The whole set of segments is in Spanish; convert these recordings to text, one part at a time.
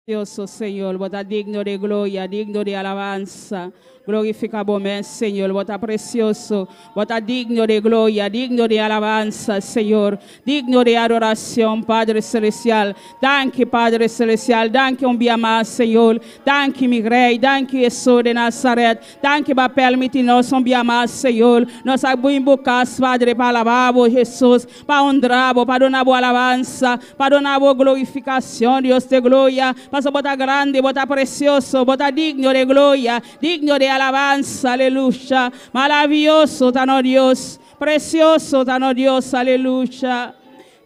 Precioso Señor, bota digno de gloria, digno de alabanza. Glorifica vos, Señor, bota precioso, bota digno de gloria, digno de alabanza, Señor, digno de adoración, Padre Celestial. Danke, Padre Celestial, danke un día más, Señor. Danke, mi Rey, danke, Jesús de Nazaret. Danke, para permitirnos un día más, Señor. Nos invocar, Padre, para alabar vos, Jesús, para honrar vos, para donar vos alabanza, para donar vos glorificación, Dios de gloria. Para botar grande, botar precioso, botar digno de gloria, digno de alabanza, aleluya. Maravilloso está no Dios, precioso está no Dios, aleluya.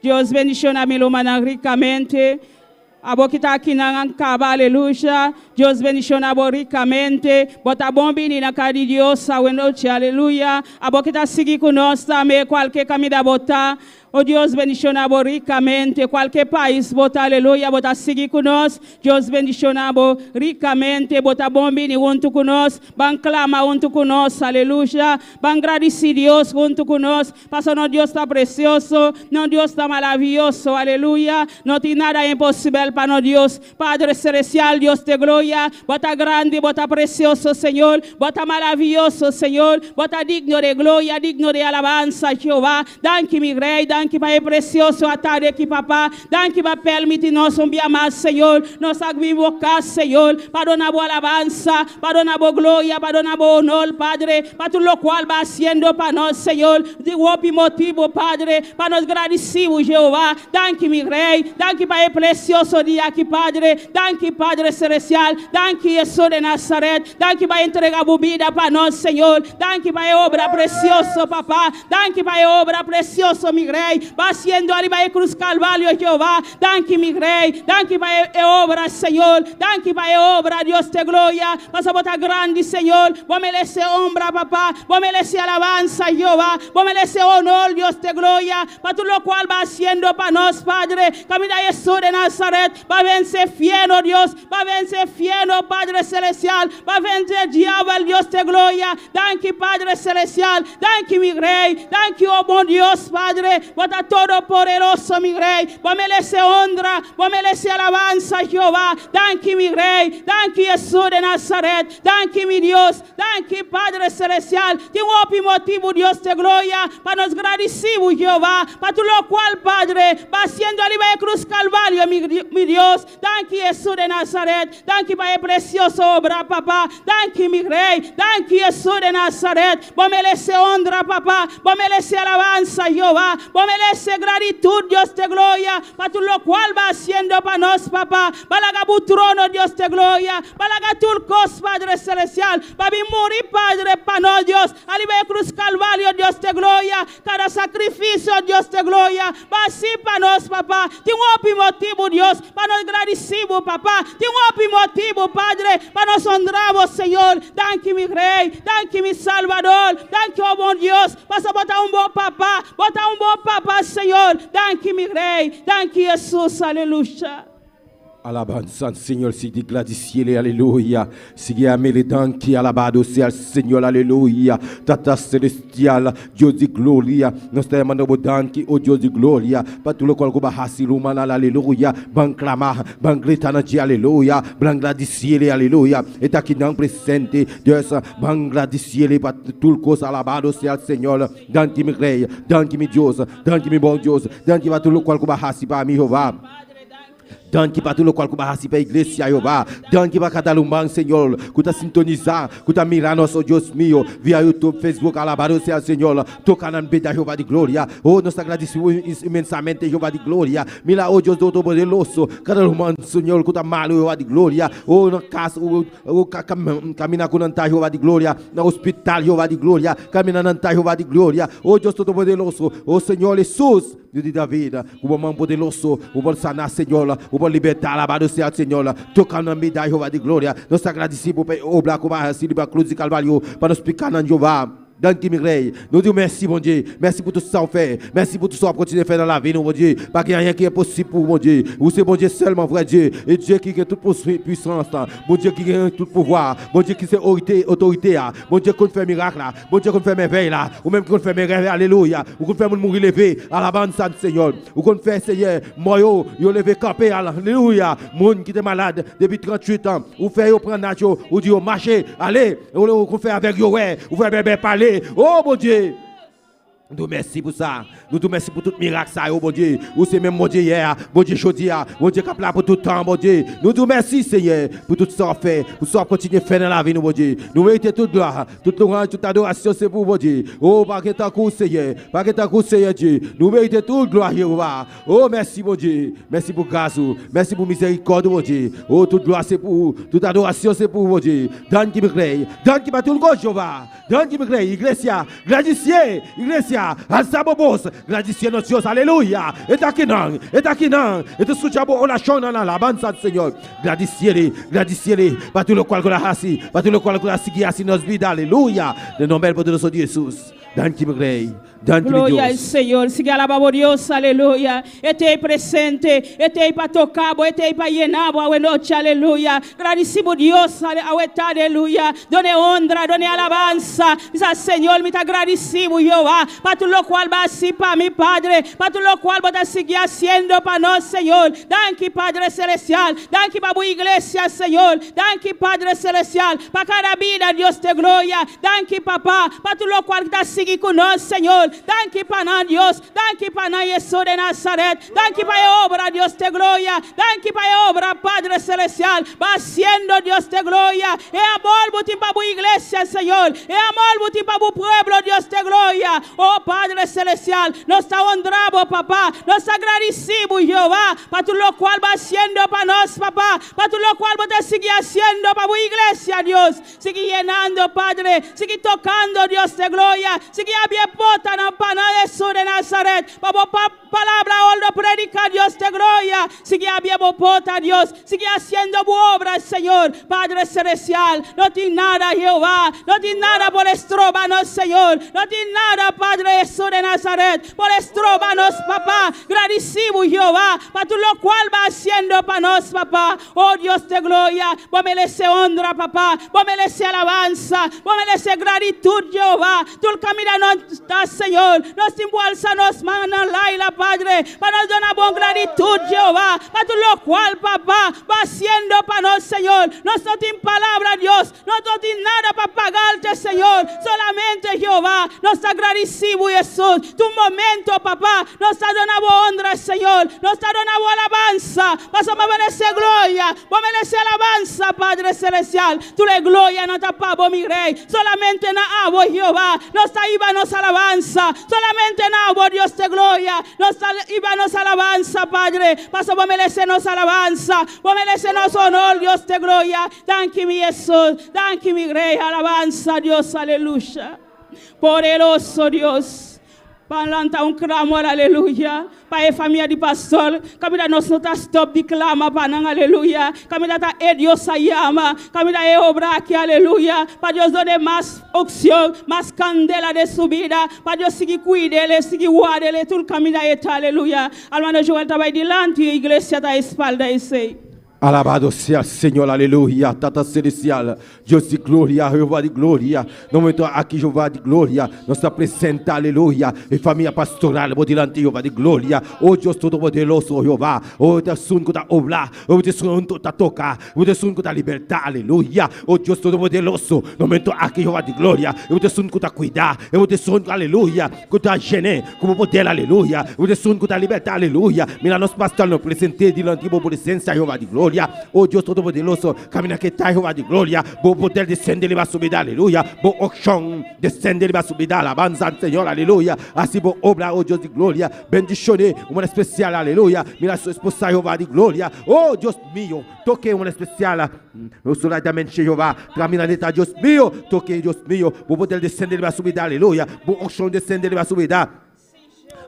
Dios bendición a mi humana ricamente. A boa que está aqui na Ancaba, aleluya. Dios bendición a boa ricamente. Bota bom bini na cara de Deus, a noite, aleluya. A boa que está seguindo conosco também, qualquer caminho da botar. Oh Deus bendicionabo ricamente, qualquer país, bota aleluia, bota seguir conosco. Deus bendicionabo ricamente, bota bom bini junto conosco, ban clama junto conosco, aleluia. Ban agradecer Deus junto conosco, passando Deus está precioso, não Deus está maravilhoso, aleluia. Não tem nada impossível para nós Deus, Padre Celestial, Deus de glória, bota grande, bota precioso, Senhor, bota maravilhoso, Senhor, bota digno de glória, digno de alabança, Jeová. Danke, mi Rei, danke para precioso a tarde aqui, papá. Danke para permitir nós um dia mais, Senhor. Nós invocar, Senhor, para donar boa alabança, para donar boa glória, para donar boa honor, Padre, para tudo o qual vai sendo para nós, Senhor. De outro motivo, Padre, para nós agradecermos, Jeová. Danke, mi Rei, danke para precioso dia aqui, Padre. Danke, Padre Celestial. Danke, Jesus de Nazaret. Danke para entregar bebida para nós, Senhor. Danke para obra precioso, papá. Danke para obra precioso, mi Rei. Va siendo ali para cruz Calvário, Jeová. Danke, mi Rei. Danke para obra, Senhor. Danke para obra, Deus de glória. Passa botar grande, Senhor. Vou merecer honra, papá. Vou merecer alabanza, Jeová. Vou merecer honor, Deus de glória. Para tudo o qual va haciendo para nós, Padre. Camina Jesus de Nazaret. Va vencer fiel, oh Deus. Va vencer fiel, oh Padre Celestial. Va vencer diabo, Deus de glória. Danke, Padre Celestial. Danke, mi Rei. Danke, oh bom Deus, Padre. Bota todo poderoso, mi Rei. Vou merecer honra. Vou merecer alabanza, Jeová. Danke, mi Rei. Danke, Jesus de Nazaret. Danke, mi Deus. Danke, Padre Celestial. Tem outro motivo, Deus de glória, para nós agradecermos, Jeová. Para tudo o qual, Padre, va sendo ali para cruz Calvário, mi Deus. Danke, Jesus de Nazaret. Danke para precioso obra, papá. Danke, mi Rei. Danke, Jesus de Nazaret. Vou merecer honra, papá. Vou merecer alabanza, Jeová. Vou merecer gratitud, Deus de glória, para tudo o qual va haciendo para nós, papá. Balaga o trono, Deus de glória. Balaga turcos, Padre Celestial. Para vir morir, Padre, para nós, Deus. Ali vai cruz Calvário, Deus de glória. Cada sacrifício, Deus de glória. Vai assim para nós, papá. Tem outro motivo, Deus, para nós agradecermos, papá. Tem outro motivo, Padre, para nós honrarmos, Senhor. Danke, mi Rei. Danke, mi Salvador. Danke, oh bom Deus. Passa botar um bom papá. Botar um bom papá, Senhor. Danke, mi Rei. Danke, Jesus. Aleluia. Alabanza, Señor, si di gladiciele, aleluya. Sigue a danki, alabado sea el Señor, aleluya. Tata celestial, Dios de gloria. Nos te mandamos danki, oh Dios de gloria. Para tu lo cual go bahasi lumana, aleluya. Ban clamar, ban gritana de aleluya. Ban gladiciele, aleluya. Está aqui não presente, Deus, ban gladiciele para tu cosa, alabado sea el Señor. Danki mi rei, danki mi Dios, danki mi bom Dios. Danki para tu lo cual go bahasi para mi Jehová. Danke para tudo o qual barrasse para a igreja, Jeová. Danke para cada humano, Senhor, que está sintonizar, que está mirar nosso Deus meu, via YouTube, Facebook, alabado seja, Senhor. Toca na vida, Jeová de glória. Oh, nós agradecemos imensamente, Jeová de glória. Mira, oh Deus do Todo-Poderoso, cada humano, Senhor, que está malo, Jeová de glória. Oh, na casa, caminha com nanta, Jeová de glória. No hospital, Jeová de glória. Caminha nanta, Jeová de glória. Oh, Deus Todo-Poderoso, oh Senhor Jesus, Deus da vida, o bom poderoso, o bom sanar, Senhor, o bom libertar, alabado seja o Senhor, tocando na vida, Jeová de glória. Nós agradecemos por obrar com a cruz de Calvário, para nos picar na Jeová. Dan qui mireille. Nous disons merci, mon Dieu. Merci pour tout ça qu'on fait. Merci pour tout ça qu'on continue à faire dans la vie, mon Dieu. Pas qu'il y a rien qui est possible pour mon Dieu. Vous c'est mon Dieu seulement, vrai Dieu. Et Dieu qui a toute puissance, mon Dieu qui a tout pouvoir, mon Dieu qui c'est autorité, mon Dieu qui fait miracle, mon Dieu qui fait merveille, ou même qui fait merveille, alléluia. Ou qui fait mourir levé à la bande, Seigneur. Ou qui fait, Seigneur, moi, yo levé campé, alléluia. Moun qui est malade depuis 38 ans, ou fait yo prendre nacho, ou dit yo marcher, allez, ou fait avec yo, ouais, ou fait bébé parler. Oh mon Dieu. Nous merci pour ça. Nous te merci pour tout miracle ça, oh mon Dieu. Ou c'est même mon Dieu hier, mon Dieu aujourd'hui, mon Dieu qui a pour tout temps, mon Dieu. Nous te merci Seigneur pour tout ça fait, pour ça continuer à faire dans la vie, mon Dieu. Nous méritons toute gloire, toute louange, toute adoration, c'est pour mon Dieu. Oh, par ta cour Seigneur, par ta cour Seigneur Dieu. Nous méritons toute gloire, Jéhovah. Oh, merci mon Dieu. Merci pour grâce, merci pour miséricorde, mon Dieu. Oh, toute gloire c'est pour, toute adoration c'est pour mon Dieu. Donne qui me crée, donne qui bat tout le gauche, Jéhovah. Donne qui me crée, Iglesia, gradicier, Iglesia. Alzabobos, gladifiez notre Dieu, alléluia. Et taquinan, et tout ce que on la chante dans la bande, Seigneur. Gladifiez-les, pas tout le qual qu'on a assis, pas tout le qual qu'on a assis nos vides, alléluia. Le nom bel de notre Dieu Jésus. Dan qui me crée. Glória ao Senhor, siga alabado Deus, aleluia. Etei presente, etei para tocar, etei para llenar, a noite, aleluia. Agradecemos Deus, aleluia. Done honra, done alabanza. Diz Senhor, me agradecemos, Jehová, para tu lo cual va así para mi Padre, para tu lo cual va a seguir haciendo para nós, Senhor. Danke, Padre Celestial, danke para a igreja, Senhor. Danke, Padre Celestial, para cada vida, Deus te glória. Danke, Papá, para tu lo cual está seguindo conosco, Senhor. Danke para nós, Deus. Danke para nós, Jesus de Nazaret. Danke para a obra, Deus te glória. Danke para a obra, Padre Celestial. Va haciendo, Deus te glória. E amor para a igreja, Senhor. E amor para o pueblo, Deus te glória. Oh, Padre Celestial, nós te honramos, papá. Nós agradecemos, Jehová, para tu lo cual va haciendo para nós, papá. Para tu lo cual va a seguir haciendo para a igreja, Deus. Sigue llenando, Padre. Sigue tocando, Deus te glória. Sigue abierta para Jesús de Nazaret. Para palabra o predica, Dios te gloria. Sigue abierta porta, Dios. Sigue haciendo tu obra, Señor. Padre Celestial, no tiene nada, Jehová. No tiene nada por estrobanos, Señor. No tiene nada, Padre Jesús de Nazaret, por estrobanos, papá. Agradecemos, Jehová, para tu lo cual va haciendo para nos, papá. Oh, Dios te gloria. Vos mereces honra, papá. Vos mereces alabanza. Vos mereces gratitud, Jehová. Tú el camino no estás, Señor. Nos impulsa, nos manda la Padre, para nos dar buena gratitud, Jehová. Para tu lo cual, papá, va haciendo para nos, Señor. Nos no tiene palabra, Dios. No tiene nada para pagarte, Señor. Solamente, Jehová, nos agradecemos, Jesús. Tu momento, papá, nos ha dado honra, Señor. Nos ha dado alabanza. Vas a merecer gloria. Vos merecer alabanza, Padre Celestial. Tu le gloria no te pago, mi rey. Solamente na abo, Jehová. Nos iba nos alabanza. Solamente na abo, Dios te gloria. Nos iba nos alabanza, Padre. Vas a merecernos alabanza. Vos merecernos honor, Dios te gloria. Danke, mi Jesús. Danke, mi rey. Alabanza, Dios. Aleluya. Poderoso Dios. Para lançar clamor, aleluia. Para a família de pastor, camida nós não está stop de clama para não, aleluia. Camida está Deus a llama, camida é obra aqui, aleluia. Para Deus dar mais opção, mais candela de subida, para Deus seguir cuidar, seguir guardar, tudo camida é aleluia. Almano Joel está vai delante e a igreja está à espalda e sei. Alabado sea el Señor, aleluya, Tata Celestial, Dios de gloria, Jehová de gloria, no momento aquí Jehová de gloria, nos está presente, aleluya, y familia pastoral, delante Jehová de gloria, oh Dios todopoderoso, Jehová, oh te sun que ta obra, oh te sun que ta toca, oh te sun que ta libertad, aleluya, oh Dios todopoderoso, no momento aquí Jehová de gloria, oh te sun que ta cuidar, oh te sun, aleluya, que ta llene, como poder, aleluya, oh te sun que ta libertad, aleluya, mira nos pastores nos presente delante por presencia, Jehová de gloria. Oh Dios todopoderoso, camina que está Jehová de gloria, vos poder descender y va a subir, aleluya, vos opción descender y va a subir, alabanza al Señor, aleluya, así vos obra, oh Dios de gloria, bendiciones, un especial, aleluya, mira su esposa Jehová de gloria, oh Dios mío, toque un especial, solamente Jehová, camina de Dios mío, toque Dios mío, vos poder descender y va a subir, aleluya, vos opción descender y va a subir,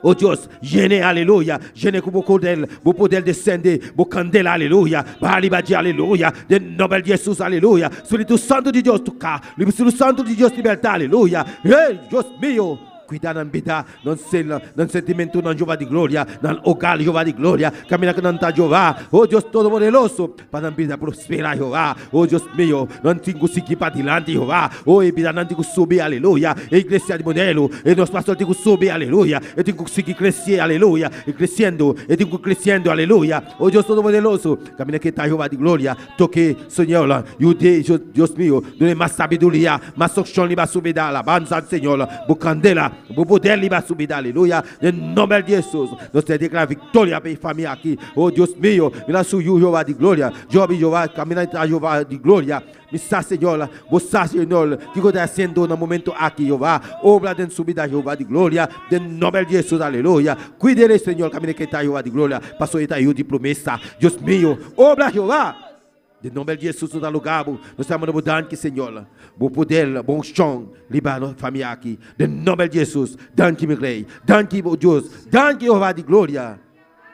Oh Dios, llene, aleluya, llene como poder descender, bo candela, aleluya, balibaji, aleluya, de nombre de Jesús, aleluya, Espíritu Santo de Dios, toca, Espíritu Santo de Dios, libertad, aleluya, hey, Dios mío. Cuidar na vida, não sentimento na Jeová de glória, na hogar Jeová de glória, caminhar com nanta Jeová, oh Deus todo-poderoso, para na vida prosperar Jeová, oh Deus meu, não tenho seguir para adiante Jeová, oh e vida não tenho subir, aleluia, e igreja de modelo, e nós pastor tenho subir, aleluia, eu tenho que seguir crescer, aleluia, e crescendo, eu tenho que crescendo, aleluia, oh Deus todo-poderoso, caminhar que está Jeová de glória, toque, Senhor, e Deus meu, dê mais sabedoria, mais socorro, liba subida, alabanza, Senhor, bucandela. Vou poder liberar subida, aleluia. Em nome de Jesus, nós te declaramos vitória para a família aqui. Oh Deus meu, me suyo Jeová de glória. Job Jeová, caminhar Jeová de glória. Me sa Senhor, você Senhor, que está sendo no momento aqui Jeová. Obra de subida Jeová de glória. Em nome de Jesus, aleluia. Cuide Senhor, caminhar que está Jeová de glória. Passou está eu de promessa. Deus meu, obra Jeová. De nome de Jesus, no lugar, nós estamos mudando, Senhor. Bom poder, bom chão, libar nossa família aqui. De nome de Jesus, danke, meu rei. Danke, meu Deus. Danke, Jeová de glória.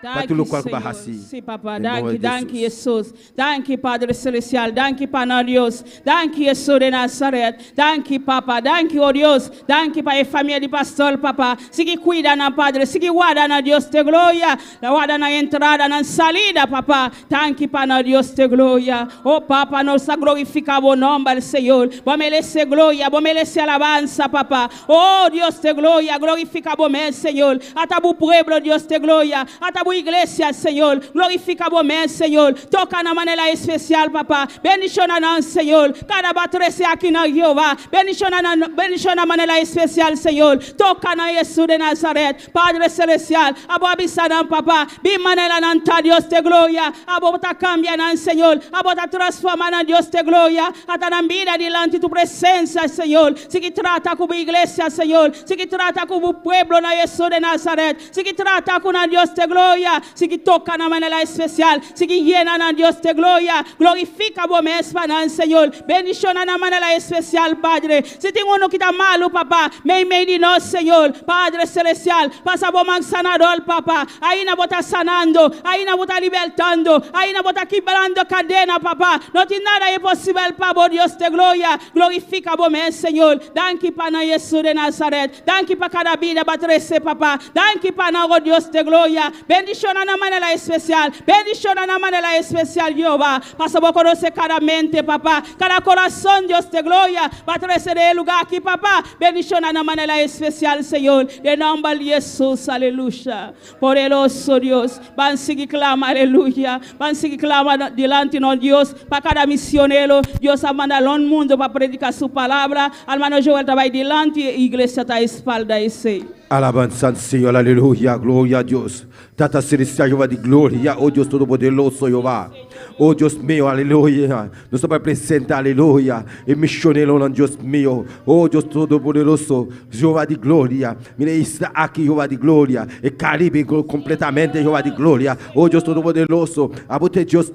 Danke, Senhor. Sim, Papa. Danke, Jesus. Danke, Padre Celestial. Danke, Pai Deus. Danke, Jesus de Nazaré. Danke, Papa. Danke, oh Deus. Danke, Pai, família de pastor, Papa. Siga cuida na Padre. Siga guarda na Deus de glória. Guarda na entrada, na salida, Papa. Danke, Pai Deus de glória. Oh, Papa, nós glorificamos o nome do Senhor. Vamos merecer glória. Vamos merecer alabança, Papa. Oh, Deus de glória. Glorificamos o Senhor. Atabu pueblo, Deus de glória. Atabu igreja, Senhor, glorifica o nome, Senhor, toca na maneira especial, Papá, bendicionar nós, Senhor, cada batrece aqui na Jeová, bendicionar na maneira especial, Senhor, toca na Jesus de Nazaré, Padre Celestial, abo abisanam, Papá, bem maneira nanta Deus de glória, abo ta cambia na Senhor, abo ta transforma na Deus de glória, ata na vida delante tu presença, Senhor, se que trata com a igreja, Senhor, se que trata com o pueblo na Jesus de Nazaré, se que trata com a Deus de glória, se que toca na maneira especial, se que llena na Deus de glória, glorifica o meu Espírito, Senhor, bendicionar na maneira especial, Padre. Se tem um que está malo, Papá, meio de nós, Senhor, Padre Celestial, passa o meu sanador, Papá, aí na bota sanando, aí na bota libertando, aí na bota quebrando cadena, Papá, não tem nada impossível para o Deus de glória, glorifica o meu Senhor, danke para Jesus de Nazaré, danke para cada vida, batrece, Papá, danke para o Deus de glória, bendicionar na maneira especial, bendicionar na maneira especial, Jeová, passa a conhecer cada mente, Papá, cada coração, Deus de glória, vai trazer el lugar aqui, Papá, bendicionar na maneira especial, Senhor, em nome de Jesus, aleluia, poderoso Deus, vamos seguir clamar, aleluia, vamos seguir clamar delante de Deus, para cada missioneiro, Deus a mandar ao mundo para predicar sua palavra, hermano Joel trabalha delante, e a igreja está à espalda, e sei. Alabanza al Señor, aleluya, gloria a Dios. Tata celestial, Jehová de gloria, oh Dios todopoderoso, Jehová. Oh Dios mío, aleluya. Nos estamos presentes, aleluya. Y misionero, Dios mío. Oh Dios todopoderoso, Jehová de gloria. Mira, está aquí, Jehová de gloria. El Caribe completamente, Jehová de gloria. Oh Dios todopoderoso. A você, Dios,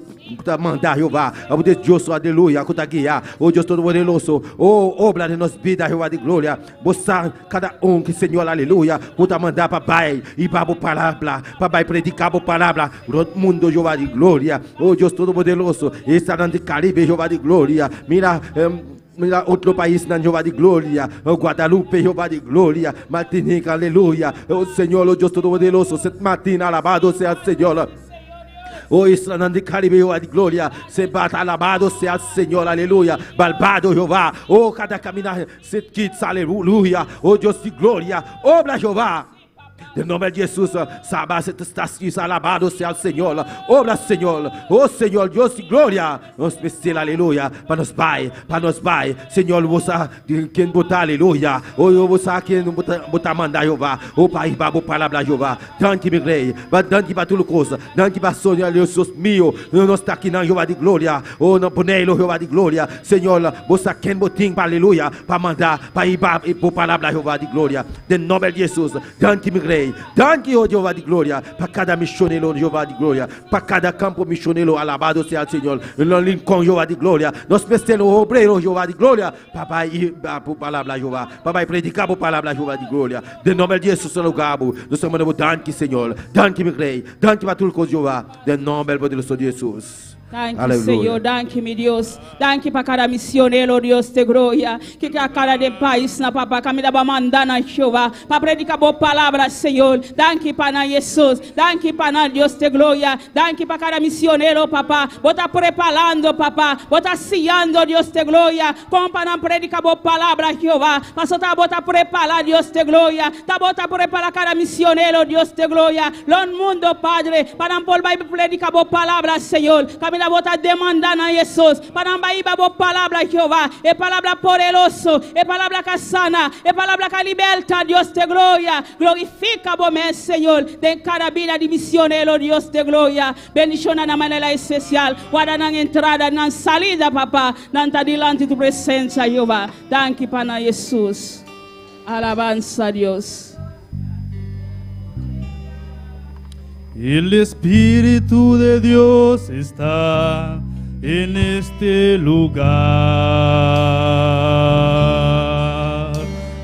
mandar, Jehová. A você, Dios, aleluya, que guiar. Oh Dios todopoderoso. Oh, obra de nos vida, Jehová de gloria. Você, cada que, Senhor, aleluia. Puta mandar para Pai e para a palavra, para Pai predicar a palavra, o mundo Jeová de glória, oh Deus todo-poderoso, está no Caribe, Jeová de glória, mira outro país na Jeová de glória, o Guadalupe, Jeová de glória, Martinica, aleluia, o Senhor, o Deus todo-poderoso, Santa Martina, alabado seja o Senhor. Oh, Israel de Caribe, Jehová de glória, se bata alabado seja o Senhor, aleluia, balbado Jeová, oh, cada caminhar, se quita, aleluia, oh Deus de glória, obra Jeová. Em nome de Jesus, sábado está alabado seja o Senhor, obra Senhor, oh Senhor, Deus de glória, nos precisa, aleluia, para nos vai, Senhor, você quem botar, aleluia, oh, você quem botar mandar, Jeová, oh Pai, babo palavra, Jeová, danke, meu rei, danke para tudo coisa, danke para Senhor, Jesus meu, nós está aqui na Jeová de glória, oh, no ponelo, Jeová de glória, Senhor, você quem botim, aleluia, para mandar, para ir para palavra, Jeová de glória, em nome de Jesus, danke, meu rei. Rey. Danke, oh Jehová de gloria, para cada misionero, Jehová de gloria, para cada campo misionero, alabado sea el Señor. En el rincón, Jehová de gloria, nos pestemos obreros, Jehová de gloria, papá, y por palabra, Jehová, papá, y predicar por palabra, Jehová de gloria. De nombre de Jesús, en lugar, nos somos danke, Señor, danke, mi Rey, danke para todo el Jehová, de nombre poderoso de Jesús. Danke, Aleluya. Senhor, danke, meu Deus. Danke para cada missioneiro, Deus de glória. Que a cada de país, na papá, que me dá mandar na chuva. Para predicar boa palavra, Senhor. Danke para Jesus. Danke para Deus de glória. Danke para cada missioneiro, papá. Bota preparando, papá. Bota siando, Deus de glória. Como para predicar boa palavra, Jeová. Mas tá bota preparar, Deus de glória. Tá bota preparar cada missioneiro, Deus de glória. Lo mundo, Padre. Para predicar boa palavra, Senhor. La bota demandando a Jesús para embaíba boa palavra, Jehová, e palavra poderoso, e palavra que sana, e palavra que liberta, Dios de gloria. Glorifica bom Senhor, de cada vida de misionero, Dios de gloria. Bendición na maneira especial, guarda na entrada, na salida, papá, nanta delante de tu presencia, Jehová. Danke para Jesús. Alabanza a Dios. El Espíritu de Dios está en este lugar.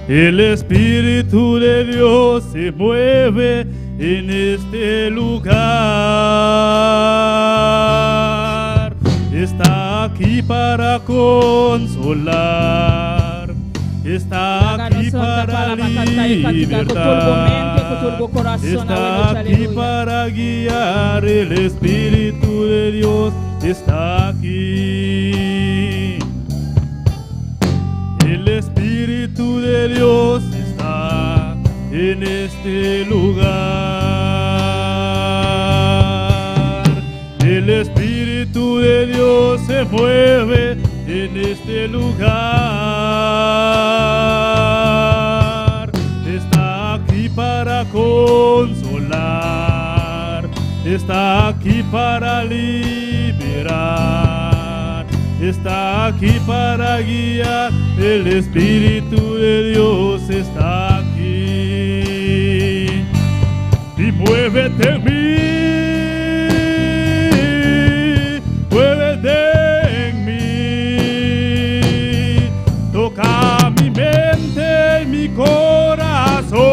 El Espíritu de Dios se mueve en este lugar. Está aquí para consolar. Está aquí para libertar. Está aquí para guiar. El Espíritu de Dios está aquí. El Espíritu de Dios está en este lugar. El Espíritu de Dios se mueve en este lugar. Está aquí para consolar. Está aquí para liberar. Está aquí para guiar. El Espíritu de Dios está aquí. Y muévete en mí. Muévete en mí. Toca mi mente y mi corazón.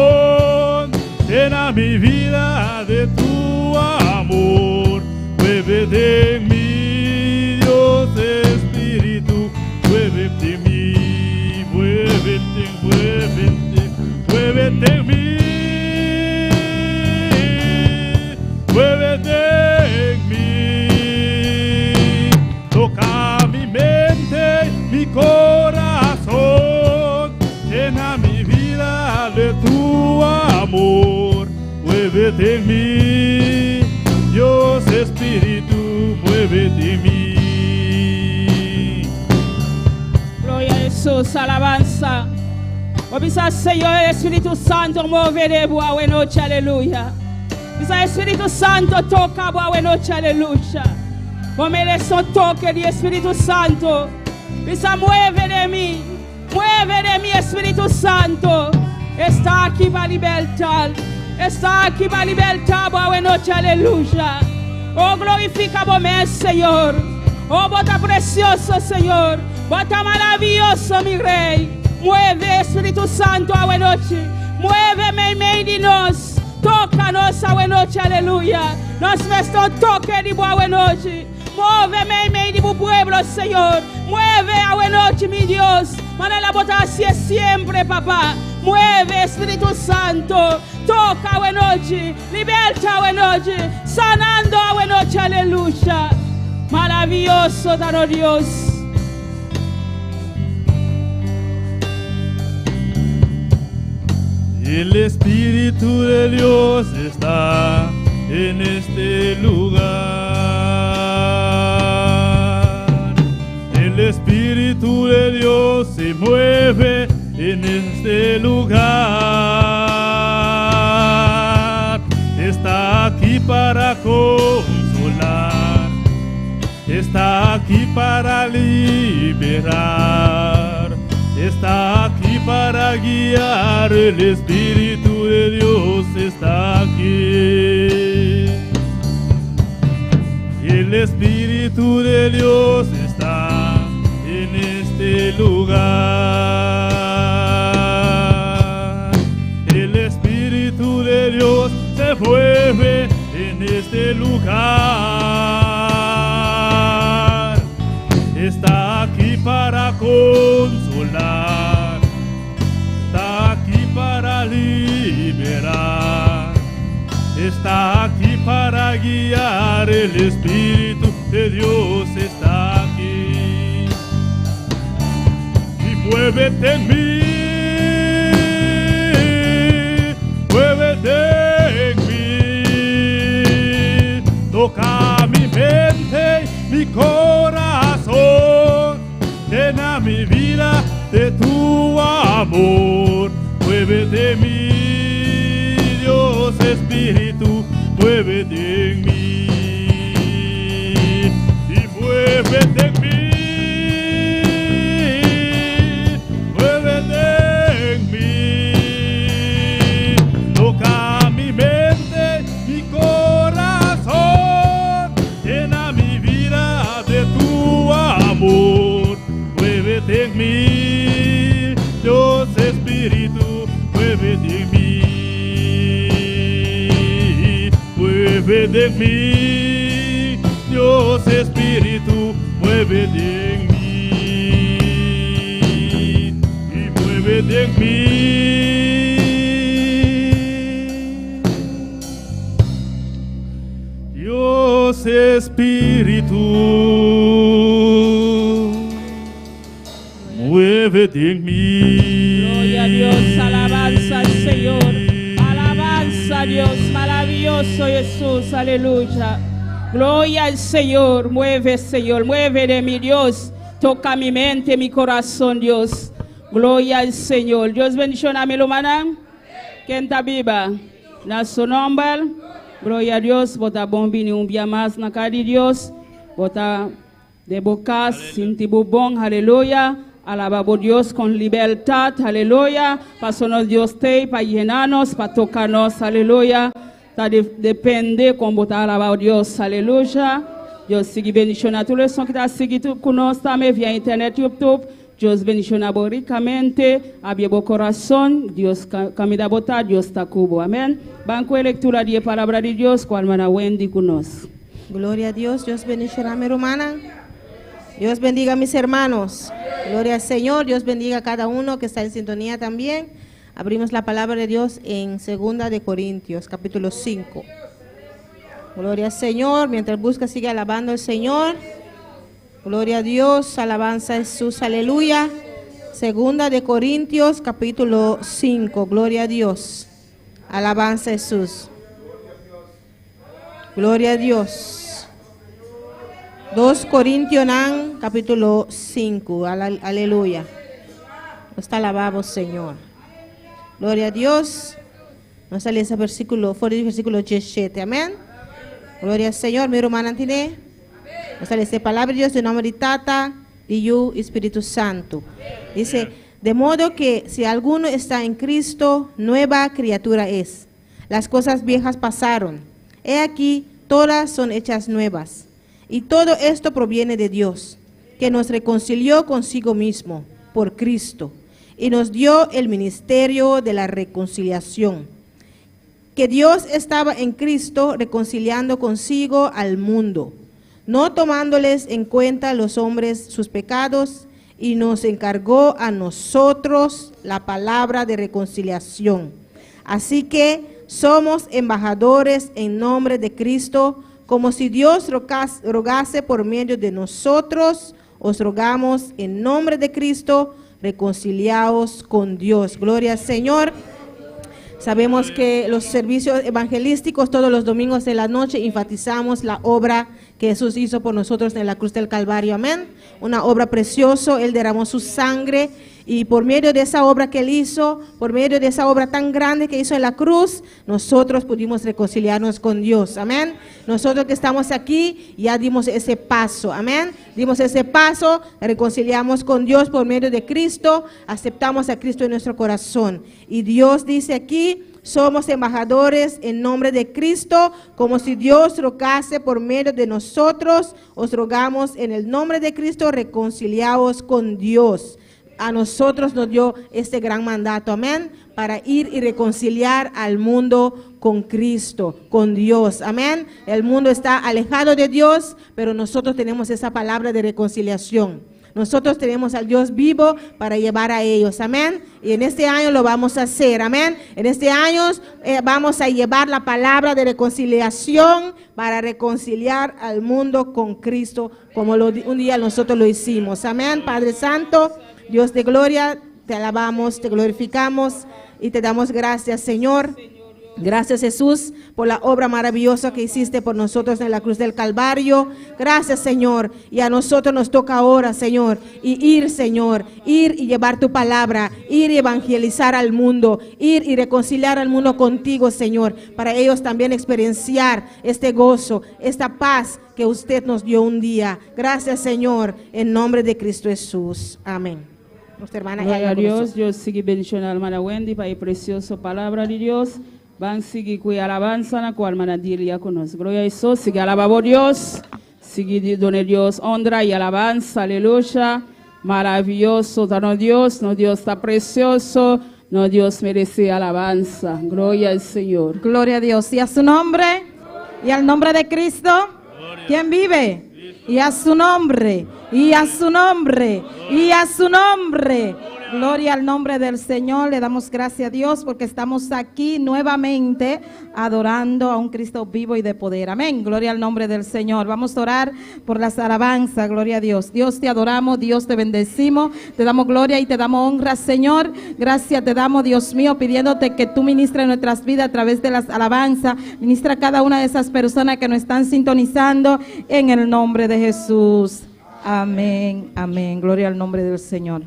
Llena mi vida de tu amor. Muévete en mí, Dios Espíritu. Muévete en mí, muévete, muévete, muévete en mí. Muévete en mí. Toca mi mente, mi corazón. Llena mi vida de tu amor. Muévete en mí, Dios Espíritu, muévete en mí. Gloria a Jesús, alabanza. Obisa Señor, el Espíritu Santo, moveré buena noche, aleluya. Obisa Espíritu Santo, toca buena noche, aleluya. Merece un toque de Espíritu Santo. Obisa mueve de mí, Espíritu Santo. Está aquí para libertar. Está aquí para libertar, buena noche, aleluya. Oh, glorifica bom Señor. Oh, bota precioso, Señor. Bota maravilloso, mi Rey. Mueve, Espíritu Santo, a buena noche. Muéveme en medio de nos. Tócanos a buena noche, aleluya. Nos presta un toque de buena noche. Muéveme en medio de tu pueblo, Señor. Mueve a buena noche, mi Dios. Manela bota así siempre, papá. Mueve, Espíritu Santo. Toca a buena noche. Liberta a buena noche. Sanando a buena noche, aleluya. Maravilloso, dado Dios. El Espíritu de Dios está en este lugar. El Espíritu de Dios se mueve en este lugar. Está aquí para consolar. Está aquí para liberar. Está aquí para guiar. El Espíritu de Dios está este lugar. El Espíritu de Dios se mueve en este lugar. Está aquí para consolar, está aquí para liberar, está aquí para guiar. El Espíritu de Dios está aquí. Y muévete en mí, muévete en mí, toca mi mente, mi corazón, llena mi vida de tu amor. Muévete en mí, Dios Espíritu, muévete en mí. Y muévete en mí, muévete en mí. Toca mi mente, mi corazón, llena mi vida de tu amor. Muévete en mí, Dios Espíritu, muévete en mí. Muévete en mí, Dios Espíritu, muévete en mí. Y muévete en mí. Dios Espíritu, muévete en mí. Gloria a Dios, alabanza al Señor. Alabanza a Dios, maravilloso Jesús, aleluya. Gloria al Señor, mueve Señor, mueve de mi Dios. Toca mi mente, mi corazón, Dios. Gloria al Señor. Dios bendición a mi hermana. ¿Quién está viva? Na su nombre. Gloria a Dios. Bota bombini un día más na cara de Dios. Bota de bocas, sinti bubón, aleluya. Alabamos Dios con libertad, aleluya. Pasonos Dios te para llenarnos, para tocarnos, aleluya. Depende como botar alabar Dios, aleluya. Dios sigue bendicionando a todos los que están siguiendo con nosotros también vía internet, YouTube. Dios bendicionar ricamente, abrir el corazón. Dios camina a botar, Dios está cubo, amén. Banco de lectura de palabra de Dios, cual hermana Wendy con nosotros. Gloria a Dios, Dios bendicionar a mi hermana. Dios bendiga a mis hermanos. Gloria al Señor, Dios bendiga a cada uno que está en sintonía también. Abrimos la palabra de Dios en 2 de Corintios, capítulo 5. Gloria al Señor, mientras busca sigue alabando al Señor. Gloria a Dios, alabanza a Jesús, aleluya. 2 de Corintios, capítulo 5, gloria a Dios. Alabanza a Jesús. Gloria a Dios. 2 Corintios, capítulo 5, aleluya. Nos alabamos, Señor. Gloria a Dios. Nos sale ese versículo, fuera del versículo 17, amén. Gloria al Señor, mi hermana tiene. Nos sale esa palabra de Dios de nombre de Tata, de Yu, Espíritu Santo. Dice, de modo que si alguno está en Cristo, nueva criatura es. Las cosas viejas pasaron. He aquí, todas son hechas nuevas. Y todo esto proviene de Dios, que nos reconcilió consigo mismo por Cristo y nos dio el ministerio de la reconciliación. Que Dios estaba en Cristo reconciliando consigo al mundo, no tomándoles en cuenta los hombres sus pecados, y nos encargó a nosotros la palabra de reconciliación. Así que somos embajadores en nombre de Cristo, como si Dios rogase por medio de nosotros. Os rogamos en nombre de Cristo, reconciliaos con Dios. Gloria al Señor. Sabemos que los servicios evangelísticos todos los domingos de la noche enfatizamos la obra que Jesús hizo por nosotros en la cruz del Calvario, amén. Una obra preciosa, Él derramó su sangre y por medio de esa obra que Él hizo, por medio de esa obra tan grande que hizo en la cruz, nosotros pudimos reconciliarnos con Dios, amén. Nosotros que estamos aquí ya dimos ese paso, amén. Dimos ese paso, reconciliamos con Dios por medio de Cristo, aceptamos a Cristo en nuestro corazón. Y Dios dice aquí, Somos embajadores en nombre de Cristo, como si Dios rogase por medio de nosotros. Os rogamos en el nombre de Cristo, reconciliaos con Dios. A nosotros nos dio este gran mandato, amén, para ir y reconciliar al mundo con Cristo, con Dios, amén. El mundo está alejado de Dios, pero nosotros tenemos esa palabra de reconciliación. Nosotros tenemos al Dios vivo para llevar a ellos, amén. Y en este año lo vamos a hacer, amén. En este año vamos a llevar la palabra de reconciliación para reconciliar al mundo con Cristo, como un día nosotros lo hicimos, amén. Padre Santo, Dios de gloria, te alabamos, te glorificamos y te damos gracias, Señor. Gracias, Jesús, por la obra maravillosa que hiciste por nosotros en la cruz del Calvario. Gracias, Señor. Y a nosotros nos toca ahora, Señor, Señor, ir y llevar tu palabra, ir y evangelizar al mundo, ir y reconciliar al mundo contigo, Señor, para ellos también experienciar este gozo, esta paz que usted nos dio un día. Gracias, Señor, en nombre de Cristo Jesús. Amén. Nuestra hermana Glória a Ella, Dios, Dios sigue bendicionando a hermana Wendy para el precioso palabra de Dios. Van seguir con alabanza na cual hermana diría con nosotros. Gloria a Jesús, sigue alabando a Dios, sigue donar Dios honra y alabanza, aleluya. Maravilloso, no Dios está precioso, no Dios merece alabanza. Gloria al Señor. Gloria a Dios. Y a su nombre, y al nombre de Cristo, ¿quién vive? Y a su nombre, y a su nombre, y a su nombre. Gloria al nombre del Señor. Le damos gracias a Dios porque estamos aquí nuevamente adorando a un Cristo vivo y de poder. Amén. Gloria al nombre del Señor. Vamos a orar por las alabanzas. Gloria a Dios. Dios, te adoramos, Dios, te bendecimos, te damos gloria y te damos honra, Señor. Gracias te damos, Dios mío, pidiéndote que tú ministres nuestras vidas a través de las alabanzas. Ministra a cada una de esas personas que nos están sintonizando en el nombre de Jesús. Amén. Amén. Gloria al nombre del Señor.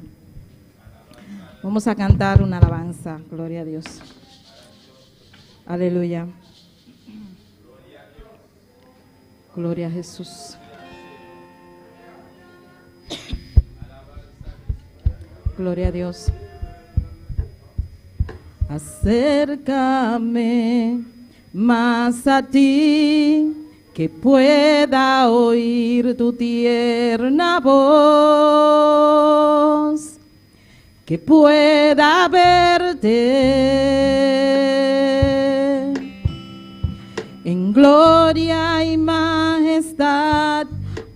Vamos a cantar una alabanza. Gloria a Dios. Aleluya. Gloria a Jesús. Gloria a Dios. Acércame más a ti, que pueda oír tu tierna voz, que pueda verte en gloria y majestad.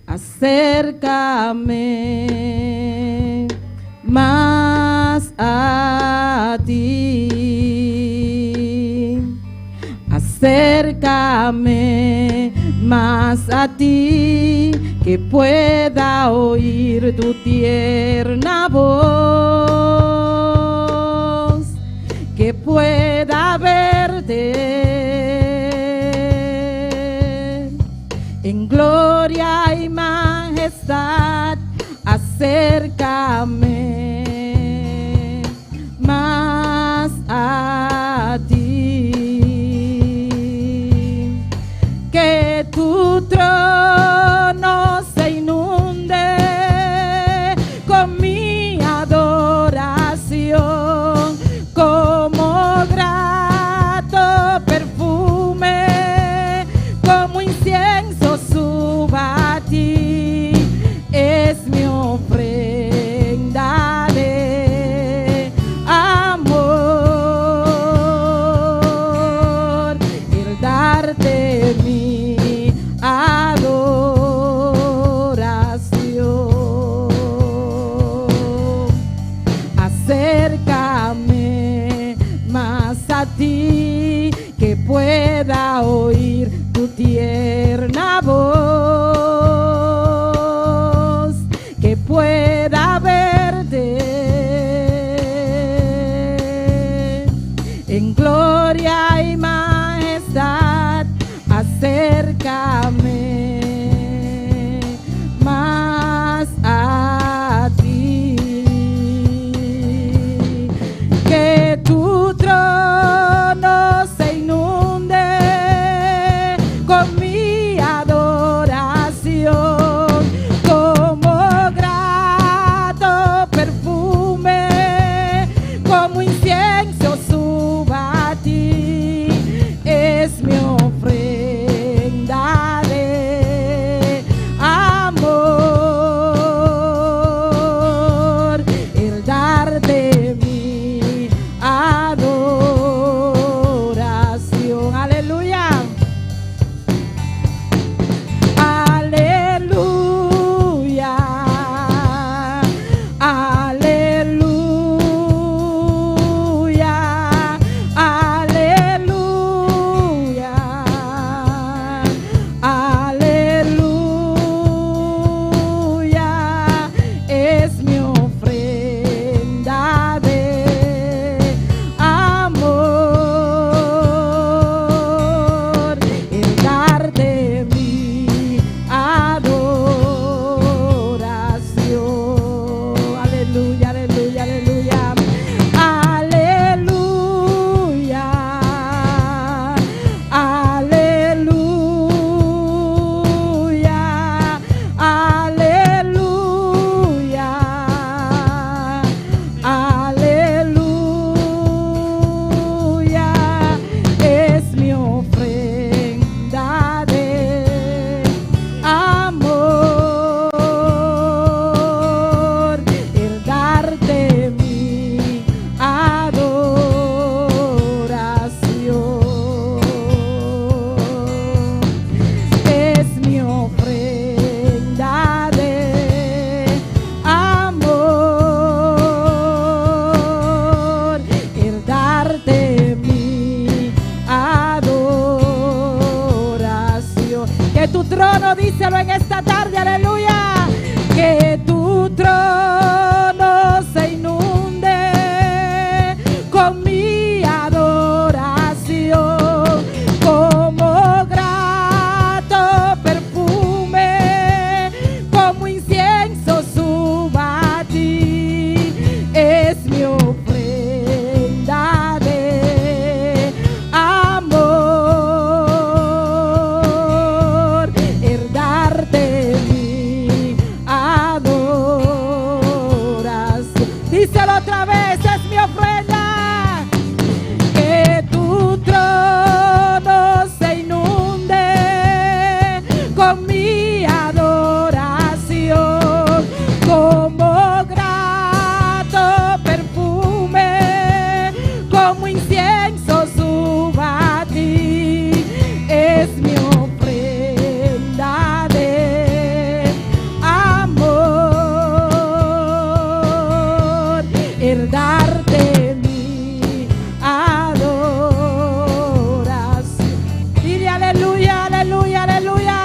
Acércame más a ti, acércame más a ti, que pueda oír tu tierna voz, que pueda verte en gloria y majestad. Acércame más a ti, que tu trono se inunde con mi adoración, como grato perfume, como incienso suba a ti. Es mi ofrenda de amor, el darte mi adoración. Acércame más a ti, que pueda oír tu tierna voz, que pueda verte en gloria y majestad. Acércame más a ti, que tu trono se inunde con mi adoración, como grato perfume, como incienso suba a ti. díselo en esta tarde, aleluya. Que tu trono se inunde con mi adoración, como grato perfume, como incienso suba a ti. Es mi ofrenda de amor, el darte mi adoración. Díselo otra vez, es mi ofrenda. Que tu trono se inunde con mi adoración, como grato perfume, como incienso suba a ti. Es mi ofrenda de amor, el darte mi adoración. Dile aleluya, aleluya, aleluya.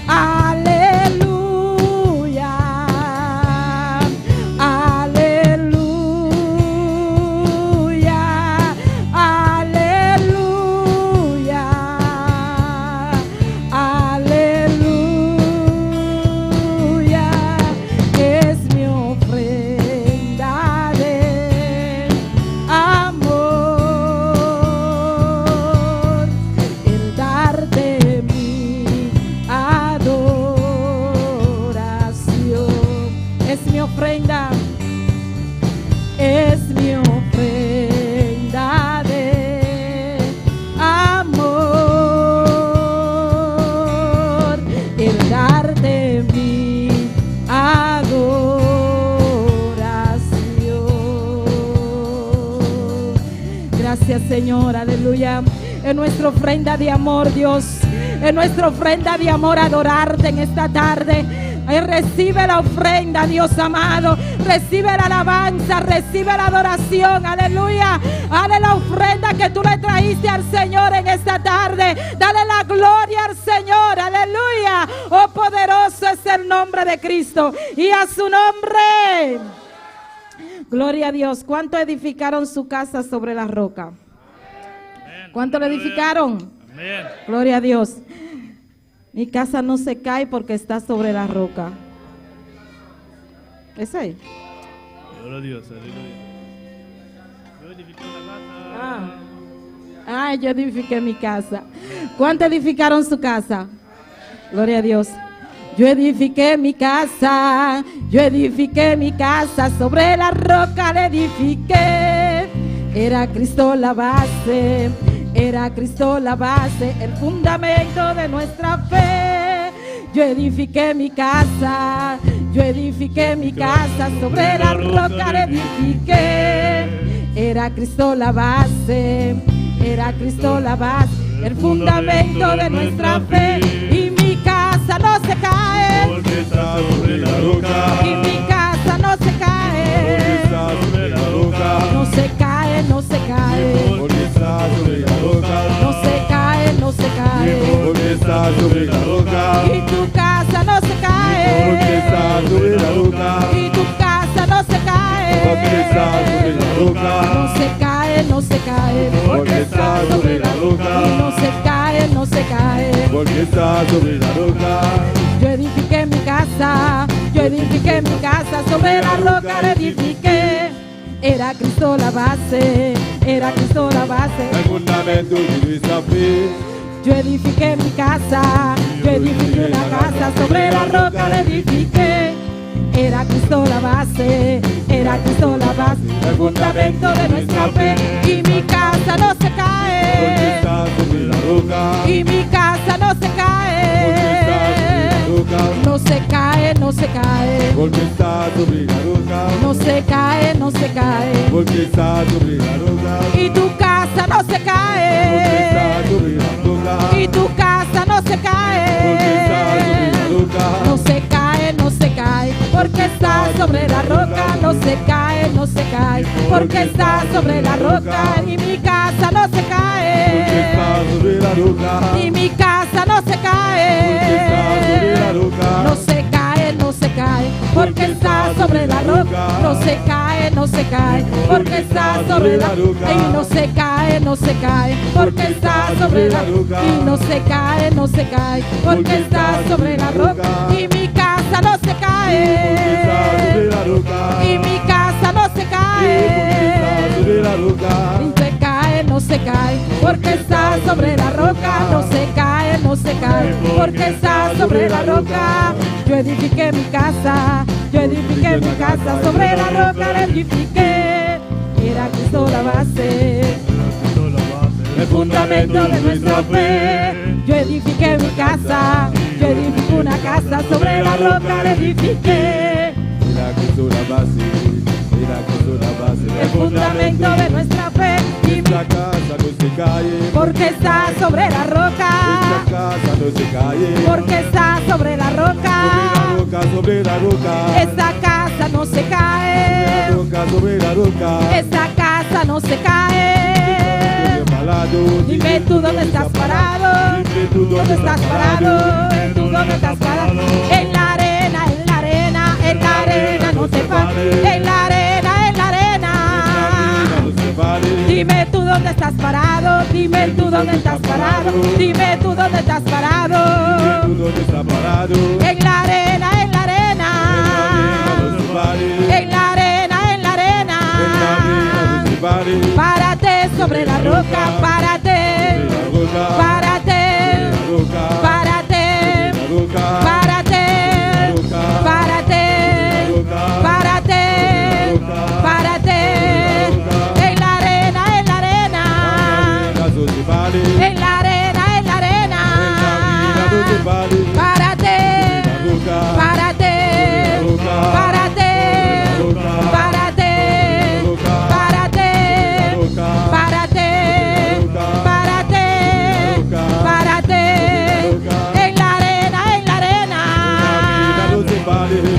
Aleluya, aleluya, aleluya, aleluya. Es mi ofrenda de amor, el darte mi adoración. Es mi ofrenda, es mi ofrenda de amor, el darte mi adoración. Gracias, Señor, aleluya. Es nuestra ofrenda de amor, Dios. Es nuestra ofrenda de amor adorarte en esta tarde. Ay, recibe la ofrenda, Dios amado. Recibe la alabanza, recibe la adoración. Aleluya. Dale la ofrenda que tú le traíste al Señor en esta tarde. Dale la gloria al Señor. Aleluya. Oh, poderoso es el nombre de Cristo. Y a su nombre. Gloria a Dios. ¿Cuánto edificaron su casa sobre la roca? ¿Cuánto le edificaron? Amén. Gloria a Dios. Mi casa no se cae porque está sobre la roca. ¿Es ahí? Gloria a Dios, aleluya. Yo edifiqué una casa. Yo edifiqué mi casa. ¿Cuánto edificaron su casa? Gloria a Dios. Yo edifiqué mi casa, yo edifiqué mi casa, sobre la roca la edifiqué. Era Cristo la base, era Cristo la base, el fundamento de nuestra fe. Yo edifiqué mi casa, yo edifiqué mi casa, sobre la roca la edifiqué. Era Cristo la base, era Cristo la base, el fundamento de nuestra fe. Y mi casa no se cae, Porque está sobre la roca. y mi casa no se cae, Está sobre la roca. no se cae, no se cae, Porque está sobre la roca. no se cae, no se cae. Porque está sobre la roca. Y tu casa no se Porque está cae, sobre la roca. y tu casa no se Porque está sobre cae, la roca. no se cae, no se cae, Porque está sobre la roca. y no se cae, no se cae. Porque está sobre la roca. Yo edifiqué mi casa, yo edifiqué mi casa, sobre la roca la edifiqué. Era Cristo la base, era Cristo la base. El fundamento de nuestra fe. Yo edifiqué mi casa, yo edifiqué una casa, sobre la roca la edifiqué. Era Cristo la base, era Cristo la base, el fundamento de nuestra fe. Y mi casa no se Porque cae, está sobre la roca. y mi casa no se Porque está sobre la cae. roca. No se cae, no se cae, Porque está sobre la roca. no se cae, no se cae. Porque está sobre la roca. Y tu casa no se Porque está cae, sobre la roca. y tu casa no se Porque está sobre la cae. roca. No se cae, no se cae, porque está sobre la roca. No se cae, no se cae, porque está sobre la roca. Y mi casa no se Porque está cae, sobre la roca. y mi casa no se Porque está cae. sobre la roca, no se cae, no se cae, porque está sobre la roca. Y no se cae, no se cae, porque está sobre la roca. Y no se cae, no se cae, porque está sobre la roca. Y mi casa no se cae. Y mi casa no se cae. No se cae, no se cae, porque está sobre la roca. No se cae, no se cae, porque está sobre la roca. Yo edifiqué mi casa, yo edifiqué mi casa, sobre la roca la edifiqué. Era Cristo la base, el fundamento de nuestra fe. Yo edifiqué mi casa, yo edifiqué una casa, sobre la roca la edifiqué. Era Cristo la base, era Cristo la base, El fundamento de nuestra fe. Y esta casa no se cae, porque está sobre la roca, esta casa no se cae, porque está sobre la roca. sobre la roca, Esta casa no se cae, sobre la roca, esta casa no se cae. Dime tú dónde estás parado, dónde estás parado, tú dónde estás parado. En la arena, en la arena, en la arena no te pares. En la arena, en la arena. Dime tú dónde estás parado, dime tú dónde estás parado, dime tú dónde estás parado. En la arena, en la arena. En la arena, en la arena. Párate sobre la roca, párate. Párate. Párate. Párate. Párate. Párate. Párate. En la arena, en la arena. En la arena, en la arena. Párate. Párate. Párate. Párate. Párate. Párate. Párate. Párate. En la arena, en la arena.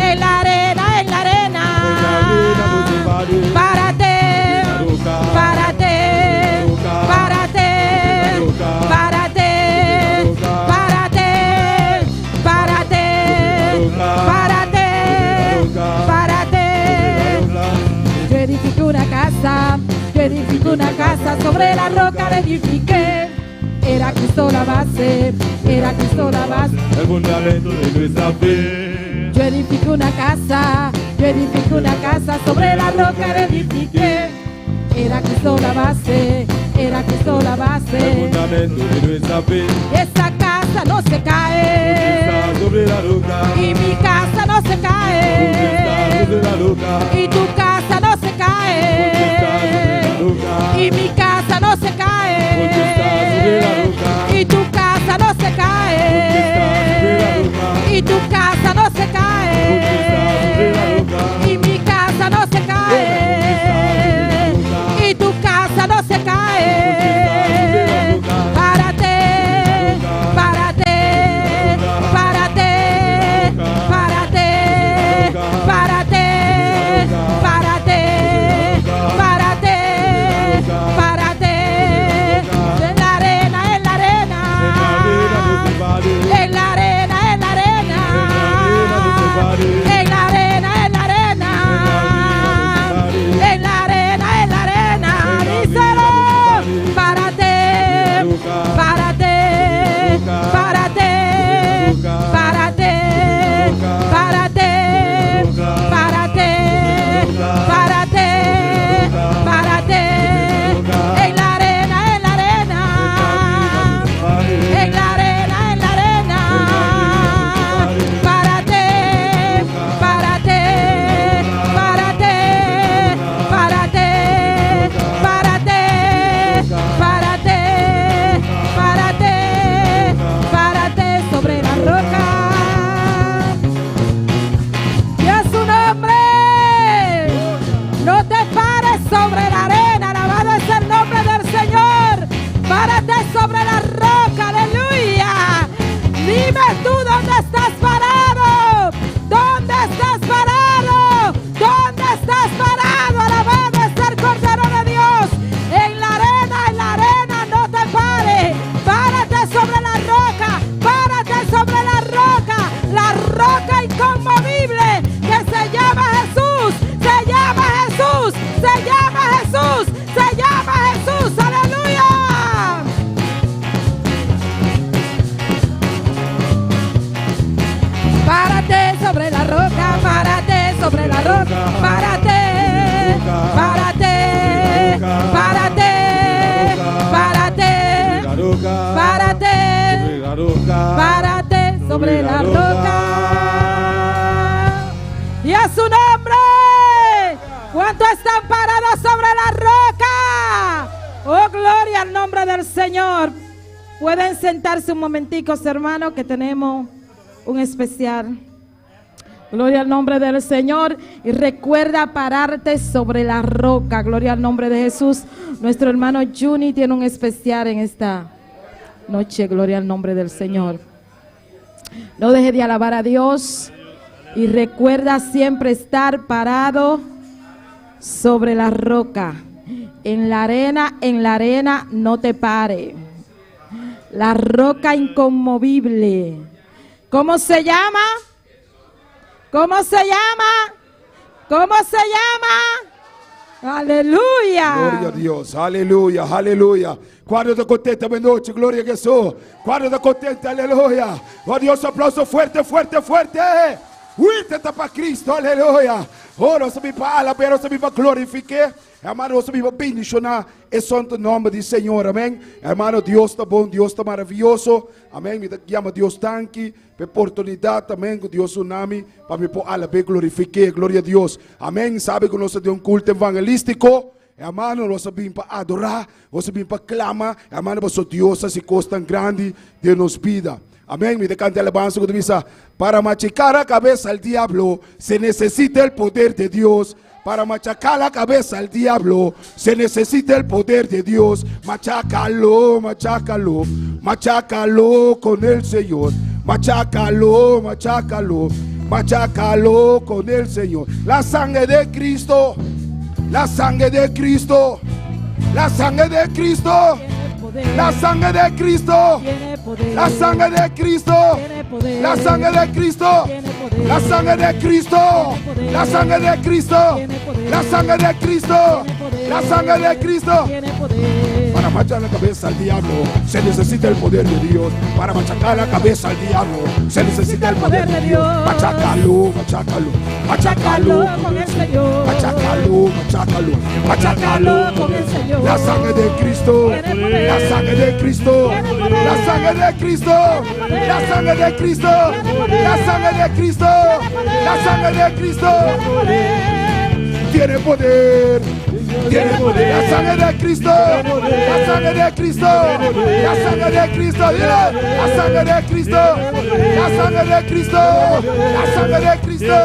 En la arena, en la arena. Párate. Párate. Párate. Párate. Párate. Párate. Párate. Párate. Yo edifiqué una casa, yo edifiqué una casa, sobre la roca la edifiqué. Era Cristo la base, era Cristo la base. el fundamento de nuestra fe. Yo edifiqué una casa, yo edifiqué una casa, sobre la roca la edifiqué. Era Cristo la base, era Cristo la El base. fundamento de nuestra fe. Esa casa no se cae, Está sobre la roca, y mi casa no se está cae, sobre la roca, y tu casa no se cae, y mi casa no se cae, y tu casa no se cae, y tu casa no se cae, y mi casa no se cae, y tu casa no se cae. Párate, párate, párate, párate, párate, párate, párate, párate. En la arena, en la arena. Párate, párate, párate, párate, párate, párate sobre la roca. Y a su nombre, ¿cuántos están parados sobre la roca? Oh, gloria al nombre del Señor. Pueden sentarse un momentico, hermanos, que tenemos un especial. Gloria al nombre del Señor. Y recuerda pararte sobre la roca. Gloria al nombre de Jesús. Nuestro hermano Juni tiene un especial en esta noche. Gloria al nombre del Señor. No deje de alabar a Dios. Y recuerda siempre estar parado sobre la roca. En la arena no te pare. La roca inconmovible. ¿Cómo se llama? ¿Cómo se llama? ¿Cómo se llama? Aleluya. Glória a Deus, aleluia, aleluia. Quando eu estou contente, boa noite, glória a Jesus. Quando eu estou contente, aleluia. Oh Deus, aplauso fuerte, fuerte, fuerte. Uita para Cristo, aleluia. Oh, nós subimos para alabar, nós subimos para glorificar. Hermano, nós subimos para bendicionar o santo nome do Senhor, amém. Hermano, Deus está bom, Deus está maravilhoso. Amém. Me chama Deus tanque, por oportunidade também, que Deus o nome, para me pôr alabar, glorificar, glória a Deus. Amém. Sabe que nós temos culto evangelístico. Hermano, nós subimos para adorar, nós subimos para clamar. Hermano, nosso Deus, essa coisa tão grande, Deus nos pida. Amén. Me decanta alabanza que dice: para machacar la cabeza al diablo se necesita el poder de Dios. Para machacar la cabeza al diablo se necesita el poder de Dios. Machácalo, machácalo, machácalo con el Señor. Machácalo, machácalo, machácalo con el Señor. La sangre de Cristo, la sangre de Cristo, la sangre de Cristo. La sangre de Cristo, la sangre de Cristo, la sangre de Cristo, la sangre de Cristo, la sangre de Cristo, la sangre de Cristo, la sangre de Cristo. Para machacar la cabeza al diablo se necesita el poder de Dios. Para machacar la cabeza al diablo se necesita el poder de Dios. Machácalo, machácalo, machácalo con el Señor. Machácalo, machácalo, machácalo con el Señor. La sangre de Cristo, la sangre de Cristo, la sangre de Cristo, la sangre de Cristo, la sangre de Cristo, la sangre de Cristo. Tiene poder, tiene poder. La sangre de Cristo, la sangre de Cristo, la sangre de Cristo, dile, la sangre de Cristo, la sangre de Cristo, la sangre de Cristo.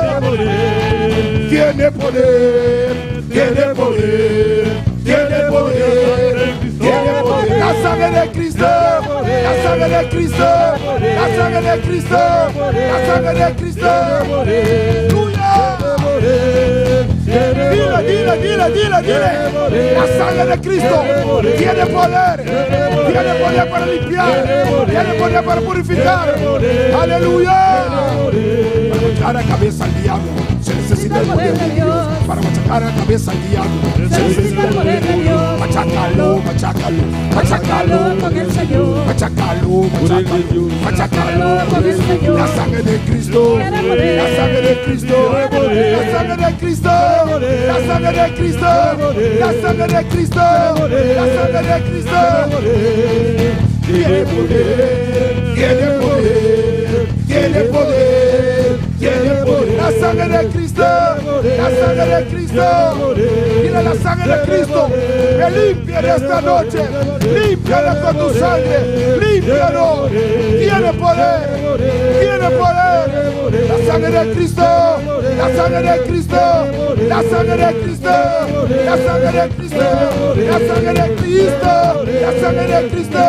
Tiene poder, tiene poder, tiene poder, tiene poder. La sangre de Cristo, la sangre de Cristo, la sangre de Cristo, la sangre de Cristo. Aleluya. Dile, dile, dile, dile, dile. La sangre de Cristo tiene poder para limpiar, tiene poder para purificar. Aleluya. Para machacar la cabeza al diablo se necesita el poder de Dios. Para machacar la cabeza al diablo se necesita el poder de Dios. Machácalo, machácalo, machácalo con el Señor. Machácalo, machácalo, machácalo con el Señor. La sangre de Cristo, la sangre de Cristo, la sangre de Cristo, la sangre de Cristo, la sangre de Cristo, la sangre de Cristo. Tiene poder, tiene poder, tiene poder, tiene poder. La sangre de Cristo, la sangre de Cristo. Mira la sangre de Cristo. Me limpia esta noche. Límpialo con tu sangre. Límpialo. Tiene poder, tiene poder. La sangre de Cristo, la sangre de Cristo, la sangre de Cristo, la sangre de Cristo, la sangre de Cristo, la sangre de Cristo,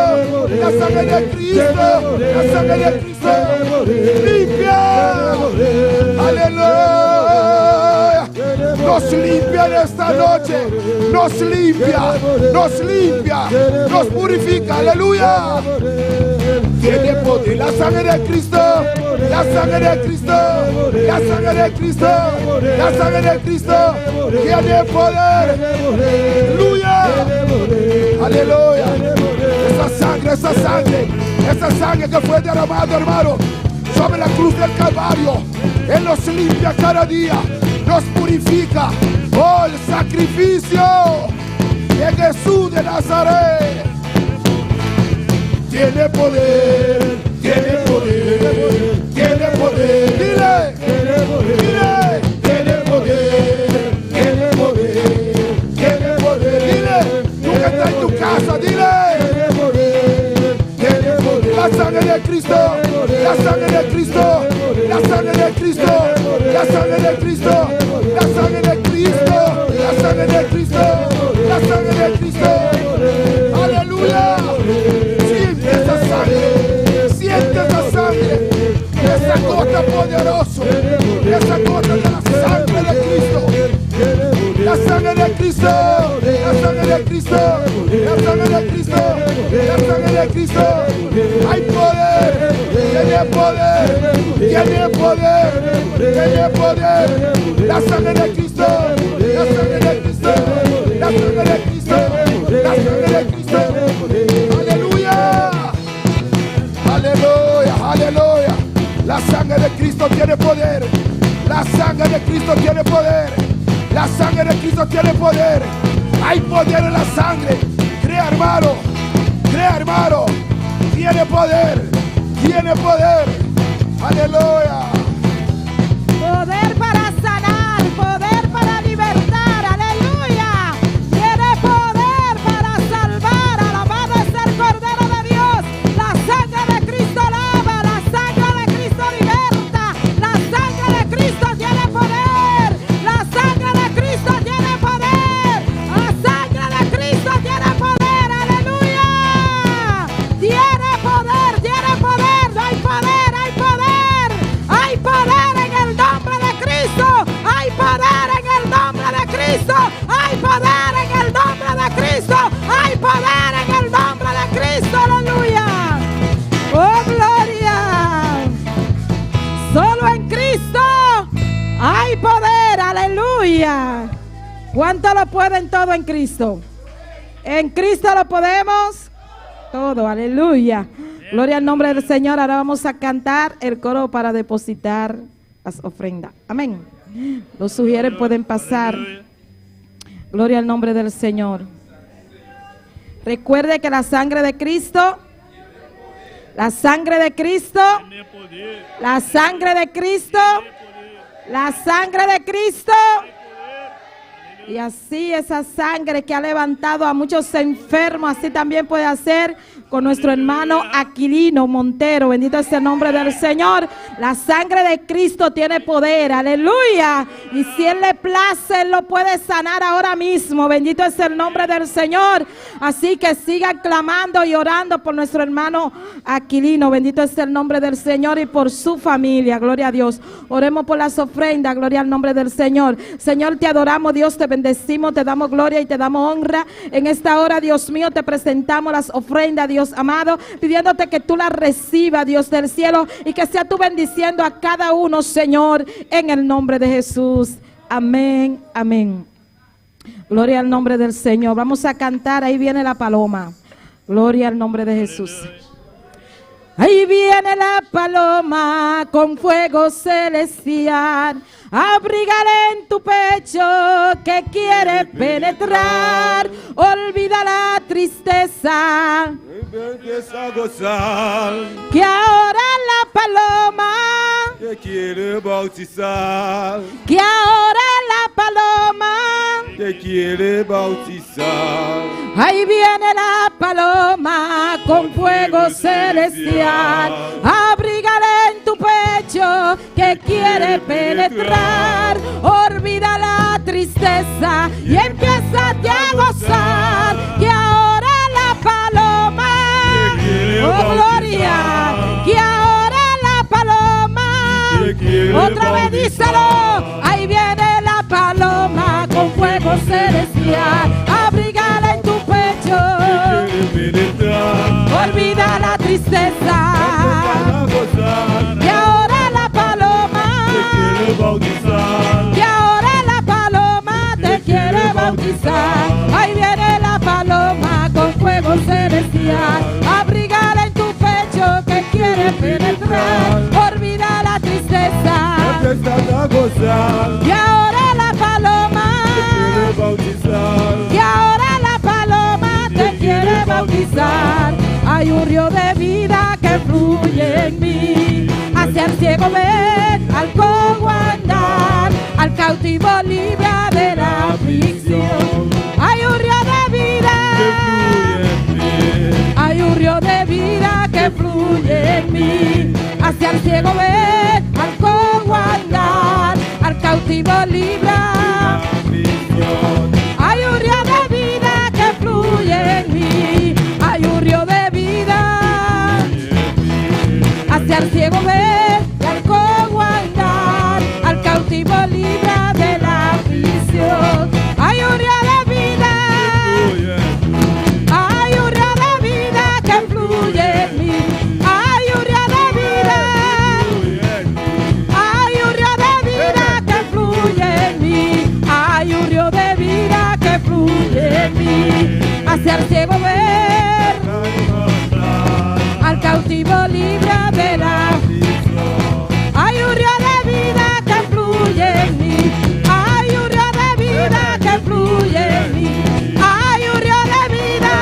la sangre de Cristo, la sangre de Cristo. Limpia. Aleluya. Nos limpia en esta noche. Nos limpia, nos limpia, nos purifica. Aleluya. Tiene poder la sangre de Cristo, la sangre de Cristo, la sangre de Cristo, la sangre de Cristo. Tiene poder. Aleluya. Aleluya. Esa sangre que fue derramada, hermano, sobre la cruz del Calvario, Él nos limpia cada día. nos purifica. Oh, el sacrificio de Jesús de Nazaret tiene poder, tiene poder, tiene poder. Dile, tiene poder, tiene poder, tiene poder, tiene poder. Dile, tú que estás en tu casa, dile, tiene poder, tiene poder. La sangre de Cristo, la sangre de Cristo, la sangre de Cristo, la sangre de Cristo, la sangre de Cristo, la sangre de Cristo, la sangre de Cristo. Aleluya. Siente esa sangre, siente esa sangre, esa gota poderosa, esa gota de la sangre de Cristo, la sangre de Cristo, la sangre de Cristo, la sangre de Cristo, la sangre de Cristo. Hay poder, tiene poder, tiene poder, tiene poder. La sangre de Cristo, la sangre de Cristo, la sangre de Cristo, la sangre de Cristo. Aleluya, aleluya, aleluya. La sangre de Cristo tiene poder, la sangre de Cristo tiene poder, la sangre de Cristo tiene poder. Hay poder en la sangre. Crea, hermano, crea, hermano. Tiene poder, tiene poder. Aleluya. Poder para sanar, poder para libertar, aleluya. Tiene poder para salvar, alabado es el Cordero de Dios. La sangre de Cristo lava, la sangre de Cristo liberta, la sangre de Cristo tiene poder, la sangre de Cristo tiene poder, la sangre de Cristo tiene poder, aleluya. Tiene poder, hay poder, hay poder, hay poder en el nombre de Cristo, hay poder en el nombre de Cristo, hay poder en el nombre de Cristo, hay poder en el nombre de Cristo, aleluya. Oh, gloria. Solo en Cristo hay poder, aleluya. ¿Cuánto lo pueden todo en Cristo? En Cristo lo podemos todo, aleluya. Gloria al nombre del Señor. Ahora vamos a cantar el coro para depositar las ofrendas. Amén. Los sugieres pueden pasar. Gloria al nombre del Señor. Recuerde que la sangre de Cristo, la sangre de Cristo, la sangre de Cristo, la sangre de Cristo. Y así esa sangre que ha levantado a muchos enfermos, así también puede hacer con nuestro hermano Aquilino Montero. Bendito es el nombre del Señor. La sangre de Cristo tiene poder, aleluya. Y si Él le place, Él lo puede sanar ahora mismo. Bendito es el nombre del Señor. Así que sigan clamando y orando por nuestro hermano Aquilino. Bendito es el nombre del Señor y por su familia. Gloria a Dios. Oremos por las ofrendas. Gloria al nombre del Señor. Señor, te adoramos, Dios, te bendecimos, te damos gloria y te damos honra. En esta hora, Dios mío, te presentamos las ofrendas, Dios amado, pidiéndote que tú las recibas, Dios del cielo, y que sea tú bendiciendo a cada uno, Señor, en el nombre de Jesús. Amén, amén. Gloria al nombre del Señor. Vamos a cantar, ahí viene la paloma. Gloria al nombre de Jesús. Ahí viene la paloma con fuego celestial. Abrígale en tu pecho que quiere penetrar. Olvida la tristeza. Empieza a gozar. Que ahora la paloma Te quiere bautizar. que ahora la paloma. Te quiere bautizar. Ahí viene la paloma con fuego celestial. Abrígale en tu pecho que quiere penetrar. Olvida la tristeza y empieza a gozar. Que ahora la paloma, oh gloria, que ahora la paloma, otra vez díselo. Ahí viene la paloma con fuego celestial. Abrígala en tu pecho. Olvida la tristeza. Que ahora la paloma, que ahora la paloma te quiere bautizar. Ahí viene la paloma con fuego celestial. Abrígala en tu pecho que quiere penetrar. Olvida la tristeza. Empieza a gozar. Y ahora río de vida que fluye en mí. Hacia el ciego ver, al cojo andar, al cautivo libra de la aflicción. Hay un río de vida, hay un río de vida que fluye en mí. Hacia el ciego ver, al cojo andar, al cautivo libra. Hay un río de vida que fluye en mí. Hay un río de vida. Hacia el ciego ver, y al cojo andar, al cautivo libra de la aflicción. Hay un río de vida. Hay un río de vida que fluye en mí. Hay un río de vida. Hay un río de vida que fluye en mí. Hay un río de vida que fluye en mí. Hacia el ciego ver, al cautivo libra de la. Hay un río de vida que fluye en mí. Hay un río de vida que fluye en mí. Hay un río de vida.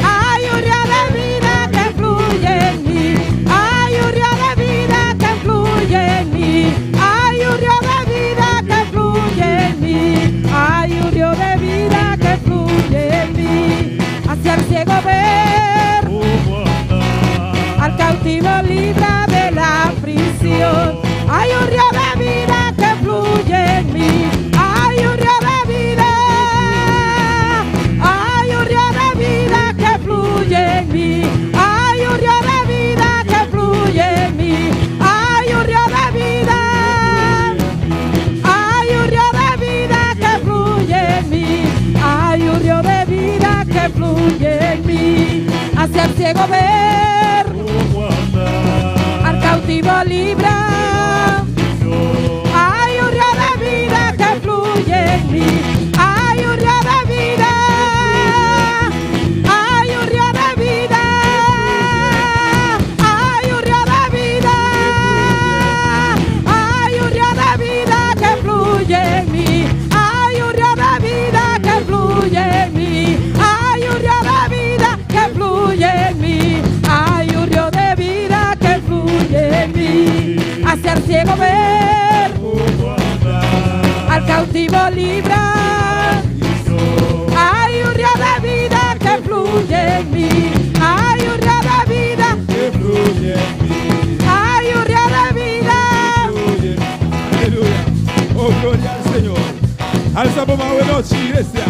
Hay un río de vida que fluye en mí. Hay un río de vida que fluye en mí. Hay un río de vida que fluye en mí. Hay un río de vida que fluye en mí. Hacia el ciego ver, al cautivo libra de la aflicción. Hay un río de vida que fluye en mí. Hay un río de vida. Hay un río de vida que fluye en mí. Hay un río de vida que fluye en mí. Hay un río de vida. Hay un río de vida que fluye en mí. Hay un río de vida que fluye en mí. Hacia el ciego ver, al cautivo libra. Hay un río de vida que fluye en mí. Hay un río de vida. Hay un río de vida. Hay un río de vida. Hay un río de vida que fluye en mí. Hay un río de vida que fluye en mí. Hay un río de vida que fluye en mí. Hay un río de vida que fluye en mí. Hacia el ciego ver, al cautivo libra. Hay un río de vida que fluye en mí. Hay un río de vida que fluye en mí. Hay un río de vida. Aleluya. Oh, gloria al Señor. Alza por más noche, iglesia.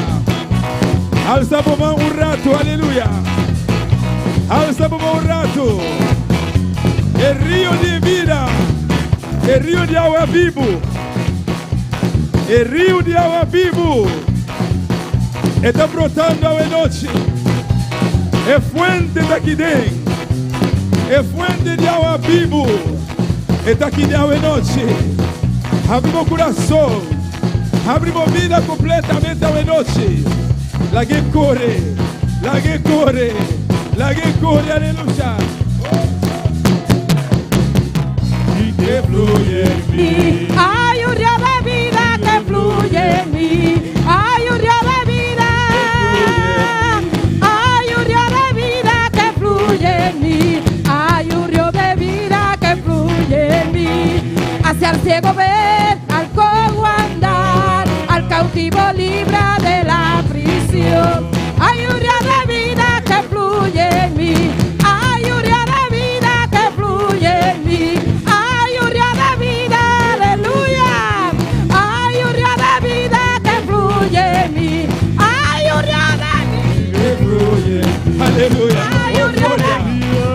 Alza por más un rato, aleluya. Alza por más un rato. El río de vida. El río de agua vivo. El río de agua vivo está brotando a noche. Es fuente de aquí dentro. Es fuente de agua vivo. Está aquí de agua noche. Abrimos corazón. Abrimos vida completamente a noche. La que corre. La que corre. La que corre, aleluya. Y que fluye en mí. Hay un río de vida que fluye en mí. Hay un río de vida. Hay un río de vida que fluye en mí. Hay un río de vida que fluye en mí. Hacia el ciego ver, al cojo andar, al cautivo libra de la aflicción. Hay un río de vida que fluye en mí. Hay un río de vida que fluye en mí. Hay un río de vida, aleluya. Hay un río de vida que fluye en mí. Hay un río de vida Que fluye. Aleluya. Hay un río de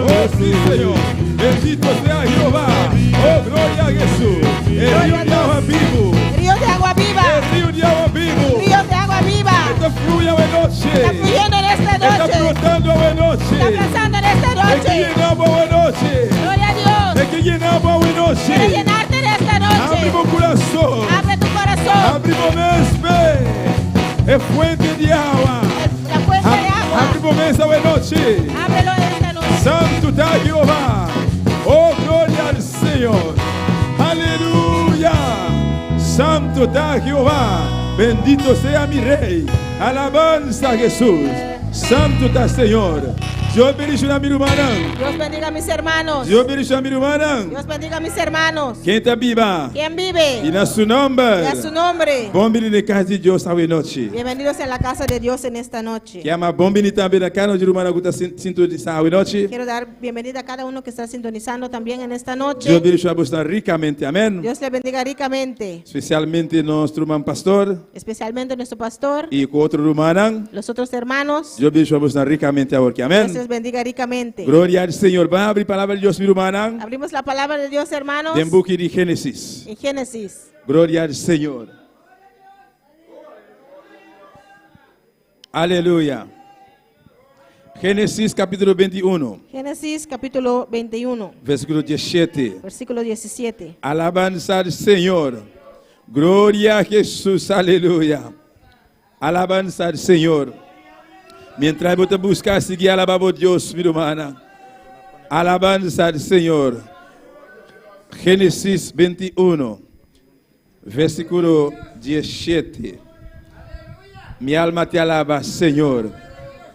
Oh, sí, Señor. Bendito sea Jehová. Oh, gloria a Jesús. El río de agua vivo. Río de agua viva. El río de agua vivo. Río de agua viva. Esto fluye a noche. Está fluyendo en esta Está noche. brotando a Está noche. pasando en esta Es que noche. llenamos a noche. Gloria a Dios. Es que llenamos a Quiere noche. llenarte en esta noche. Abrimos corazón. Abre tu corazón. Abrimos mente. Es fuente de agua. La fuente de agua. Abrimos mesa a noche. Ábrelo en esta noche. Santo está Jehová. Oh, gloria al Señor. Aleluya. Santo está Jehová. Bendito sea mi Rey. Alabanza a Jesús. Santo está Señor. Dios bendiga a mi hermana. Dios bendiga a mis hermanos. Dios bendiga a mi hermana. Dios bendiga a mis hermanos. Quem está viva? ¿Quién vive? E na seu nome. Y a su nombre. Bom venir na casa de Deus esta noite. Bienvenidos a la casa de Dios en esta noche. Que ama bom venir também na casa de irmã que está sintonizando esta noite. Quiero dar bienvenida a cada uno que está sintonizando también en esta noche. Deus bendiga você ricamente. Amém. Dios le bendiga ricamente. Especialmente nosso irmão pastor Especialmente nuestro pastor, e com outro irmão. los otros hermanos. Deus bendiga você ricamente agora. Amém. Dios les bendiga ricamente. Glória ao Senhor. Vamos abrir a palavra de Deus, meu irmão. Abrimos la palabra de Dios, hermanos, Dem book de Gênesis. en Génesis. Glória ao Senhor. Aleluia. Gênesis capítulo 21, Génesis capítulo 21, versículo 17. versículo 17. Alabanza al Señor. Gloria a Jesús. Aleluya. Alabanza al Señor. Mientras vos te buscas, sigue alabando a Dios, mi hermana. Alabanza al Señor. Génesis 21, versículo 17. Mi alma te alaba, Señor.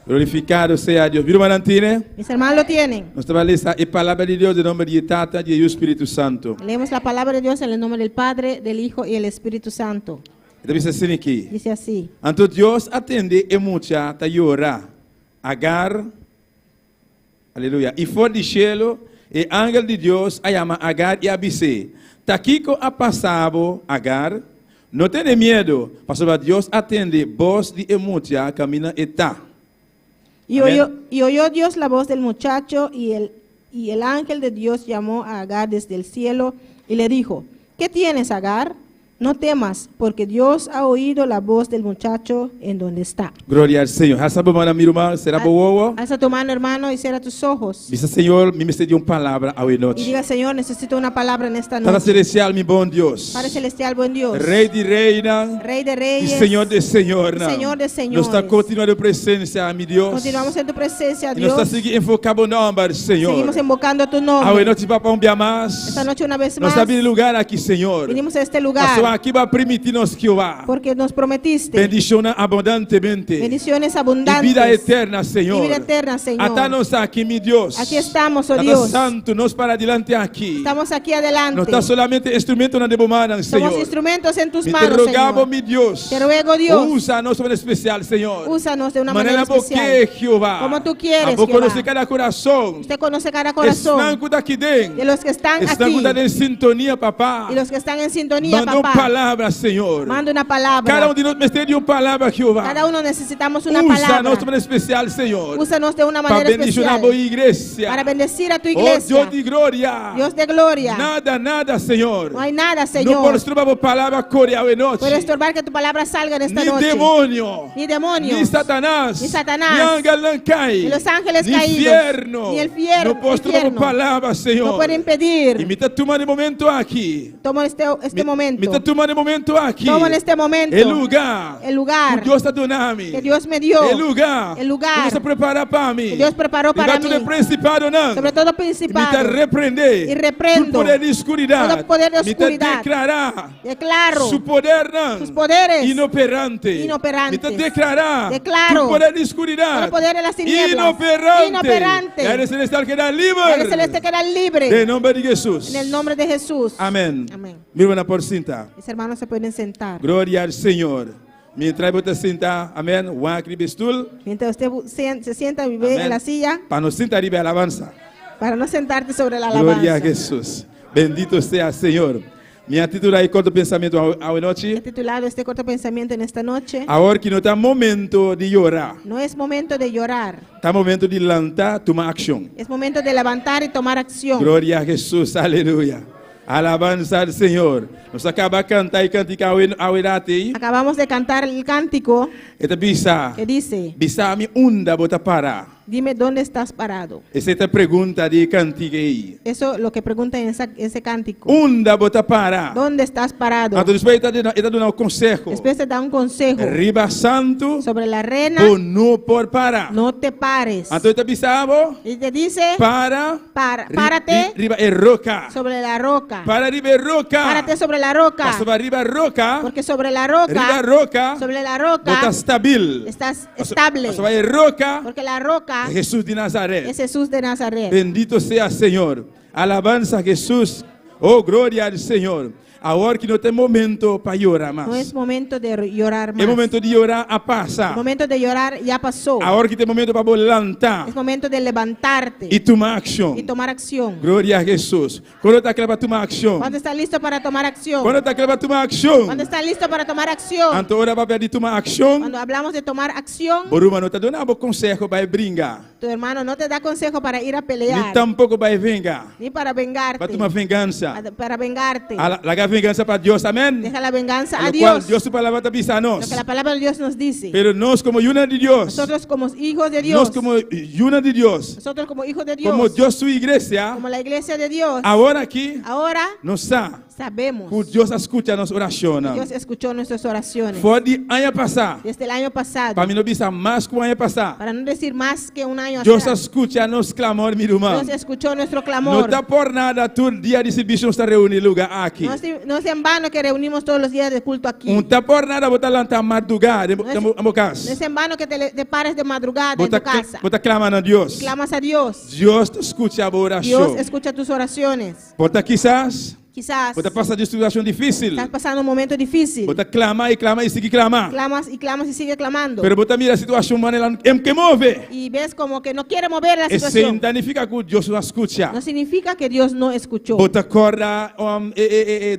Glorificado sea Dios. Mi hermana tiene. Mis hermanos lo tienen. Nos trabalha a palavra de Deus em nome de Tata e do Espírito Santo. Leemos la palabra de Dios en el nombre del Padre, del Hijo y del Espíritu Santo. Então diz assim aqui. Dice así. Então Deus atende e mucha ta yora. Agar. Aleluia. E for de cielo e ángel de Deus a llama Agar e abise. Taquico a passado Agar. Não tenha medo, pastor Deus atende voz de mucha camina e tá. Y oyó Dios la voz del muchacho y el ángel de Dios llamó a Agar desde el cielo y le dijo, ¿qué tienes, Agar? No temas, porque Dios ha oído la voz del muchacho en donde está. Glória ao Senhor. Essa bomana, meu irmão, será boa? Alza tu mano, hermano, y cierra tus ojos. Diz Senhor, me dio uma palavra ao Y noite. diga, Señor, necesito una palabra en esta Para noche. celestial, meu bom Deus. Padre celestial, buen Dios. Rei de reina. Rey de E reyes. Senhor de Senhor, Señor de nós señores. está continuando a presença, meu Deus. Continuamos en tu presencia, E nós está Dios. seguindo enfocando o nome, Senhor. Seguimos invocando tu Ao nombre. noite para um dia mais. Esta noche una vez Nós más está vindo lugar aqui, Senhor. vinimos a este A sua lugar aqui vai permitir nos que vá. porque nos prometiste Bendição abundantemente. bendiciones E abundantes vida eterna, Senhor. y vida eterna, Señor. Até nós aqui, meu Deus. Aquí estamos, oh Até Dios. santo, nós para adiante aqui. Estamos aquí Não adelante. está solamente instrumento na debomana, Somos Senhor. instrumentos en tus Me te manos, rogamos, Señor. meu Deus. Te ruego, Dios. Usa-nos de maneira especial, Senhor. Úsanos de una manera Maneira especial. porque, Jeová. Como tú quieres, A boca Jehová. conhecer cada coração. Usted conoce cada corazón Estanco daqui dentro. de los que están Estão aquí em sintonia, papá. y los que están en sintonía, Manda uma papá. palavra, Senhor. Manda una Cada palabra. de nós me de uma palavra, Jeová. Cada uno necesitamos una Usa-nos palabra. de maneira especial, Senhor. Úsanos de una Para manera bendicionar a especial boa igreja. para bendecir a tu Oh, iglesia. Deus de glória. Dios de gloria. Nada, Senhor. No hay nada, Não Señor. pode estrobar a palavra coreal e noite. Puede estorbar que tu palabra salga en esta Ni noche. demônio. Ni demonios. Ni Satanás. Ni Satanás. Ni ángel não cai. Ni los ángeles Ni caídos. infierno. Ni el fier- Não posso estrobar a infierno. palavra, Senhor. No puede E impedir. me está tomando momento aqui. Toma este Me momento. está tomando momento aqui. Toma en este momento El lugar. el lugar Que Deus está dando que Dios me dio. El lugar. El lugar. Que Deus está preparando para mim. Que Dios preparó para Lugar mí. principado não. Sobre todo Me está principado. repreender. Y reprendo Todo poder de escuridade. todo poder de Me está oscuridad. declarar. Declaro Su poder não. sus poderes Inoperante. inoperantes. Me está declarar. Declaro Tu poder de escuridade. todo poder de las tinieblas. Inoperante. Inoperante. E a área celestial queda el livre. celeste queda libre Em nome de Jesus. en el nombre de Jesús. Amém. Amén. Mi hermana por cinta. Mis hermanos se pueden sentar. Glória ao Senhor. Mientras você sentar, amém. Wacri bestul. Mientras usted se sienta y ve en la silla, Para nos sentar e ver alabanza. para no sentarte sobre la Glória a alabanza. Jesus. Bendito sea Senhor. Minha título aí corto pensamento ao noite. He titulado este corto pensamiento en esta noche. Agora que não está momento de chorar, No es momento de llorar, está momento de lançar, tomar ação. es momento de levantar y tomar acción. Glória a Jesus, aleluia. Alabanza al Senhor. Nós acabamos de cantar e cantar ao irate. Acabamos de cantar el cántico Eta bisa, que dice, bisa mi unda bota para. dime dónde estás parado. Essa é a pergunta de cantiga aí. Eso lo que pregunta en ese cántico. Unda bota para. ¿Dónde estás parado? Então depois está dando um conselho. Después te da un consejo Riba santo, sobre la arena. ou não por para. No te pares. Então está bisabo, Y te dice, párate riba é roca. sobre la roca. Para riba é roca. Párate sobre la roca. Sobre riba roca. Porque sobre la Riba roca, roca. sobre la Bota roca, stabil. estás estable. Sobre roca. Porque la roca Jehová Jesús de Nazaret. es Jesús de Nazaret. Bendito sea Señor. Alabanza a Jesús. Oh, gloria al Señor. Ahora que no tem momento para llorar más. No es momento de llorar más. É momento de llorar a El passar. momento de llorar ya pasó. Agora que tem momento para levantar Es momento de levantarte e tomar ação. y tomar acción. Glória a Jesus. Quando está aqui para tomar ação. ¿Cuándo está listo para tomar acción? Quando está aqui para tomar ação. ¿Cuándo está listo para tomar acción? Então, hora para pedir tomar ação. Cuando hablamos de tomar acción, Boruma não está dando bom conselho para brincar. tu hermano no te da consejo para ir a Nem pelear, tampouco para vingar. ni para vengarte, Para tomar vingança. para vengarte. Largar vingança para Deus, amém? Deja la venganza a Lo cual Dios. Deus para levar a Lo nós. que la palabra de Dios nos dice. Pero nós como una de Deus. Nosotros como hijos de Dios, Nós como una de Deus. nosotros como hijos de Dios, Como Deus sua igreja. como la iglesia de Dios, Agora aqui ahora nós está. sabemos Por Deus escuta nossa oração. Dios escuchó nuestras oraciones Pode ano passar. desde el año pasado. Para mim não bisa mais que o ano passar. Para no decir más que un año Deus atrás, escuta nosso clamor, meu irmão. Dios escuchó nuestro Não clamor. está por nada todo dia de serviço não está reunido lugar aqui. No es en vano que reunimos todos los días de culto aquí. Não está por nada botar lá na madrugada, No em casa. es en vano que te pares de madrugada en tu casa Botar clamando a Deus. y clamas a Dios. Deus escuta a oração. Dios escucha tus oraciones. Bota quizás. Quizás Bota passar de situação difícil. estás pasando un momento difícil. Bota clama e seguir clamar. Clamas y sigue clamando. Pero bota mira a situação maneira que move. Y ves como que no quiere mover la E sem situación. danifica que Deus não escuta. No significa que Dios no escuchó. Bota corda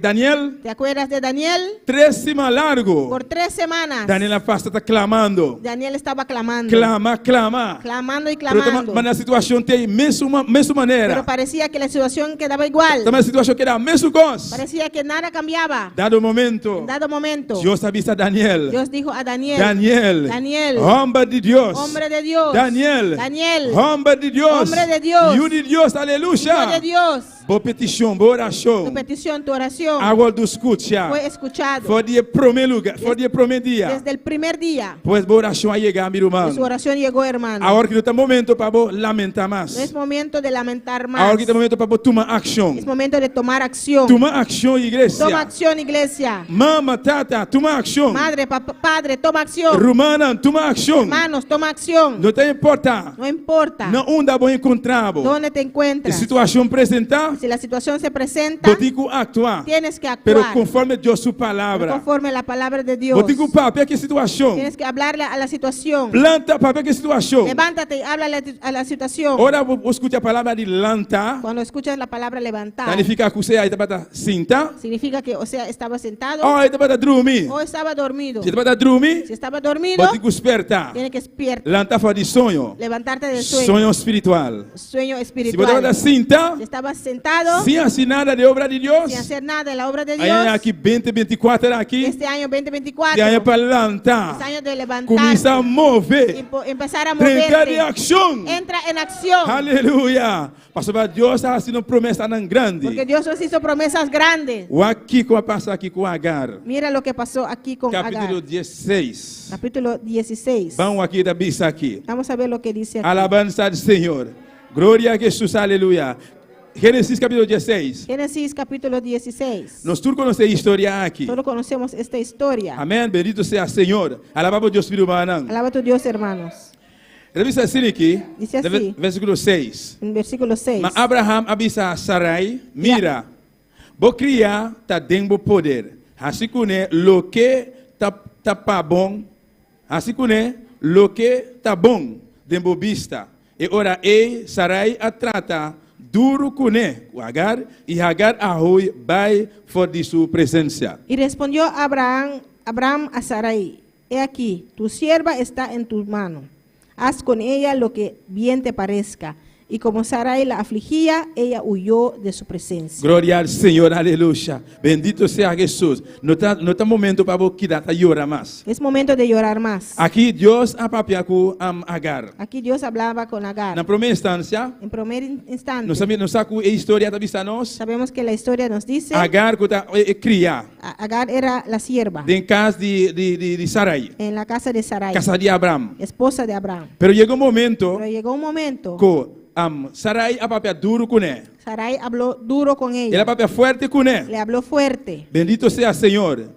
Daniel. ¿Te acuerdas de Daniel? 3 semanas largo. Por 3 semanas Daniel afasta está clamando. Daniel estaba clamando. Clama. Clamando y Pero clamando. mas a situação tem mesma Pero maneira. parecía que la situación quedaba igual. Também a situação que era a mesma coisa. Parecía que nada cambiaba. Dado momento. En dado momento, Deus avisa Daniel. Dios dijo a Daniel, Daniel, homem de Deus. hombre de Dios, Daniel, Daniel, homem de Deus. hombre de Dios, Hijo de Deus, hijo aleluia. de Dios, Boa petição, boa tu oração. petición, tu oración Agora do escuta. fue escuchado Foi de primeiro lugar, foi de primeiro dia. desde el primer día. Pois boa oração a chegar, meu Y irmão. su oración llegó, hermano. Agora que não tem momento para lamentar No mais. es momento de lamentar más. Agora que tem momento para tomar ação. Es momento de tomar acción. Toma ação, Toma igreja. acción, iglesia. Mama, tata, toma ação. Madre, padre, toma acción. Romana, toma ação. Hermanos, toma acción. Não tem importa. No importa Não onde bom encontrar. dónde te A encuentras. situação apresentar, Si la situación se presenta, vou ter que actuar. tienes que Pero actuar conforme Deus sua palavra. conforme a la palabra de Dios. Vou ter que papel que situação. Tienes que hablarle a la situación. Planta papel que situação. Levántate y háblale a la situación. Ora vou escutar a palavra de lanta. Cuando escuchas la palabra levantar, Significa que você aí está para sentar. significa que, o sea, estaba sentado Ou aí está para dormir. o estaba dormido. Se está para dormir, Si estaba dormido, vou ter que despertar. tiene que despierta, Lanta fala de sonho. levantarte del sueño, Sonho espiritual. sueño Se você espiritual. está sentar, Si estabas sentado, sem assim nada de obra de Deus, sin hacer nada en la obra de aí Dios, aqui 2024 aqui, este año 2024, e aí para es lantar. año de levantar, Começar a mover. empezar a Trancar de moverte. ação. Entra en acción, Aleluia. Pastor, Deus está fazendo promessa tão grande. porque Dios nos hizo promesas grandes. O aqui com a passar aqui com Agar. Mira lo que pasó aquí con Capítulo Agar. 16. Capítulo 16. Vamos aqui da bisa aqui. Vamos a ver lo que dice aquí. Alabança do Senhor. Glória a Jesus, aleluia. Gênesis capítulo 16. Génesis capítulo 16. Nós todos conhecemos a história aqui. Solo conocemos esta historia. Amém. Bendito seja o Senhor. Alabamos Deus, filho humano. Alaba a tu Dios, hermanos. Revisa assim aqui. Dice assim. Versículo 6. En versículo 6. Mas Abraham avisa a Sarai, mira, vou criar tá dentro poder. Assim que lo que tá pa bom, assim que lo que tá bom dentro vista. E ora Sarai a trata duro com Agar e Agar arroi vai fora de sua presença. Y respondió Abraham a Sarai: He aquí, tu sierva está en tu mano. Haz con ella lo que bien te parezca. Y como Sarai la afligía, ella huyó de su presencia. Glória ao Senhor, aleluia. Bendito seja Jesus. Não tá momento para você que llorar mais. Es momento de llorar más. Aqui Deus apapia com Agar. Aquí Dios hablaba con Agar. Na primeira instância, En primer instante, nós sabemos que a história da vista nós. sabemos que la historia nos dice, Agar que está criar Agar era la sierva em casa de Sarai, en la casa de Sarai, casa de Abraham. esposa de Abraham. Pero chegou momento Pero llegó un momento, que Sarai apapia duro com ele. Sarai habló duro con Ele ella, apapia forte com ele. le habló fuerte. Bendito seja o Senhor.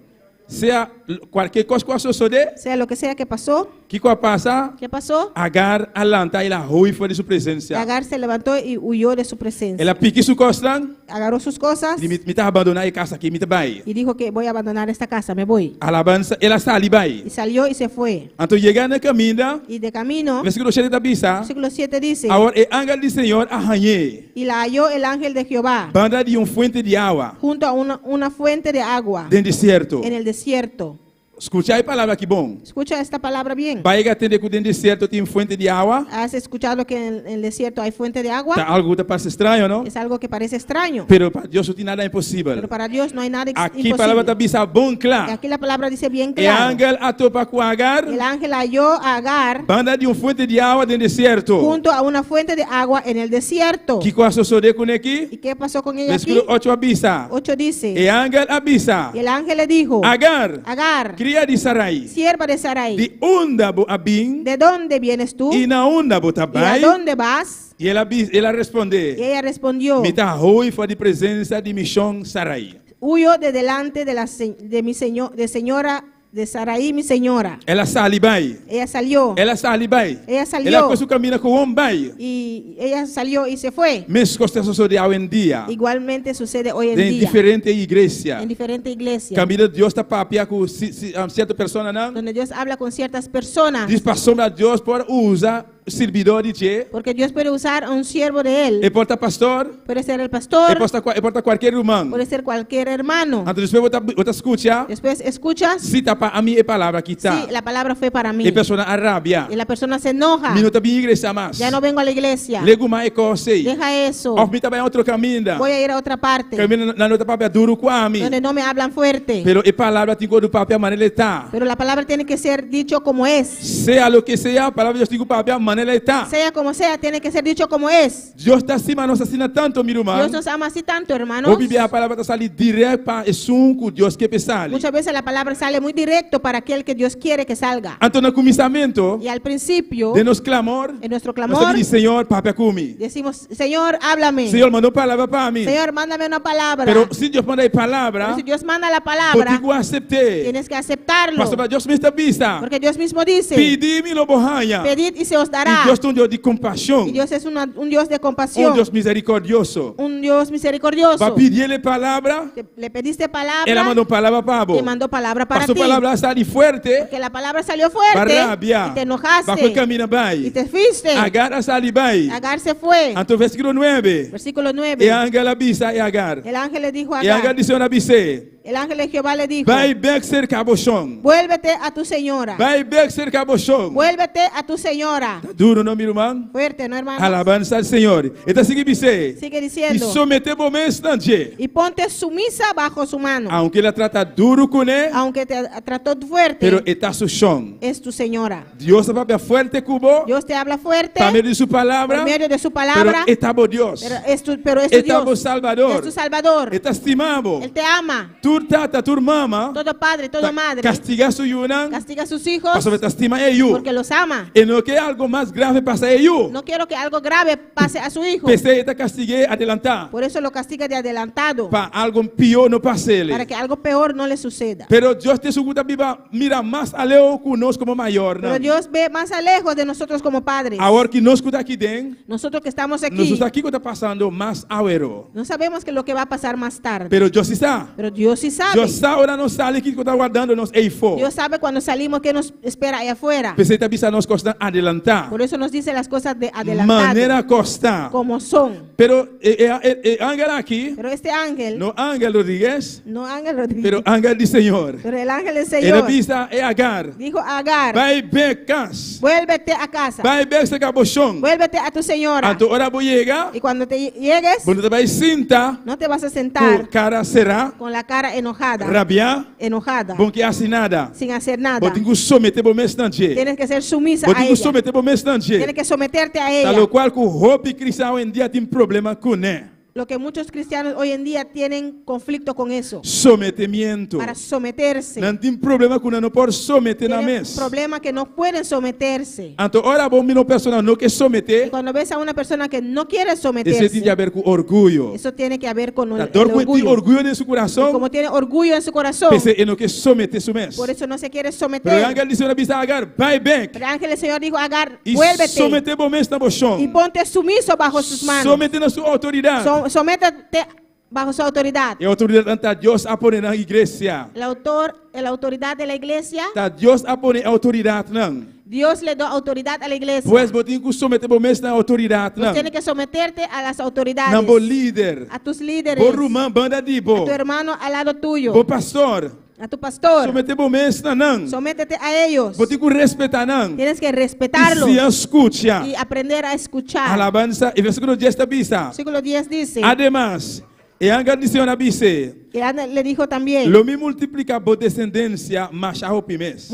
Seja qualquer coisa que suceder, Sea lo que sea que pasó, que pasa? ¿Qué pasó? Agar alanta y la hui fue de su presencia. Agar se levantó y huyó de su presencia. Ela pique su costan, Agarró sus cosas me tá abandonar a casa aqui, me tá bai. y dijo que voy a abandonar esta casa, me voy. Alabanza, ela está ali Y bai. salió y se fue. Anto llegando na caminha, Y de camino, versículo 7 da bisa, versículo 7 dice, agora o ángel do Senhor arranhei, y la halló el ángel de Jehová banda de fuente de água, junto a una fuente de agua dentro do deserto. en el desierto. Escuchai a palavra que bom. Escucha esta palabra bien. Vai atender que dentro do deserto tem fuente de água. ¿Has escuchado que en el desierto hay fuente de agua? Tá algo que parece estranho, não? Es algo que parece extraño, Pero para Deus não tem nada impossível. pero para Dios no hay nada Aqui a palavra da imposible. bisa bom Y claro. aquí la palabra dice bien E claro. ángel atopa com Agar, El ángel halló a Agar banda de fuente de água dentro do deserto. junto a una fuente de agua en el desierto. Que coisa sode com aqui? ¿Y qué pasó con ella aquí? Versículo 8 abisa. 8 dice, E ángel abisa. y el ángel le dijo, Agar, Agar, cria de Sarai. sierva de Sarai, De onda bo abin ¿de dónde vienes tú? e na onda bo ¿Y a tabai. dónde vas? E ela Y responde: ella respondió, Me tá roi fora de presença de Michon Sarai. huyo de delante de mi señor, de Sarai, mi señora. Ela sali bai. Ella salió Ela sali bai. Ela salió. Ela com su caminha com o bai. y ella salió y se fue. Mes costas de hoje em dia. Igualmente sucede hoy en Em día diferente igreja. en diferentes iglesias, Caminho de Deus está papia com certa pessoa não. donde Dios habla con ciertas personas, Diz para sombra Deus por usar servidor de Che. porque Dios puede usar a un siervo de él, E porta pastor. puede ser el pastor, E porta qualquer humano. puede ser cualquier hermano. Então depois você escuta. Después escuchas, Se tapa a minha palavra aqui tá. sí, la palabra fue para mí, E pessoa arrabia. y la persona se enoja, Minuta bem igreja mais. ya no vengo a la iglesia, Leguma e cose. deja eso, Of me também outro caminho. voy a ir a otra parte, Caminho na outra papia duro com a mim. donde no me hablan fuerte, Pero e palavra tem do papia maneira tá. pero la palabra tiene que ser dicho como es, Seja lo que seja, a palavra de Deus tem papia maneira tá. sea como sea, tiene que ser dicho como es. Deus está acima, nos assina tanto, meu irmão. Dios nos ama así tanto, hermanos. O Bíblia a palavra está ali direto para com Deus que pensar. Muchas veces la palabra sale muy directo para aquel que Dios quiere que salga. Então no começamento Y al principio, de nos clamor, en nuestro nós clamor, diz Senhor, papia comigo. decimos, Señor, háblame. Senhor mandou palavra para mim. Señor, mándame una palabra. Pero se Deus manda a Pero palavra, si Dios manda la eu palabra, tenho que aceitar. tienes que aceptarlo. Pastor, Deus me está vista. Porque Dios mismo dice, Pedi-me lo borranha. pedid y se os E dará. Deus tem um Deus de compaixão. Y Dios es un Dios de compasión, Deus misericordioso. un Dios misericordioso. Para pedir-lhe palavra, Le pediste ela palabra, mandou palavra para te mandó palabra para Pastor, ti. palavra está ali forte. Que la palabra salió fuerte Barrabia. y te enojaste Bajo camina y bai. te fuiste. Agar está ali bai. Agar se fue. Então versículo 9. Versículo E 9. ángel avisa e Agar. El ángel le dijo a E Agar Agar, disse a Abissé, el ángel de Jehová le dijo, vai bem ser cabochão. vuélvete a tu señora. Vai bem ser cabochão. Vuélvete a tu señora. Tá duro, não, meu irmão? Fuerte, ¿no, hermano? Alabança ao Senhor. Então sigue Abissé. Sigue E diciendo, someter bom instante. y ponte sumisa bajo su mano. Aunque ela trata duro com ele, Aunque te trató fuerte, pero está su chão. es tu señora. Deus é forte cubo. Dios te habla fuerte Para meio de sua por palavra. medio de su Pero palabra, está bom Deus. pero es tu Está bom Dios, Salvador. es tu Salvador. Está estimado. Él te ama. Tu tata, tu mama. Todo padre, toda madre Castiga su yunan. castiga a sus hijos Pastor, está estima ellos. porque los ama. E não quer algo mais grave para ellos. No quiero que algo grave pase a su hijo. Pensei que castiguei adelantar. Por eso lo castiga de adelantado, Para algo pior não passe ele. para que algo peor no le suceda. Pero Deus te segura viva, mira mais aleo conosco como maior. Pero Dios ve más a lejos de nosotros como padres. Agora que nós está aqui dentro, Nosotros que estamos nós aquí, está aqui que está passando mais awero. no sabemos que lo que va a pasar más tarde. Pero Deus está. Pero Dios sí sabe. Deus está ahora não sale que está guardando nos aí fora. Dios sabe cuando salimos que nos espera allá afuera. Pensei que bisa nós costa adelantar. Por eso nos dice las cosas de adelantado, Maneira costa. como son. Pero ángel aqui, Pero este ángel, no ángel Rodrigues, no ángel Rodríguez, pero ángel do Senhor. pero el ángel del Ele Señor visa é Agar. dijo a Agar, Vai bem cas. vuélvete a casa, Vai bem se cabochão. vuélvete a tu señora. Anto ora vou chegar, Y cuando te llegues, quando te vai sentar, no te vas a o sentar cara será con la cara enojada, rabiar, bom que assim nada. sin hacer nada. Bom tem que someter bom instante. Tienes que ser sumisa Bom a tem que ella. someter bom instante. Tienes que someterte a Tal ella. qual que o hope cristão em dia tem problema com ele. lo que muchos cristianos hoy en día tienen conflicto con eso. Sometimiento. Para someterse. Não tem problema quando não pode someter na Tienen mesa. problema que no pueden someterse. Então, ora bom, uma pessoa não quer Y someter, cuando ves a una persona que no quiere isso tem someterse, a ver com orgulho. eso tiene que ver con el A dor tem orgullo. orgulho em seu Y coração, como tiene orgullo en su corazón, pensa ele não quer someter su mesa. por eso no se quiere Pero o someter. ángel disse: Agar, vai bem. Pero el ángel del Señor dijo, Agar, E vuélvete someter bom mesa na y chão. ponte sumiso bajo sus manos. Someter na sua autoridade. Sométete bajo su autoridad. E a autoridade está Deus a pôr na igreja. La autoridad de la iglesia, Está Deus a pôr autoridade, não. Dios le da autoridad a la iglesia. Pois botem que someter bom mesa na autoridade, Pues não. tienes que someterte a las autoridades, Não bom líder. a tus líderes, Bom rumã, banda de a bo. tu hermano al lado tuyo, Bom pastor. a tu pastor. Someter bom mesa, não. Sométete a ellos. Botem que respeitar, não. Tienes que E respetarlos se escuta. y aprender a escuchar. Alabanza. E versículo 10 está bisa. Versículo 10 dice, Además, e ángel disse na bise. y le dijo también, Lo me multiplica por descendencia, mas a mes.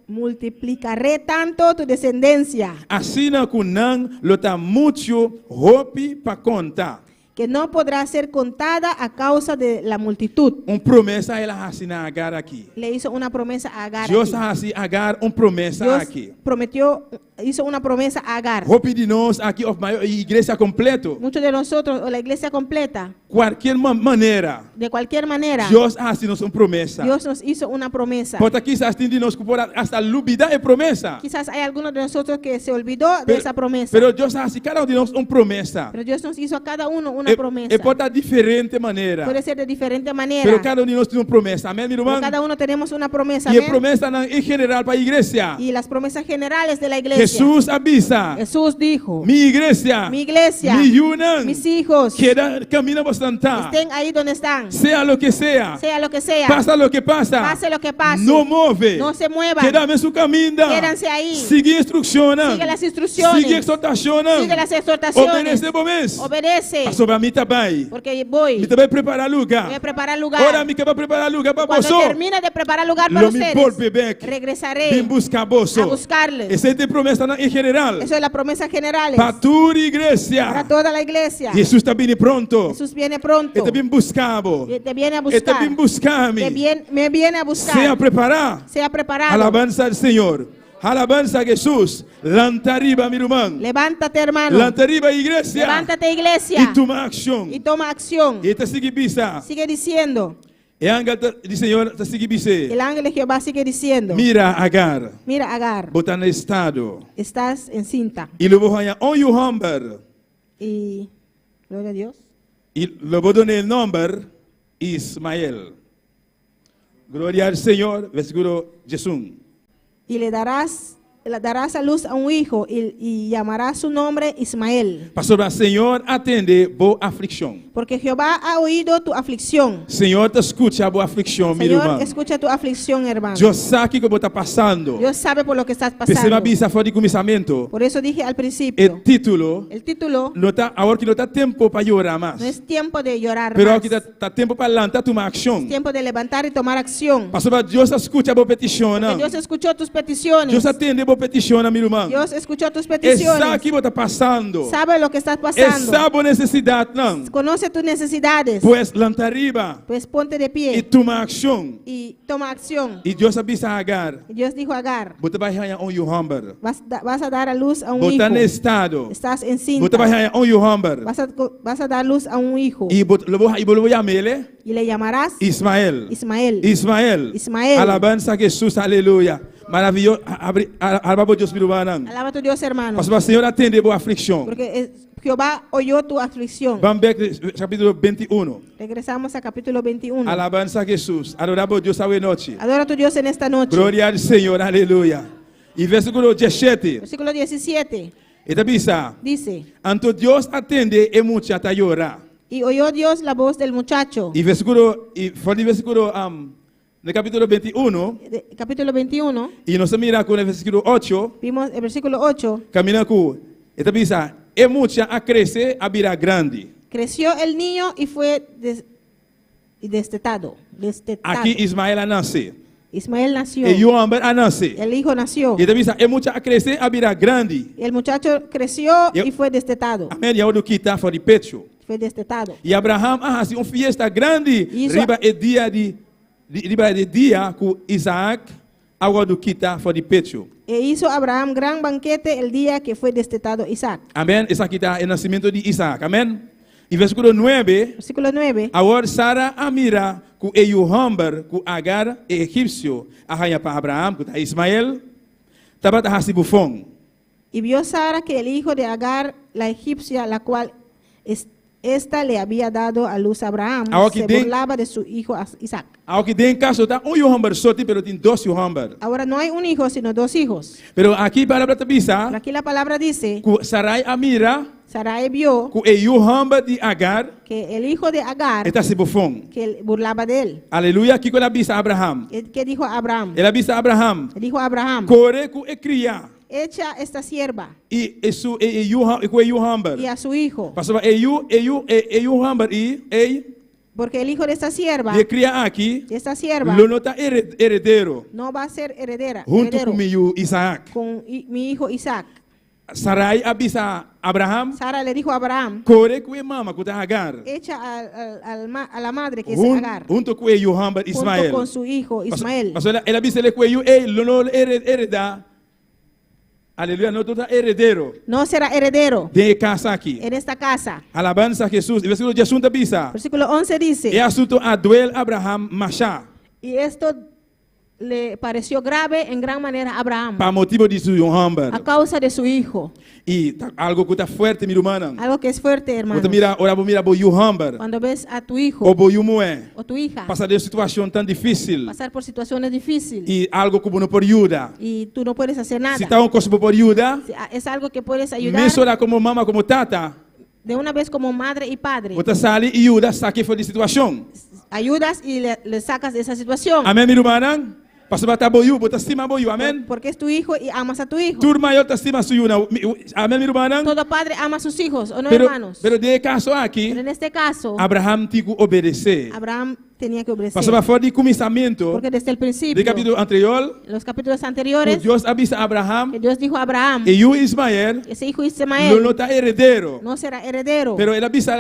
multiplicaré tanto tu descendencia Assim na kunan lo tá muito hopi pa conta. que no podrá ser contada a causa de la multitud. Promessa ela assina Agar aqui. Le hizo una promesa a Agar. Deus aquí. assim Agar promessa Dios aqui. hizo una promesa a Agar. Hopi de nós aqui of maior igreja completo. Muchos de nosotros, o la iglesia completa, Qualquer maneira. de cualquier manera, Deus assim nos promessa. Dios nos hizo una promesa. Pode aqui se de nós por hasta lubida é promessa. Quizás hay algunos de nosotros que se olvidó de esa promesa. Pero Deus assim cada de nós promessa. Pero Dios nos hizo a cada uno una promesa. E pode estar diferente maneira. Puede ser de diferente manera. Pero cada de nós tem uma promessa. Amém, meu Pero irmão? cada uno tenemos una promesa. E a amén. promessa em geral para a igreja. Y las promesas generales de la iglesia. Jesus avisa. Jesús dijo, Mi igreja. mi iglesia, Mi yunan. mis hijos, Camina bastante. estén ahí donde están. Sea lo que sea. Sea lo que sea. Pasa lo que pasa. Pase lo que pase. No move. No se muevan. Quédame en su camino. Quédense ahí. Sigue instrucciones. Sigue las instrucciones. Sigue exhortaciones. Sigue las exhortaciones. Obedece momento. Obedece. Sobre mí também. Porque voy. Me também preparar lugar. Voy a preparar lugar. Ahora me que va a preparar lugar para Cuando vosotros. termine de preparar lugar para Lo me ustedes, volve back. regresaré Vim buscar a vosotros. buscarles. Essa é a promessa em geral. Eso es la promesa general. Para toda Para igreja. toda la iglesia. Jesus está vindo pronto. Jesús viene pronto. Ele está vindo buscar. Te viene a Ele está buscar. vindo buscar-me. Me viene a buscar. Sea preparar. Sea preparado. Alabanza al Senhor. Alabanza a Jesús. Lantariba, mi irmão. Levántate, hermano. Lantariba, igreja. Levántate, iglesia. E toma ação. Y toma acción. E está seguindo bisa. Sigue diciendo. E ángel do Senhor está seguindo bisa. El ángel de Jehová sigue diciendo. Mira, Agar. Mira, Agar, Botar no estado. estás encinta. E lo vou ganhar on you humber. Y, gloria a Dios. E lo vou dar o nome Ismael. Glória ao Senhor. Versículo Jesus. Y le darás a luz a un hijo y llamará su nombre Ismael. Pastor, o Senhor atende boa aflição. Porque Jehová ha oído tu aflicción. Senhor te escuta a boa aflição, meu irmão. Señor, escucha tu aflicción, hermano. Deus sabe o que está passando. Dios sabe por lo que estás Perceba pasando. bisa fora de começamento. Por eso dije al O principio, título, el título agora que não está tempo para chorar mais. no es tiempo de llorar Pero más. aqui está tempo para levantar tomar ação. Es tiempo de levantar y tomar acción. Pastor, Deus escuta a boa petição. Porque Dios escuchó tus peticiones. Deus atende a boa petição, meu irmão. Dios escuchó tus Ele peticiones. sabe o que está passando. Sabe lo que estás Ele pasando. sabe a necessidade, não. Conoce tus necesidades. Pois levanta arriba Pues ponte de e pie toma ação. y toma acción. E Deus avisa a Agar. Y Dios dijo a Agar, Você vai ganhar you humber. vas a dar a luz a un Botar no hijo. estado. Estás Você vai encinta. ganhar you humber. Vas a dar luz a un hijo. E lo vou chamar ele Y le llamarás Ismael. Ismael. Ismael. Ismael. Alabanza a Jesus, aleluya. Maravilhoso. Alaba Deus, meu irmão. Alaba a tu Dios, hermano. Pastor, o Senhor atende boa aflição. Porque Jehová oyó tu aflicción. Vamos ver capítulo 21. Regresamos a capítulo 21. Alabanza a Jesus. Adoramos Deus esta noite. Adora a tu Dios en esta noche. Glória ao Senhor, aleluya. E versículo 17. Versículo 17 Esta bisa. dice, Anto Deus atende e mucha ta llora. y oyó Dios la voz del muchacho. E versículo, no capítulo 21, Capítulo 21, e nós mira com o versículo 8, vimos el versículo 8. caminha com, esta bisa, e mucha a crescer a virar grande. Creció el niño y fue destetado. Aqui Ismael nasce. Ismael nació. E o homem a nascer. El hijo nació. E também é muito a crescer, a virar grande. El muchacho creció Yo- y fue destetado. Amém. E o que está fora de pecho. Fue destetado. E Abraham, assim, fiesta grande. Isso- Riba é dia de dia com Isaac, agora do que está fora de pecho. E hizo Abraham gran banquete el día que fue destetado Isaac. Amém. Esse aqui está o nascimento de Isaac. Amém. E versículo 9. Versículo 9. Agora Sara mira com Euhamber, com Agar, egípcio, arranha para Abraham, com Ismael, estava assim bufão. Y vio Sara que el hijo de Agar, la egipcia, la cual esta le había dado a luz a Abraham, Ahora se que den- burlaba de su hijo Isaac. Ao que tem caso, tá Euhamber só, pero tem dois Euhamber. Ahora no hay un hijo, sino dos hijos. Pero aqui para a Pero bisa, aquí la palabra dice, com Sarai mira Sarai vio com Euhamber de Agar, que el hijo de Agar, está se bufão. que burlaba de él. Aleluia, aqui com a bisa Abraham. ¿Qué dijo Abraham? Ela bisa Abraham, Le dijo a Abraham, corre com cria. echa esta sierva E isso com Euhamber. y a su hijo, Passou Euhamber e porque el hijo de esta sierva, de cria aqui, de esta sierva, lo nota herdeiro. no va a ser heredera, Junto heredero com meu Isaac. con mi hijo Isaac. Sarai avisa Abraham, Sara le dijo a Abraham, corre com a mama, com a Agar. echa a la madre que es Agar, Junto com Euhamber junto Ismael. con su hijo Ismael. Mas ela avisa ele com ele não hereda. Aleluia, não está herdeiro. No será heredero De casa aqui. en esta casa. Alabanza a Jesus. E versículo de assunto avisa. Versículo 11 E dice, assunto a duel Abraham Machá. y esto le pareció grave en gran manera a Abraham Para motivo de su Euhamber. a causa de su hijo. E algo que está forte, meu irmão. Algo que es fuerte, hermano. Você mira, ora mira bo Euhamber. Cuando ves a tu hijo Ou bo Eumoé. o tu hija Passar de situação tão difícil. pasar por situaciones difíciles E algo como não por ajuda. y tú no puedes hacer nada, Se está coisa por ajuda, es algo que puedes ayudar mesmo ora como mama, como tata, de una vez como madre y padre. você sale e ajuda, saque fora de situação. Ayudas y le sacas de esa situación. Amém, meu irmão? Pastor bata boiu, bota estima boiu, amém? Porque es tu hijo y amas a tu hijo. Turma eu estima suyu na, amém, meu irmão? Todo padre ama a sus hijos, ¿o no, Pero, hermanos? pero de caso aqui, Pero en este caso, Abraham tico obedecer. Abraham tenía que obedecer. Pastor fora de começamento, Porque desde el de principio, capítulo anterior, en los capítulos anteriores, Deus avisa Abraham que Dios dijo a Abraham, e o Ismael, ese hijo não Ismael está herdeiro. no será heredero. Pero ele avisa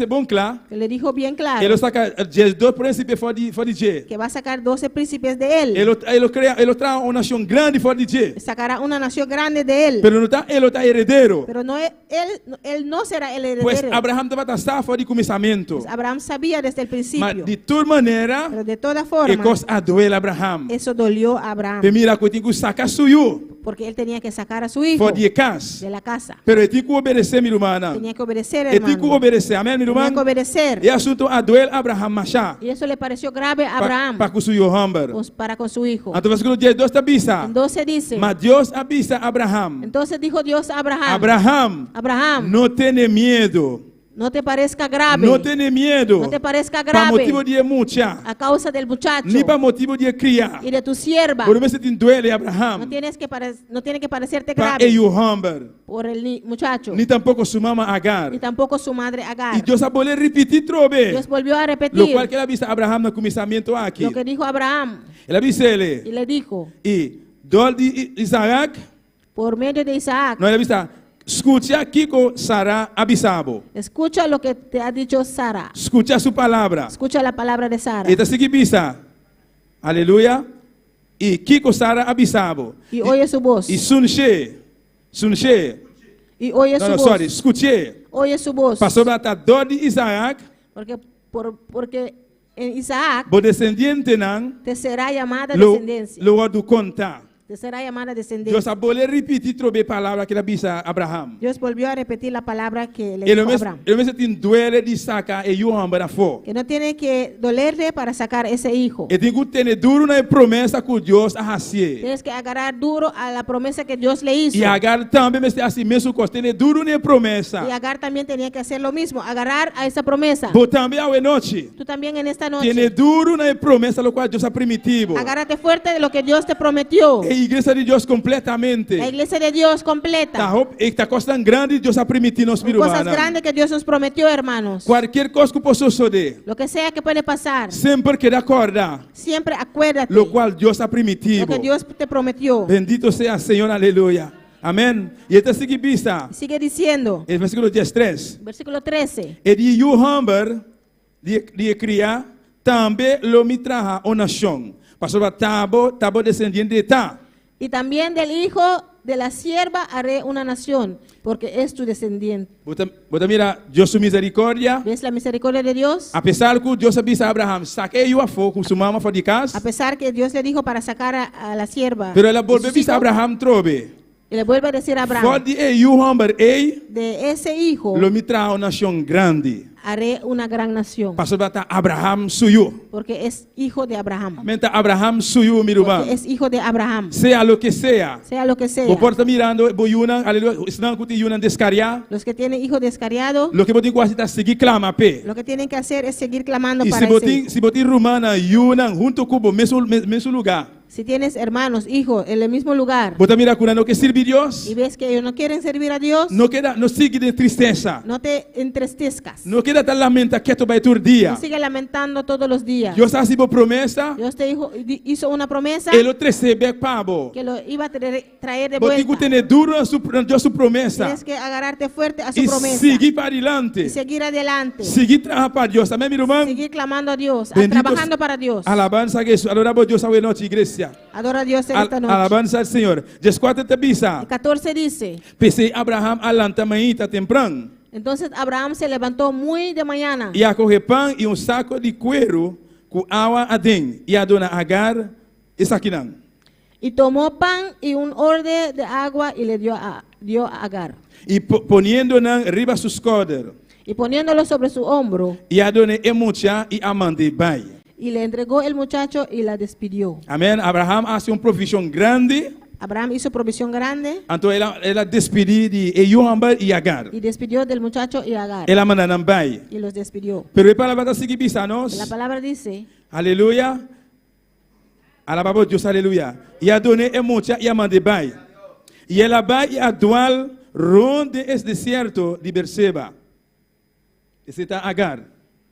bom claro, Que le dijo bien claro ele saca dois príncipes fora de Jé. que va a sacar 12 príncipes de él. Ele traz uma nação grande fora de Jé. Sacará una nación grande de él. Pero ele está herdeiro. Pero no él no será el Pois heredero. Abraham estava estar fora de começamento. Pues Abraham sabía desde el Mas principio. de toda maneira, Pero de toda e forma, coisa a doer Abraham. eso dolió a Abraham. Mira que tem que sacar suyo Porque él tenía que sacar a su hijo fora de casa. de la casa. Pero ele tem que obedecer, minha irmã. Tenía que obedecer, Ele tem que hermano. obedecer, amém, minha Tenía irmã? que obedecer. E assunto a doer Abraham machá. Y eso le pareció grave a Abraham Para com suyo Hamber. para con su hijo. Então, versículo 12 está bisa. Entonces dice, Mas Deus avisa Abraham. entonces dijo Dios a Abraham, Abraham, Abraham, não tenha medo. no te parezca grave, Não tenha medo. no te parezca Para grave motivo de mucha. a causa del muchacho Nem para motivo de criar. y de tu sierva. Por isso tem duele No, Abraham. no tiene que parecerte Para grave o Hamber. por el muchacho, Nem tampouco sua mama Agar. ni tampoco su madre E Agar. Deus a poder repetir trobe. Dios volvió a Lo repetir cual que ele avisa Abraham no começamento aqui. lo que dijo Abraham Ele avisa y ele. le dijo, E dol de Isaac, por medio de Isaac, não ele avisa. Escute aqui com Sara avisado. escucha lo que te ha dicho Sara, Escute a sua palavra. escucha la palabra de Sara. E está seguindo bisa. Aleluia. E Kiko Sara avisado. Y oye su voz, E Sunche. y oye Não, su não, voz, sorry. Escute. oye su voz, Passou para dor de Isaac. porque en Isaac Bo descendiente não. te será llamada Lo descendencia, do contar. te será llamada Deus descendencia. a poder repetir trobe palavra que ele avisa Abraham. Dios volvió a repetir la palabra que le Ele dijo a Abraham, mesmo tem duele de sacar e o hambra fo. que no tiene que dolerle para sacar ese hijo. E tem que ter duro na promessa que Deus a fazer. Tienes que agarrar duro a la promesa que Dios le hizo. E Agar também mas assim mesmo costa ter duro na promessa. Y Agar también tenía que hacer lo mismo, agarrar a esa promesa. Bo também a noite. Tú también en esta Tiene noche, duro na promessa lo qual Deus a primitivo. agárrate fuerte de lo que Dios te prometió. E igreja de Deus completamente. La iglesia de Dios completa. Está cosas grandes Deus ha permitido nos Cosas grandes que Dios nos prometió, hermanos. Qualquer coisa que possa suceder, Lo que sea que puede pasar, sempre que acordar, siempre acuérdate lo qual Deus ha lo permitido. que Dios te prometió. Bendito sea el Señor, aleluya. Amén. Y esta sigue vista, Sigue diciendo, el versículo 13. versículo 13. E de Humber, de criar, também lo me traja una nación. Pasó a tabo descendiente de Ta. Y también del hijo de la sierva haré una nación, porque es tu descendiente. Bota mira, Dios su misericordia. ¿Ves la misericordia de Dios? A pesar que Dios avisa a Abraham, saque yo a fogo com sua mama fora de A casa. pesar que Dios le dijo para sacar a la sierva. Pero ela y volve a sus avisar a hijos, Abraham trobe. y le vuelve a decir a Fora Abraham, de Humber, de ese hijo lo me traja una nación grande. haré una gran nación, Pastor bata Abraham suyo. porque es hijo de Abraham. Menta Abraham suyo, mi irmão. Porque es hijo de Abraham. Sea lo que sea. Sea lo que sea. O porta mirando, boyuna, aleluia, senão que yunan descariar. Los que tienen hijos descariados, Lo que botin quase tá seguir clama pe. lo que tienen que hacer es seguir clamando E para ese hijo. se botin romana yunan junto com o mesmo lugar. Si tienes hermanos, hijos, en el mismo lugar, Bota mira cuna no que sirve Dios. y ves que ellos no quieren servir a Dios, No sigue de tristeza. no te entristezcas. No queda tan lamenta quieto vai todo dia. No sigue lamentando todos los días. Dios ha sido promesa. Dios te hizo una promesa Ele te recebe pabo. que lo iba a traer de Botin que vuelta. tener duro a su promesa. Tienes que agarrarte fuerte a su E promesa seguir para adelante. y seguir adelante. Seguir trabalhando para Deus. Amém, meu irmão? Seguir clamando a Dios, Bendito trabajando para Dios. Alabanza a Jesús. Adoramos a Dios a noite, igreja. Adora a Dios en esta noche. Alabanza al Señor. Dias 4 te bisa. El 14 dice, Pensei Abraham alanta manhita temprano. entonces Abraham se levantó muy de mañana E a correr pão e saco de cuero com água adentro. E a dona Agar, isso aqui não. y tomó pan y un orde de agua y le dio a Agar. E poniendo na riba sus cordas. Y poniéndolo sobre su hombro, E a dona Emucha e a mande bai. y le entregó el muchacho y la despidió. Amém. Abraham hace provisión grande. Abraham hizo provisión grande Então ela despediu de Euhamber e Agar. y despidió del muchacho y Agar. Ela manda não bai. Y los despidió. Pero a palavra seguir bisa nós. La palabra dice, Aleluia. Alababa Deus, aleluia. E a dona Emucha e a mande bai. E ela vai e a dual ronde esse deserto de Berseba. Esse está Agar.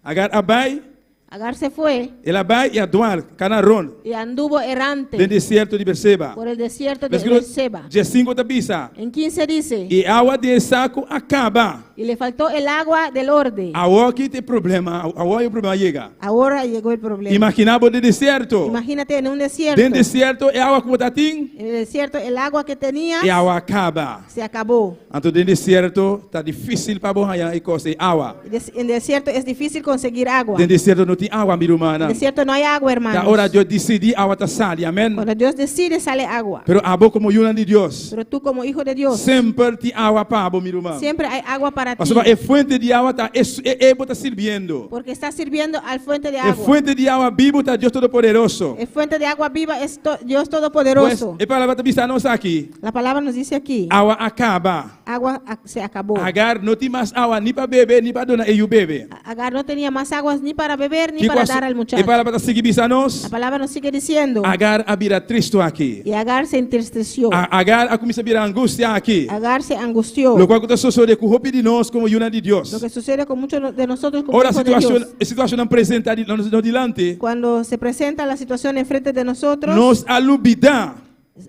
Agar abai. Agar se fue Ela vai e a dual canaron y anduvo errante do deserto de Berseba. por el desierto de Versículo Seba. 5 da bisa. En 15 dice, E a água de saco acaba. y le faltó el agua del orde. Agora que tem problema, agora o problema chega. Ahora llegó el problema. Imaginava de deserto. Imagínate en un desierto. Dentro do deserto é água que você tem En el desierto el agua que tenías e a água acaba. se acabó. Então dentro do deserto está difícil para borrar e coisa água. En el desierto es difícil conseguir agua. Dentro do deserto não tem água, minha irmã. En el desierto no hay agua, hermanos. Da hora Deus decidi a água está sale, amém. Cuando Dios decide sale agua. Pero abo como Yuna de Deus, Pero tú como hijo de Dios, sempre tem água para abo, minha irmã. siempre hay agua para ti. Mas a fonte de água está está servindo. Porque está sirviendo al fuente de A agua. fonte de água viva está Deus Todo-Poderoso. El fuente de agua viva es Dios Pues, Todopoderoso. e para a nós aqui, La palabra nos dice aquí, água acaba. agua se acabó. Agar não tem mais água nem para beber, nem para donar e o bebê. Agar no tenía más aguas ni para beber ni para dar al E muchacho. para seguir a nós, La palabra nos sigue diciendo, Agar abira triste aqui. y Agar se entristeció. Agar começa a virar angústia aqui. Agar se angustió. Lo qual aconteceu sobre com roupa de nós como Yuna de Deus. Lo que sucede con muchos de nosotros como Ora a hijos de Dios. situação apresenta no dilante, Cuando se presenta la situación enfrente de nosotros, nos alubida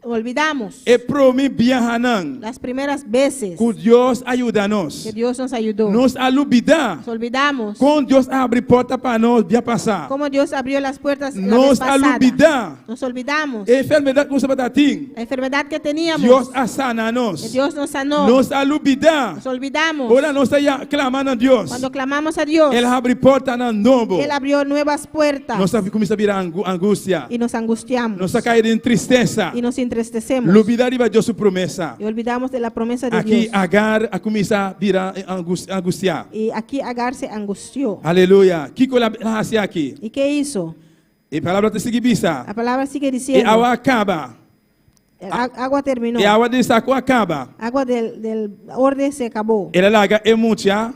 olvidamos e promi biahanan. las primeras veces Que Deus ajuda-nos. que Dios nos ayudó. Nos alubida. Nos olvidamos Quando Deus abre porta para nós, via passar. cómo Dios abrió las puertas la vez Nos pasada. alubida. Nos olvidamos E enfermidade que você vai ter, la enfermedad que teníamos. Deus asana-nos. Que Dios nos sanó. Nos alubida. Nos olvidamos. Ora nós está clamando a Deus. Cuando clamamos a Dios, Ele abre porta na novo. Él abrió nuevas puertas Nós começa a virar angústia. y nos angustiamos Nós cair em tristeza. y nos entristecemos Olvidar de Deus sua promessa. y olvidamos de la promesa de Aqui Dios. Agar a começar a virar angústia. Y aquí Agar se angustió. Aleluia. Que coisa hacia aqui? ¿Y qué hizo? E a palavra te sigue vista. La palabra sigue E diciendo, água acaba. agua terminó. E água de saco acaba. Agua del orde se acabó. Ela larga e mucha.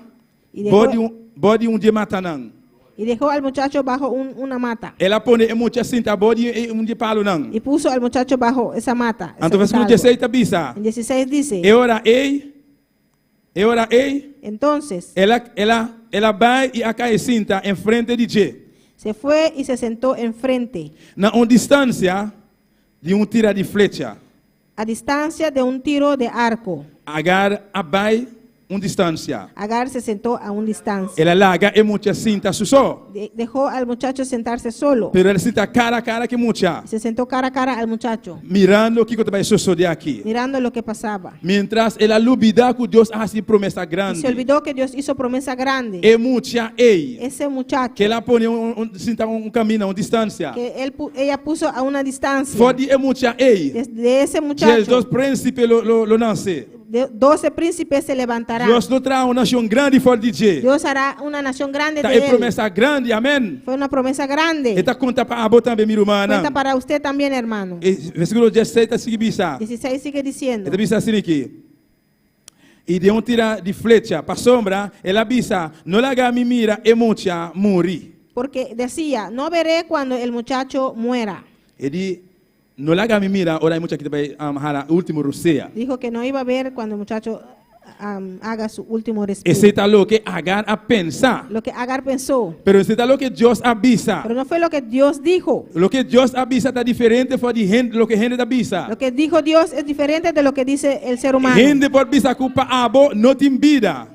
Y dejó, Bode dia matanang. y dejó al muchacho bajo una mata. Ela pone mucha cinta body de palo não. Y puso al muchacho bajo esa mata. ese Então versículo árbol. 16 bisa. En 16 dice, E ora ei, entonces ela vai e acai cinta em frente de Je. se fue y se sentó enfrente, Na uma distância de tira de flecha. a distancia de un tiro de arco. Agar abai distância. Agar se sentó a una distancia. Ela larga mucha cinta só. Dejó al muchacho sentarse solo. Pero ela cinta cara a cara que mucha. Se sentó cara a cara al muchacho, Mirando o que vai suceder aqui. mirando lo que pasaba. Mientras ela lubida que Deus hace promessa Y grande. se olvidó que Dios hizo promesa grande. E mucha ei. Ese muchacho Que ela põe cinta caminho, uma distância. que ella puso a una distancia. Fode mucha ei. De ese Jesus muchacho, príncipe lo nasce. 12 príncipes se levantarán. Deus não traz uma nação grande fora de Je. Dios hará una nación grande Tá de é él. promessa grande, amém. Fue una promesa grande. E tá conta para abo também, minha irmã. Cuenta para usted también, hermano. Versículo 16 tá seguindo bisa. 16 sigue diciendo. Está bisa assim aqui. E de tira de flecha para sombra, ela bisa, não larga me mira e mucha morri. Porque decía, no veré cuando el muchacho muera. E de não larga me mira, ora mucha que vai a último roceia. Dijo que no iba a ver cuando el muchacho haga su último respiro. Esse tá lo que Agar a pensar. Lo que Agar pensó. Pero esse tá lo que Deus avisa. Pero no fue lo que Dios dijo. Lo que Deus avisa tá diferente fora de gente, lo que gente avisa. Lo que dijo Dios es diferente de lo que dice el ser humano. Gente pode pensar que para abo não tem vida.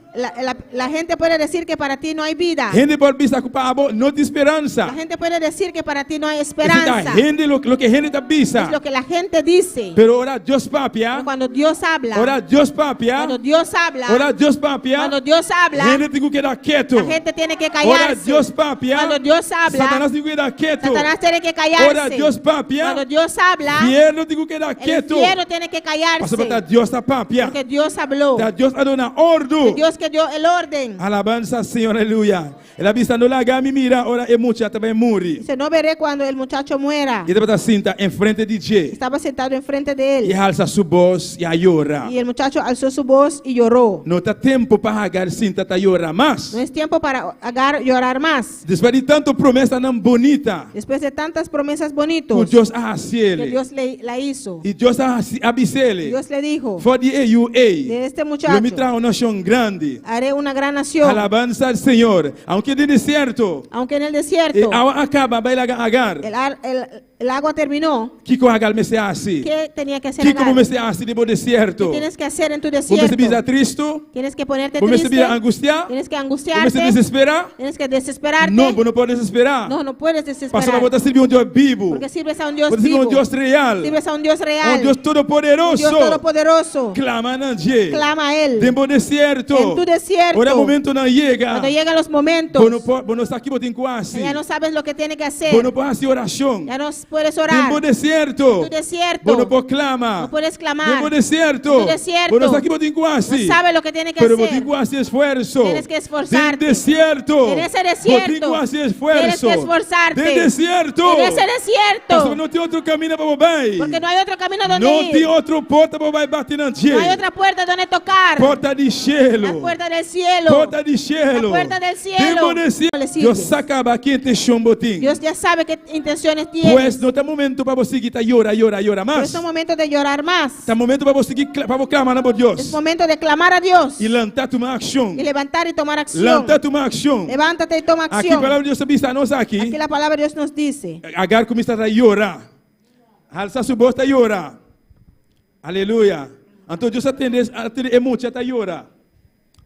La gente puede decir que para ti no hay vida. Gente pode pensar que para abo não tem esperança. La gente puede decir que para ti no hay Esse esperanza. tá gente lo que gente avisa. Es lo que la gente dice. Pero ora Deus Pero papia. cuando Dios habla, Ora Deus papia. cuando Dios habla, Ora Deus papia. cuando Dios habla, Gente tem que quedar quieto. la gente tiene que Ora callarse. Deus papia. Cuando Dios habla, Satanás tem que quedar quieto. Satanás tiene que Ora callarse. Deus papia. Cuando Dios habla, Fiel tem que quedar el quieto. infierno tiene que Pastor tá callarse. Deus tá papia. Porque Dios habló. Tá Deus a dona ordo. Dios que dio el orden. Alabanza, Senhor, aleluia. Ela vista no larga me mira, ora e mucha também morre. Dice, no veré cuando el muchacho muera. E depois cinta em frente de Je. Estaba sentado enfrente de E él. alça sua voz e a llora. Y el muchacho alzó su voz y lloró. Não tá tempo para Agar cinta tá llora mais. No es tiempo para Agar llorar más. Depois de tanto promessa não bonita, Después de tantas promesas que bonitas Deus que hace Dios la hizo, e Deus abisele. Dios le dijo, Fode eu de este eu me muchacho trago uma nação grande. haré una gran nación. Alabanza al Senhor. Aunque de deserto, Aunque en el desierto agua acaba, vai largar Agar. el agua terminó, Que com Agar me se hace? ¿qué tenía que hacer Que como Agar? me se hace de deserto? ¿Qué tienes que hacer en tu Vos me se desierto? triste? Tienes que ponerte Vos me se triste, angustiar? tienes que Vos me se angustiarte, desesperar? tienes que desesperarte. Não, vos não pode desesperar. No, no puedes Pastor, desesperar. vos servir Deus vivo. Porque sirves a un Dios Vos servir vivo. Deus real. Sirves a un Dios real. Deus Un todo-poderoso. Dios todopoderoso. Clama na Je. Clama a Él. Tempo deserto. En tu desierto. Ora momento não chega. Cuando llegan los momentos, Vos não está aqui, vos tem quase. ya no sabes lo que tiene que hacer. Vos não pode fazer oração. Ya no puedes orar. Tempo deserto. En tu desierto. Vos não pode clamar. No puedes clamar. Tempo deserto. En tu desierto. Vos não está aqui, vos tem quase. No sabes lo que tiene que Pero vos hacer. tem quase esforço. Tienes que esforzarte. Tem deserto. En ese Vos tem desierto. quase Tienes esforço. que esforzarte. Tem deserto. En ese Pastor, desierto. não tem outro caminho para bobai. Porque no hay otro camino donde Não ir. tem outra porta para bobai bater na Je. No hay otra puerta donde tocar. Porta de La gelo. puerta del cielo. Porta de gelo. La puerta del cielo. Tempo deserto. No le sirve. Deus acaba aqui te chombotim. Dios ya sabe qué intenciones tienes. Pues não tem momento para você que tá llora Pero mais. es un momento de llorar más. Tá momento para você que para clamar na Deus. Es momento de clamar a Dios. E lançar uma ação. Y levantar y tomar acción. Lançar uma ação. Levántate y toma Aqui a acción. palavra de Deus está nós Aquí aqui. la palabra de Dios nos dice. Agar começa a llorar. Alça sua voz a llorar. Aleluia. Então Deus atende emoção a llorar.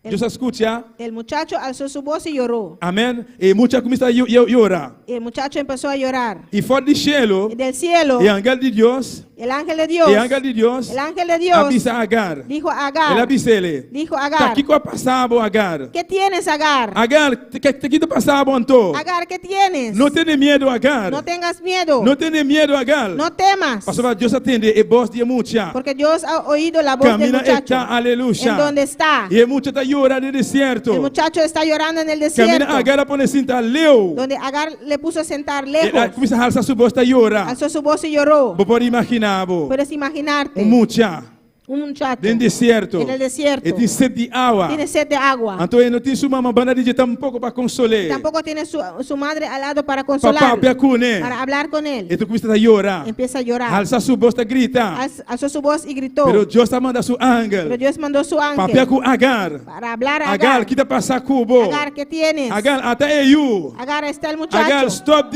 Deus escuta. El muchacho alzó su voz y lloró. Amém. E muita começa a llorar. Y el muchacho empezó a llorar. E fora de cielo, Y del cielo, e ángel de Deus, el ángel de Dios, e ángel de Deus, el ángel de Dios avisa Agar. dijo a Ele Agar, avisa ele. dijo a Tá Agar, aqui com a passava Agar. ¿qué tienes, Agar? Agar, que te passava então? Agar, ¿qué tienes? Não tenha medo, Agar. No tengas miedo, Não tenha medo, Agar. no temas, Pastor, Deus atende e voz de mucha. porque Dios ha oído la voz del Camina muchacho. está, aleluia. En donde está. E mucha está llorando no deserto. El muchacho está llorando en el Camina desierto, Agar a poner cinta leu. donde Agar le puso a sentar Ela lejos, começa a alçar sua voz a llorar. alzó su voz y lloró. Vou poder imaginar, Puedes imaginarte, mucha. un muchacho dentro do deserto. en el desierto. Ele tem sede de água. Tiene sed de agua. Então ele não tem sua mamãe banda de tampoco para consolar. Tampoco tiene su madre al lado para Papá consolarlo, pia com ele. para hablar con él. Então começa a chorar. Empieza a llorar. Alça sua voz a gritar. Alzó su voz y gritó. Pero Deus está mandando seu Pero ángel. Dios mandó su Papá ángel com Agar. para hablar a Agar, Agar. que está passando cubo. Agar, ¿qué tienes? Agar, até eu. Agar, está el Agar, muchacho. stop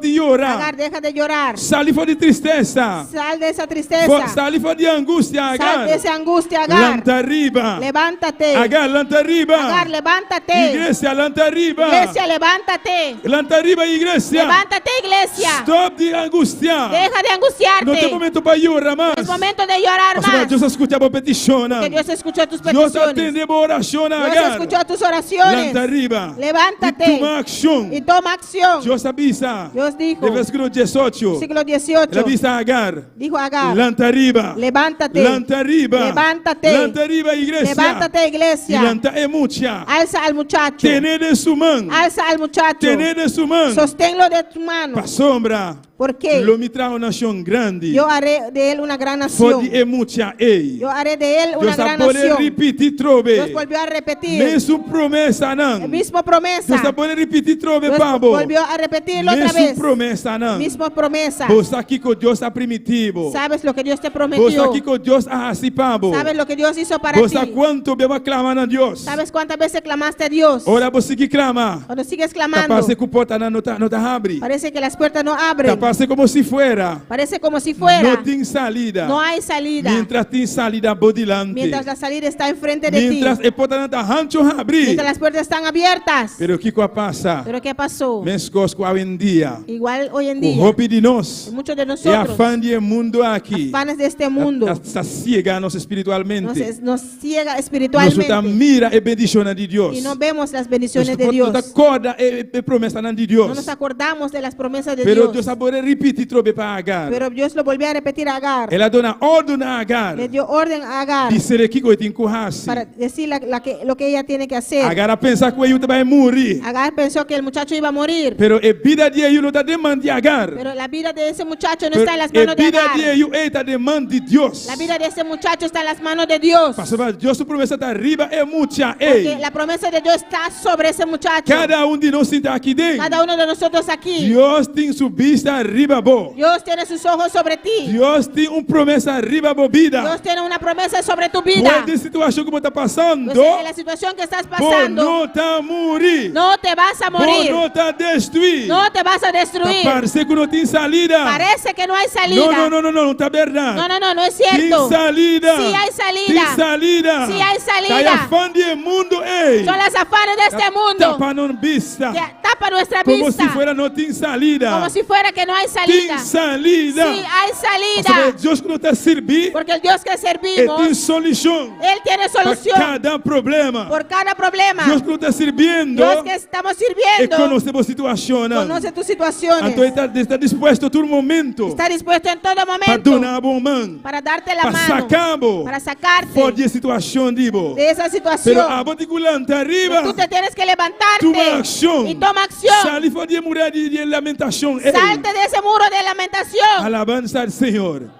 de chorar. Agar, deja de llorar. Sai fora de tristeza. Sal de esa tristeza. Sai fora de angústia, Sal de Agar. esa angustia, Agar. Lanta arriba. Levántate. Agar, lanta arriba. Agar, levántate. Igreja, lanta arriba. Iglesia, levántate. Lanta arriba, igreja. Levántate, iglesia. Stop de angústia. Deja de Não angustiarte. tem momento para chorar mais. Es momento de llorar Mas más. Deus escuta a petição. Que Dios escuchó tus Deus peticiones. atende a oração, Dios Agar. escuchó tus oraciones. Lanta arriba. Levántate. E toma ação. Y toma acción. Deus avisa. Dios dijo, De versículo 18. siglo Ele 18, avisa a Agar. dijo a Agar, Lanta arriba. levántate. Lanta arriba. Levántate. Lanta arriba, igreja. Levántate, E iglesia. lanta é mucha. Alza al muchacho. Tener de su mão. Alza al muchacho. Tener de su mão. Sosténlo de tu mano. Para sombra. Porque Lo me trae una nación grande. yo haré de él una gran Fode nación. é mucha ei. Yo haré de él una Deus gran pode nación. repetir trove. Dios volvió a repetir. Mesmo promessa não. Mismo promesa. Deus pode repetir trove, Dios Pablo. volvió a repetirlo otra Mesmo vez. promessa não. Mismo promesa. Você aqui com Deus é primitivo. Sabes lo que Dios te Você prometió. aqui com Deus é assim, Pablo. Sabes lo que Dios hizo para Você ti. quanto bem clamando a Deus. Sabes cuántas veces clamaste a Dios. Ora você que clama. Cuando sigues Tá clamando, passe que porta não tá abre. parece que las puertas no Tá abren. passe como se fuera. Parece como si fuera. Não tem salida. No hay salida. Mientras tem salida por delante. Mientras la salida está enfrente de ti. Mientras a porta não está rancho abrir. Mientras las puertas están abiertas. Pero o que passa? Pero ¿qué pasó? Mescos com hoje em dia. Igual hoy en O día, roupa de nós. muchos de É nosotros, afã de mundo aqui. afanes de este mundo, Está ciega-nos espiritualmente. nos ciega Nós espiritualmente mira a bendição de Deus. y no vemos las bendiciones Nós de Dios. acorda a promessa de No Deus. nos acordamos de las promesas de Pero Dios. Deus pode repetir trobe para Agar. Pero Dios lo volvió a repetir a Agar. Ela dona ordem a Agar. Le dio orden a Agar De ser aqui que tem currasse. para decir lo que ella tiene que hacer. Agar pensa que ele vai morrer. Agar pensó que el muchacho iba a morir. Pero a vida de ele não está demanda de Agar. Pero la vida de ese muchacho no Pero está en las a manos de vida Agar. de ele está demanda de Deus. La vida de ese muchacho está en las manos de Dios. Pastor, Deus sua promessa está arriba é muita. Porque Ei, la promesa de Dios está sobre ese muchacho. cada de nós está aqui dentro. Cada uno de nosotros aquí. Deus tem sua vista arriba bo. Dios tiene sus ojos sobre ti. Deus tem promessa arriba bo vida. Dios tiene una promesa sobre tu vida. Pode situação que você está passando. Pues en la situación que estás Por pasando, não tá morir. no te vas a Por morir. não tá destruir. No te vas a destruir. Parece que não tem salida. Parece que no hay salida. Não tá verdade. No es Tem cierto. salida. Sí hay salida. Tem salida. Sí hay salida. Tá aí afã de mundo, ei. Son las afanes de este mundo Tapa não vista. que tapa nuestra Como vista. se fuera não tem salida. Como si fuera que no hay salida. Tem salida. Sí hay Sabe, salida. Deus que não está servir. Porque el Dios que Ele tem servimos, solução. Él tiene Para solución cada problema. por cada problema. Deus que não está servindo. Dios que estamos E sirviendo conoce a situação. conoce tus situaciones. Então está disposto a todo momento. Está dispuesto en todo Para momento donar a bom mão. para darte la Para mano, sacabo. para sacarte Fora de situação, digo. de esa Pero situación. a boticulanta arriba. Tú te tienes que levantarte Toma acción. y toma acción. Sali fora de muralha de lamentação. Ei, Salte de ese muro de lamentación alabanza al Senhor.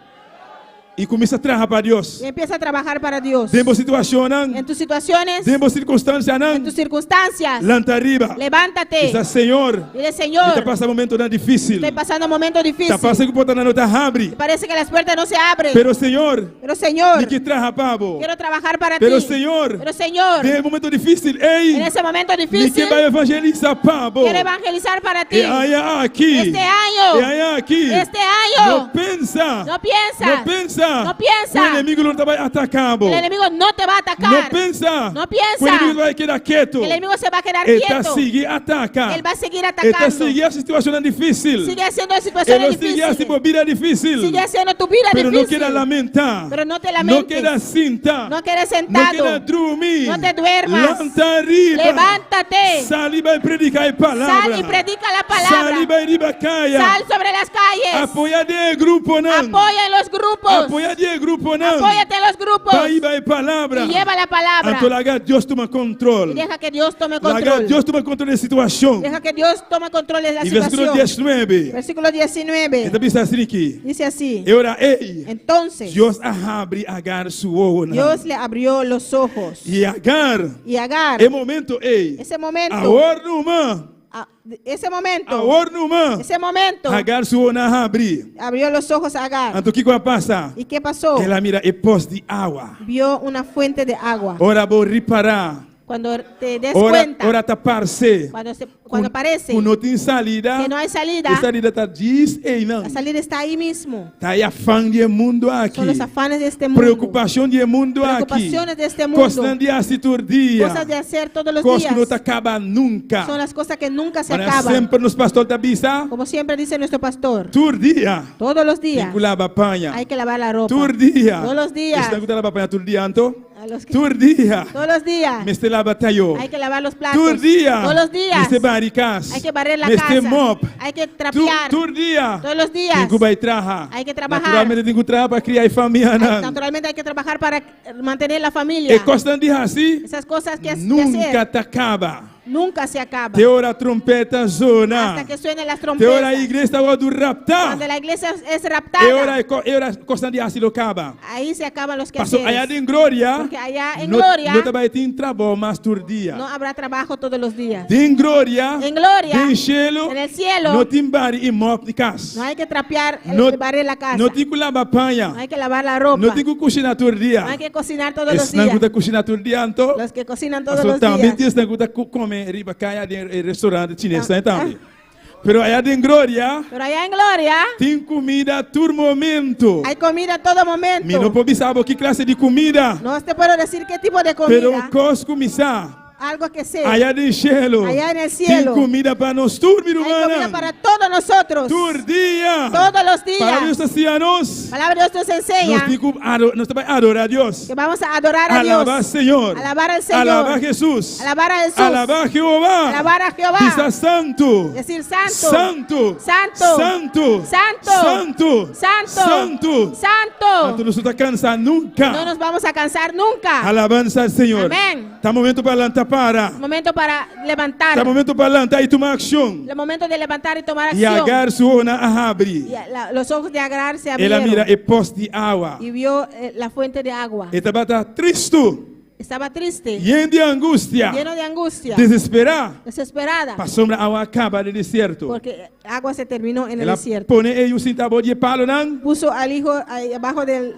E começa a trabalhar para Deus. y empieza a trabajar para Dios. Dentro situação, En tus situaciones, dentro circunstância, en tus circunstancias, lanta arriba. levántate. Diz, Senhor, Dile, está Señor, passando um momento não difícil. estoy pasando un momento difícil. Está passando que porta não está abre. Parece que las puertas no se abren. Pero Senhor, Pero Señor, ni que traja pavo. quiero trabajar para Pero ti. Señor, Pero Señor, de momento difícil, en ei, ese momento ni que difícil, vai evangelizar pavo. quiero evangelizar para ti. E aí aqui. Este año, E aí aqui. este año, Não pensa. no piensa, Não pensa. no piensa. O inimigo não vai atacar. el enemigo no te va a atacar. Não pensa. No piensa. O inimigo vai quedar quieto. El enemigo se va a quedar Ele está quieto. seguir atacar. Él va a seguir Ele está atacando. seguir a situação difícil. Sigue haciendo Ele situaciones sigue a difíciles. vida difícil. Sigue haciendo tu vida Pero não difícil. queda lamentar. Pero no te Não lamentes. queda sentar. No quedes Não sentado. queda dormir. No te duermas. Levanta arriba. Levántate. Sal e vai predicar a palavra. Sal y predica la Sal palabra. e vai riba caia. Sal sobre las calles. Apoia de grupo não. Apoya en los grupos. Apoia de grupo não. Apóyate en los grupos. Vai palavra. Y lleva la palabra. Então larga Deus toma Y controle. deja que Dios tome Larga control. Deus toma controle da situação. Deja que Dios tome control de la E versículo situación. 19. Versículo 19. Então está assim aqui. Dice así. Eu orei. Entonces, Deus abre Agar sua Dios le abrió los ojos. E Agar, Y Agar, é momento, ese momento, ese momento, Agar sua na abre. abrió los ojos a Agar. Então o que vai passar? ¿Y qué pasó? Ela mira e pós de água. Vio una fuente de agua. Ora vou reparar. Cuando te des Ora cuenta, taparse. cuando parece Não tem salida. que no hay salida, A salida está diz ei não. la salida está ahí mismo. Tá aí afã de mundo aqui. Son los afanes de este mundo, Preocupação de mundo aqui. preocupaciones de este mundo, Costas de assistir dia. cosas de hacer todos los Coisas días. que não acaba nunca. Son las cosas que nunca se Mas acaban. sempre nos pastor da bisa. Como siempre dice nuestro pastor, Tur dia. todos los días Tem que lavar panha. hay que lavar la ropa. Tur dia. Todos los días. Está que lavar panha tur dia anto. A los que- Tur dia. Todos los días Me este lava tayo. hay que lavar los platos. Tur dia. Todos los días Me este baricas. hay que barrer la Me este casa. mop. Hay que trapear. Tur dia. Todos los días Tem que vai trabalhar. hay que trabajar. Naturalmente tem que trabalhar para criar família. Naturalmente hay que trabajar para mantener la familia. E costas de assim. Esas cosas que Nunca hacer te acaba. nunca se acaban. Te ora trompeta zona. Hasta que suenen las Te ora a trompetas. igreja agora do raptar. Cuando la iglesia es E raptada, ora costas de assim lo acaba. ahí se acaban los Passou allá quehaceres. em glória. Porque allá en Não gloria vai ter trabalho mais todo dia. no habrá trabajo todos los días. Em glória. En gloria, Em cielo. en el cielo, Não tem bar e mop de casa. no hay que trapear, No- barrer la casa. Não tem que lavar panha. No hay que lavar la ropa. Não tem que cozinhar todo dia. No hay que cocinar todos los Esse não días. que cozinhar todo dia, então. Los que cocinan todos los Também días. tem esse não que comer riba caia de restaurante chinês, também. Pero allá em glória. Pero allá en gloria Tem comida todo momento. hay comida a todo Me não momento. pode saber que classe de comida. No te puedo decir qué tipo de Pero comida. cos começar. Algo que sea. Allá no cielo. Allá en el Tem cielo. comida para nós todos, Hay comida irmã. para todos nosotros. Todo dia. Todos los Para Deus días. ancianos. La palabra de Dios nos enseña Nós também adorar a Deus. que vamos a adorar a Dios. Alabar al Señor. Alabar al Señor. Alabar a Jesús. Alabar a Jesús. Alabar a Jehová. Alabar a Jehová. Dice santo. Decir santo. Santo. Santo. Santo. Santo. Santo. Santo. Santo. Santo. Não nos está cansar nunca. No nos vamos a cansar nunca. Alabanza al Señor. Amén. Está momento para lantar para. Momento para levantar. Está momento para lantar e tomar acción. El momento de levantar y tomar E acción. Agar sua na abre. Y los ojos de Agar se Ela mira abrieron e poste de água. y vio la fuente de agua. E estava triste. Estaba triste, Lleno de angústia. lleno de angustia, Desesperado. desesperada, Passou a água acaba no deserto. porque agua se terminó en el Ela desierto. pone aí um centavo de palo não. Puso al hijo ahí abajo del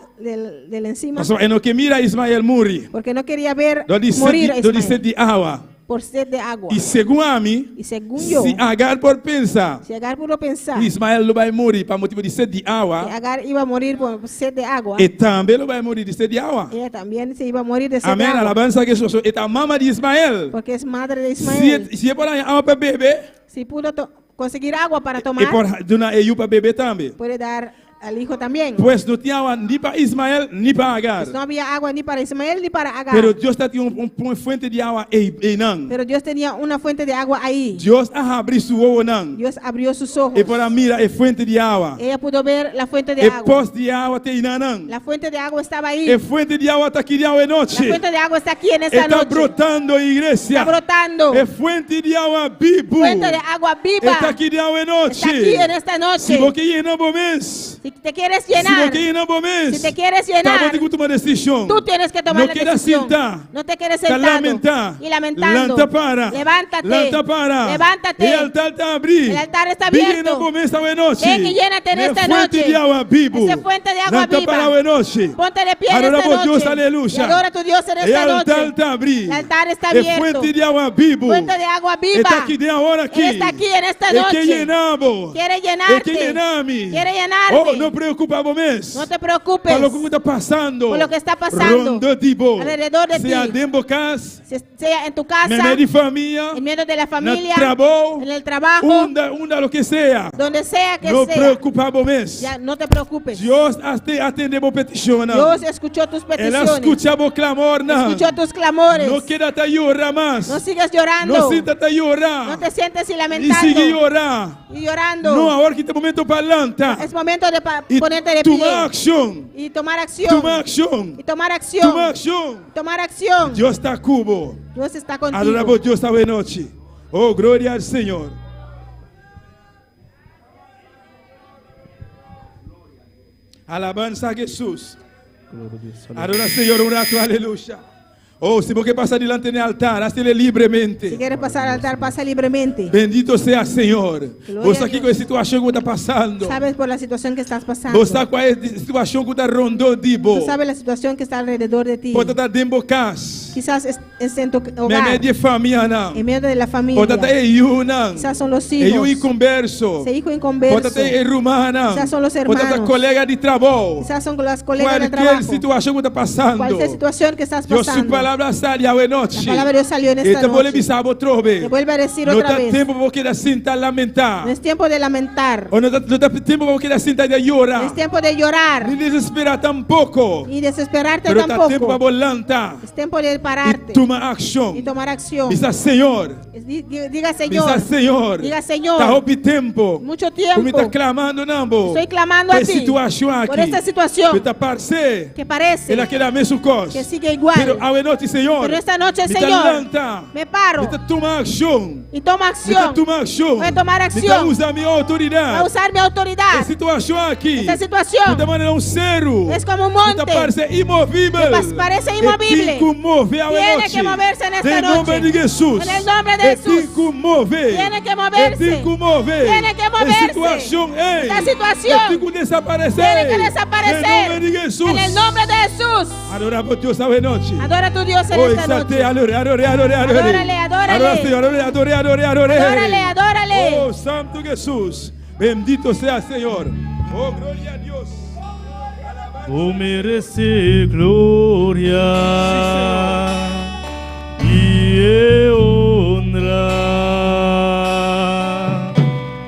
encima, Passou é no que mira Ismael morre. porque no quería ver Do morir a de Ismael sede de água. por sed de agua. E segundo a mim, Y según yo, se Agar por pensar, si Agar pudo pensar Ismael não vai morrer por motivo de sede de que água, Agar iba a morir por sed de agua, e também não vai morrer de sede de água. ella también se iba a morir de sed Amém. de agua, Alabança que Jesus. E a mama de Ismael. porque es madre de Ismael. Se é por aí água para beber, Si pudo conseguir agua para e tomar, por dona eu para beber também. puede dar al hijo también. Pois não tinha água nem para Ismael nem para Agar. Pues no había agua ni para Ismael ni para Agar. Pero Deus tinha uma fonte de água e não. Pero Dios tenía una fuente de agua ahí. Deus abriu sua ovo não. Dios abrió sus ojos. E para mira é fonte de água. Ella pudo ver la fuente de E agua. poço de água tem não. La fuente de agua estaba ahí. E fonte de água está aqui de La noite. fuente de agua está aquí en esta Está noche. brotando, igreja. Está brotando. É fonte de água vivo. Fuente de agua viva. Está aqui de noite. Está aquí en esta noche. Se você llenar o mês. Si te quieres Se llenar, você llenar o mês. si te quieres Tá bom, llenar, tem que tomar decisão. tú tienes que tomar No la quieras decisión. sentar. No te quedes Tá sentado lamentar. y lamentando. Lanta para. Levántate. Lanta para. Levántate. E altar está abrindo. El altar está Vem abierto. llenar o mês esta noite. Ven y llénate en esta Fuente noche. de água vivo. Esa fuente de agua Lanta viva. para a noite. Ponte de pie en Adora esta por noche. Dios, aleluya. Y adora a tu Dios en E esta altar noche. está abrindo. El altar está É abierto. fuente de água vivo. Fuente de agua viva. Está aqui de agora aqui. Él está aquí en esta É que noche. llenamos. Quiere É que llenarte. llename. Quiere llenarte. Oh, não preocupa mês. No te preocupes Para o que está passando. por lo que está pasando Rondo de bo. alrededor de ti. Sea dentro de casa. sea en tu casa, Medio de família. en medio de la familia, trabajo. en el trabajo, Unda lo que sea. donde sea que Não sea. preocupa mês. Ya, no te preocupes. Deus atende a petição. Dios escuchó tus Ela peticiones. escucha o clamor. Escuchó tus clamores. Não queda te llorar mais. No sigas llorando. Não sinta te llorar. No te sientes y E lamentando sigue llorar. y llorando. Não, agora que tem momento para lantar. Es momento de y ponerte de tomar pie acción. y tomar acción. Tomar acción. Y tomar acción. Tomar acción. Tomar acción. Dios está cubo. Dios está contigo. Adoramos a Dios esta noche. Oh, gloria al Señor. Alabanza a Jesús. Adora al Señor un rato, aleluya. Oh, si vos que pasar delante del altar, hazle libremente. Si quieres pasar al altar, pasa libremente. Bendito sea Señor. Gloria Você a aqui Deus. com a situação que está passando. Sabes por la situación que estás pasando. Você está com a situação que está rondando de Tú bo. sabes la situación que está alrededor de ti. Pode estar dentro de casa. Quizás es en tu Minha hogar, mãe de família não. en medio de la familia. Pode estar eu não. Quizás son los Eu hijos. inconverso. Ese hijo Pode inconverso. estar irmã não. Quizás son los Pode estar hermanos. colega de trabalho. Quizás son las colegas de Qualquer trabajo. situação que está passando. Cualquier situación que estás Deus sua pasando. palavra sai a noite. La palabra de Dios salió en E esta te vou noche. avisar outra vez. Te vuelve a decir Não otra está vez. tempo porque assim está lamentar. No es tiempo de lamentar. Ou não está tempo porque assim está de No chorar. es tiempo de llorar. Ni desesperar tampoco. Y desesperarte Pero está tempo para tampoco. volantar. Es tiempo de E pararte. tomar ação. Y tomar acción. Diga, Senhor. Diga Señor. Diga, Senhor. Diga Señor. Está roubo tempo. Mucho Como está tiempo. clamando, não, bo. Estoy clamando a Por ti. situação aqui. Por esta situación. Está parece. Que parece Ele quer a mesma coisa. que sigue igual. Pero a noite, Senhor. Pero esta noche, Está Señor, levanta. me paro Está tomar ação. y toma Está acción. tomar ação. Voy a tomar Está acción. usar minha A autoridade. usar mi autoridad. Essa situação aqui. Esta situación De maneira cero. es como un monte. Parece imovível. Parece imovible. Tem que mover a Tiene noite. que moverse en esta Em nome noche. de Jesus. En el nombre de Jesús. Tem que mover. Tiene que moverse. Tem que mover. Tiene que moverse. Essa situação, ei. Esta situación Tem que desaparecer. Tiene que desaparecer. Em nome de Jesus. En el nombre de Jesús. Adoramos a Deus esta noite. Adora a tu Dios en Oh, esta exalte, noche. adore. Adórale, adórale. Adora, Senhor, adore. Adórale, adórale. Oh, Santo Jesus. Bendito sea Senhor. Oh, glória a Deus. Tú mereces gloria y honra.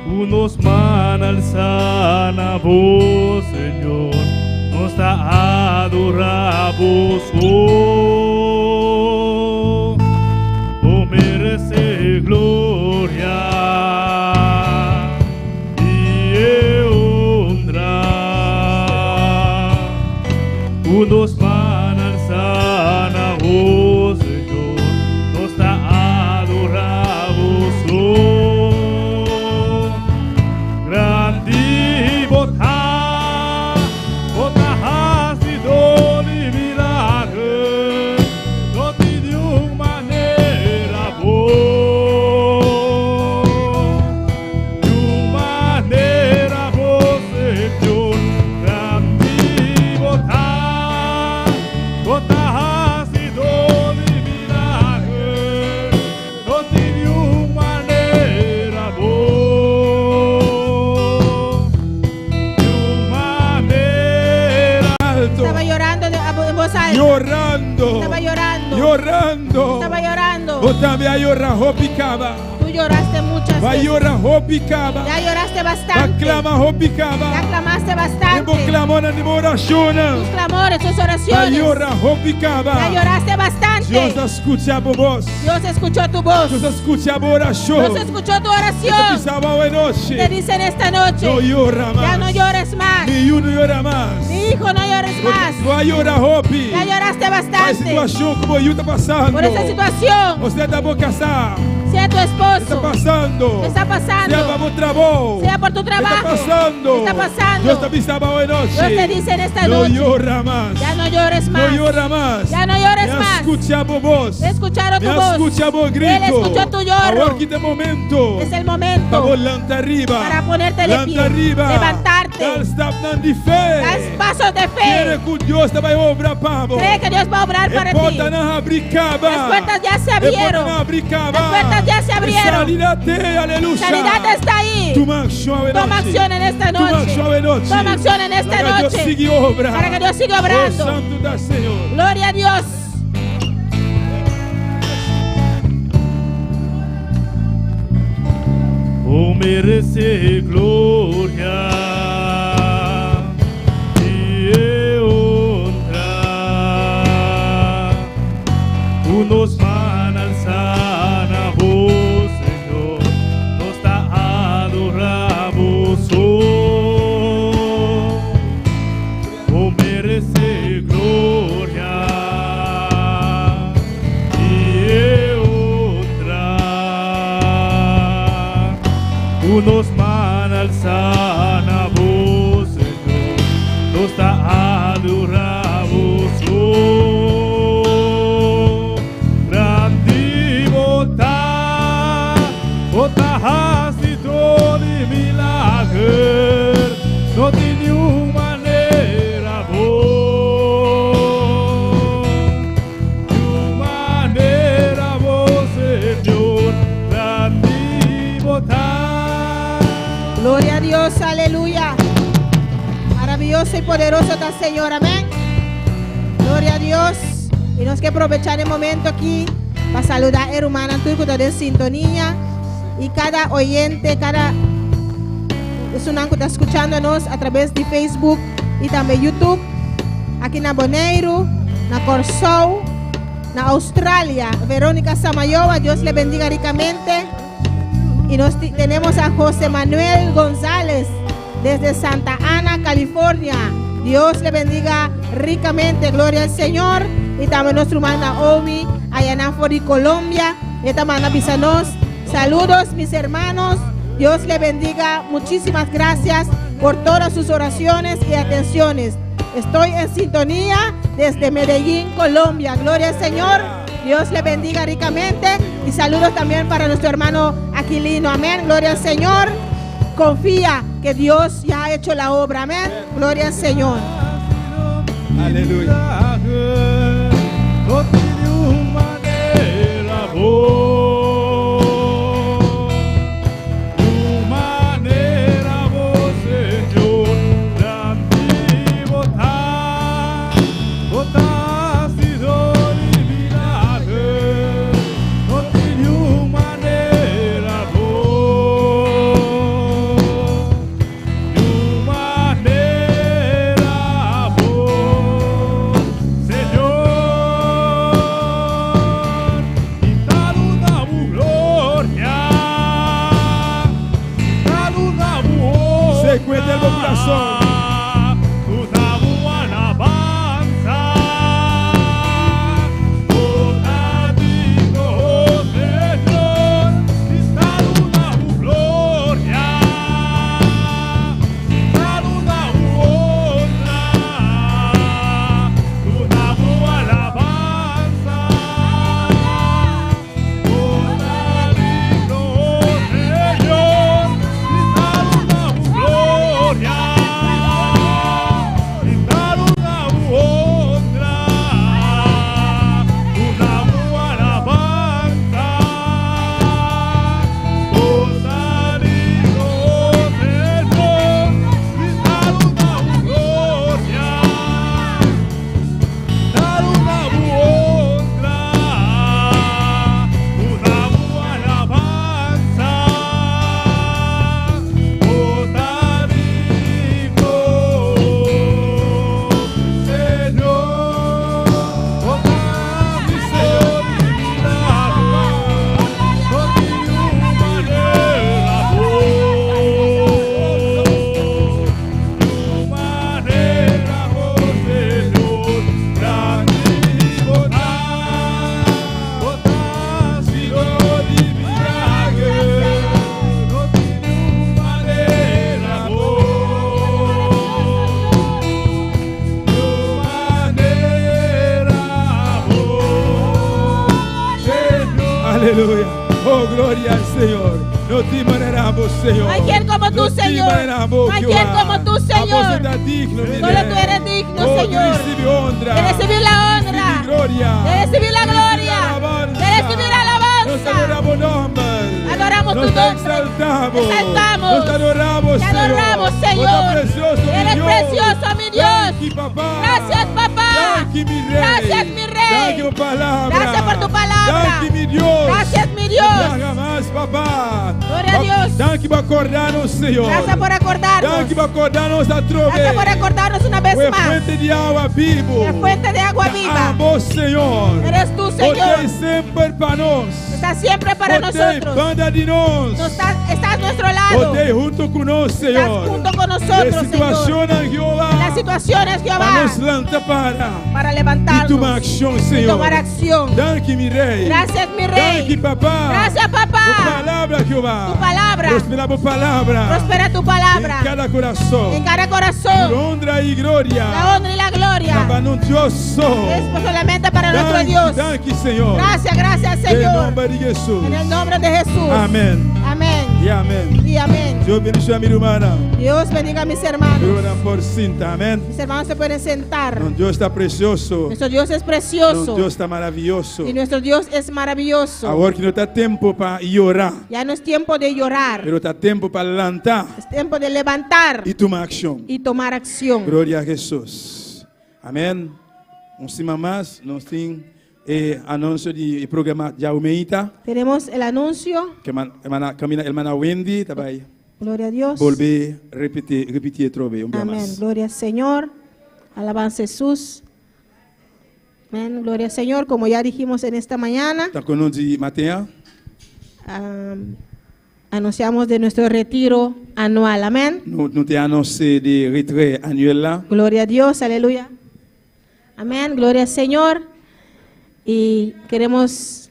Tú nos alzan a vos, Señor, nos adoramos. Oh, tú mereces gloria y honra. Unos van alzar a vos, Señor, nos adoramos. Oh, grande botá, botá sido de milagre, no te dio manera vos, de manera vos, Señor, grande botá. Botás y don y milagre, no te dio manera vos, de manera Alto. Estaba llorando en voz alta. Llorando. Estaba llorando. Llorando. Estaba llorando. Vos também a llorar, robicaba. Tú lloraste muchas Vai veces. llorar, robicaba. Ya lloraste Vai bastante. clamar, Ya robicaba. clamaste Eu vou bastante. clamar na oração. Tus clamores, tus Vai oraciones. llorar, robicaba. Ya lloraste bastante. Deus escute a voz. Dios escuchó tu voz. Deus escute a oração. Dios escuchó tu Te oración. pisava a noite. Te dice en esta noche, Não llora ya no mais. llores más. Nenhum não llora mais. Mi hijo, no llores más. Vai llorar, Robi. Ya lloraste A bastante situação como eu está passando. por esta situación. Você está por casar. Sea tu Está esposo, passando. ¿qué está Sea pasando? para o trabalho. Sea por tu Está trabajo, passando. ¿qué está pasando? Deus te avisava a noite. Dios te dice en esta Não noche, llora mais. ya no llores Não más. llora mais. Ya no llores Me más. escute a voz. Escucharon tu Me voz. escute a grito. Él escuchó tu lloro. Agora que tem momento. Es el Para momento volante arriba. para ponerte de Lanta pie, arriba. levantarte. Dá stop de fé. Das pasos de Quiere fe. que Deus te vai obrar para vos. Cree que Dios va a obrar para E ti. porta não abricava. Las puertas ya se E porta abrieron. não abricava. Las puertas ya se abrieron. Sanidade, aleluia. Sanidad está ahí. Toma acción en Toma acción en esta Toma noche. acción en noche. Toma acción en esta Para que Dios noche. siga obra. Para que Dios siga Oh, obrando. santo da Senhor. Gloria a Dios. tú mereces gloria y honra. Tú nos van alzar a vos, Señor, nos adoramos. Oh, tú nos manalzan a vos, Señor, nos te adoramos, oh, grande botá, botás de milagre, no de nenhuma maneira vos, de maneira vos, Señor, grande botá. Gloria a Dios, aleluya. Maravilloso y poderoso está el Señor, amén. Gloria a Dios. Y nos que aprovechar el momento aquí para saludar a hermana tú que está en sintonía. Y cada oyente, cada persona que está escuchándonos a través de Facebook y también YouTube. Aquí en Bonaire, en Corsou, en Australia. Verónica Samayoa, Dios le bendiga ricamente. Y nos tenemos a José Manuel González desde Santa Ana, California. Dios le bendiga ricamente, gloria al Señor. Y también nuestra hermana Omi, allá en Anfori, Colombia. Esta hermana Bisanos. Saludos, mis hermanos. Dios le bendiga. Muchísimas gracias por todas sus oraciones y atenciones. Estoy en sintonía desde Medellín, Colombia. Gloria al Señor. Dios le bendiga ricamente. Y saludos también para nuestro hermano Aquilino. Amén. Gloria al Señor. Confía que Dios ya ha hecho la obra. Amén. Gloria al Señor. Aleluya. No tiene una manera vos, tu manera vos, Señor, grande botás, botás y don y milagre, no tiene una manera vos, tu manera vos, Señor. Cuenta el corazón. Tu damos alabanza, toda digno, Señor, está una gloria, está una honra, tu damos alabanza, toda digno, Señor, está una gloria, y dar una otra, una alabanza, toda digno, Señor, y dar una gloria, dar una otra, una alabanza, toda digno, Señor, toda Aleluya. Oh, gloria al Señor. No te maneramos, Señor. No hay quien como tú, Señor. No hay quien como tú, Señor. Solo tú eres digno, Señor. De recibir la honra. De recibir la gloria. De recibir la alabanza. Adoramos tu nombre. Exaltamos. Te adoramos, Te adoramos, Señor. Eres precioso, mi Dios. Gracias, papá. Gracias, mi Rey. Gracias por tu palabra. Gracias, mi Dios. Gloria a Dios. Gracias por acordarnos, Señor. Gracias por acordarnos. Gracias por acordarnos outra vez. Gracias por acordarnos una vez más. Fuente de agua viva. La fuente de agua viva. Amo, Señor. Eres tú, Señor. Porque siempre para nós. Estás siempre para nosotros. Banda de nós. Estás a nuestro lado. Porque junto con nosotros, Señor. Estás junto con nosotros, Señor. En las situaciones, Jehová. Para levantarnos. Y tomar acción, Señor. Y tomar acción. Gracias, mi Rey. Gracias, mi Rey. Gracias, papá. Gracias, papá. Tu palabra, Jehová. Tu palabra. Prospera tu palabra. Prospera tu palabra En cada corazón. en cada corazón. Honra y gloria. La honra y la gloria Para nuestro Dios. es solamente para nuestro Dios. Danke, Señor. Gracias, gracias, En Señor. nombre de Jesús. En el nombre de Jesús. Amén. Amén. Y amén. Y amén. Dios bendiga a mi hermana. Dios bendiga a mis Mi hermanos. hermana por cinta. Amén. Mis hermanos se pueden sentar. Nuestro Dios está precioso. Nuestro Dios es Nuestro precioso. Dios está maravilloso. Y nuestro Dios es maravilloso. Ahora que no está tiempo para llorar, Ya no es tiempo de llorar. pero está tiempo para levantar Es tiempo de levantar y tomar acción. y tomar acción. Gloria a Jesús. Amén. Un cima más, nos tiene anuncio del programa Jaumeita, Tenemos el anuncio. que hermana Wendy está ahí. Gloria a Dios. Volver repetir otra vez. Un día Amén. más. Gloria al Señor. Alabanza a Jesús. Amén. Gloria al Señor. Como ya dijimos en esta mañana, Tant que nous dit matin, anunciamos de nuestro retiro anual. Amén. nous t'ai annoncé des retraits annuels là. Gloria a Dios. Aleluya. Amén. Gloria al Señor. Y queremos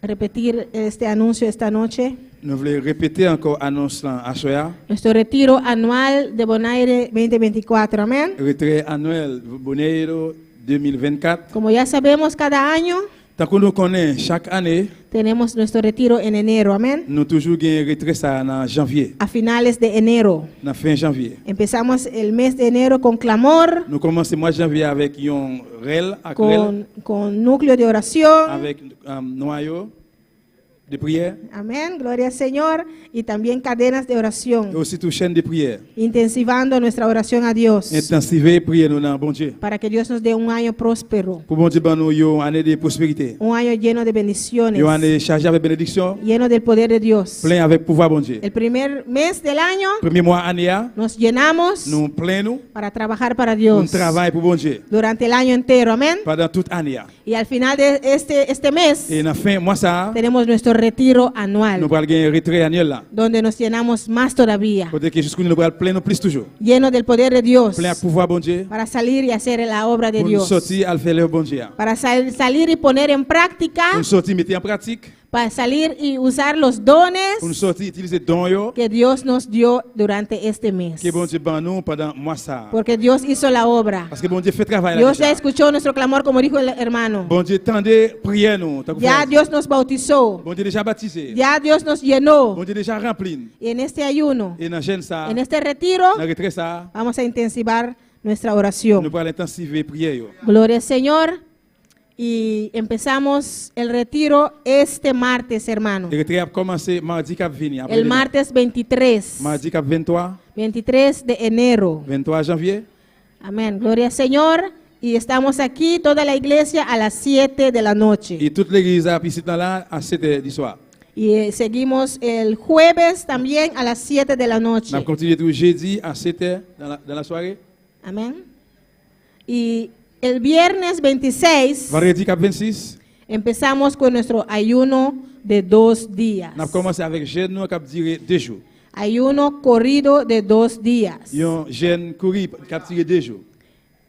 repetir este anuncio esta noche. Nous voulons répéter encore annonce là à soir. Nuestro retiro anual de Bonaire 2024. Amén. Retrait annuel Bonaire 2024. Como ya sabemos, cada año Tant que nous connaissons chaque année, tenemos nuestro retiro en enero. Amén. nous toujours gain retrait ça en janvier, A finales de enero. en fin janvier. Empezamos el mes de enero con clamor, Nous commençons mois de janvier avec un rel, con núcleo de oración. avec un noyau de prière Amén. Gloria al Señor. Y también cadenas de et oración. aussi toute chaîne de prière. Intensivando nuestra oración a Dios. Intensiver prière nous dans bon Dieu. Para que Dios nos dé un año próspero. Pour bon Dieu ban nous une année de prospérité. Un año lleno de bendiciones. Une année chargée avec bénédiction, Lleno del poder de Dios. plein avec pouvoir bon Dieu. El primer mes del año Premier mois année a, nos llenamos nous plein nous, para trabajar para on Dios. travaille pour bon Dieu Durante el año entero. Amén. pendant toute année a. Y al final de este mes Et en fin mois ça, tenemos nuestro retiro nous anual, pral gagner retrait annuel là. donde nos llenamos más todavía, Côté que jusqu'où nous pral plein nous plus toujours. lleno del poder de Dios, Plein pouvoir bon Dieu para salir y hacer la obra de pour nous Dios, sortir à faire le bon Dieu. para salir y poner en práctica, Pour nous sortir mettre en pratique, para salir y usar los dones pour nous sortir utiliser don yo que Dios nos dio durante este mes, que bon Dieu ban nous pendant mois ça. porque Dios hizo la obra. Parce que bon Dieu fait travail là. Dios ya déjà. escuchó nuestro clamor, como dijo el hermano. Bon Dieu tendez prière nous. tant que Ya frère. Dios nos bautizó, Bon Dieu déjà baptisé. ya Dios nos llenó, Bon Dieu déjà rempli. y en este ayuno, Et dans jeune ça, en este retiro, dans retrait ça, vamos a intensivar nuestra nous oración. pourrons intensiver prière yo. Gloria al Señor. Y empezamos el retiro este martes, hermano. Le retrait a commencé mardi qui vient. El martes 23. Mardi qui 23, 23 de enero. 23 janvier. Amén. Gloria al Señor. Y estamos aquí, toda la iglesia, a las 7 de la noche. Et toute l'église a ici dans là à 7h du soir. Y seguimos el jueves también a las 7 de la On noche. a continué tout jeudi à 7h dans la soirée. Amén. Y el viernes 26 Vendredi qui 26, empezamos con nuestro ayuno de 2 días. on a commencé avec jeûne nous qui a duré 2 jours. Ayuno corrido de 2 días. Un jeûne couru qui a duré 2 jours.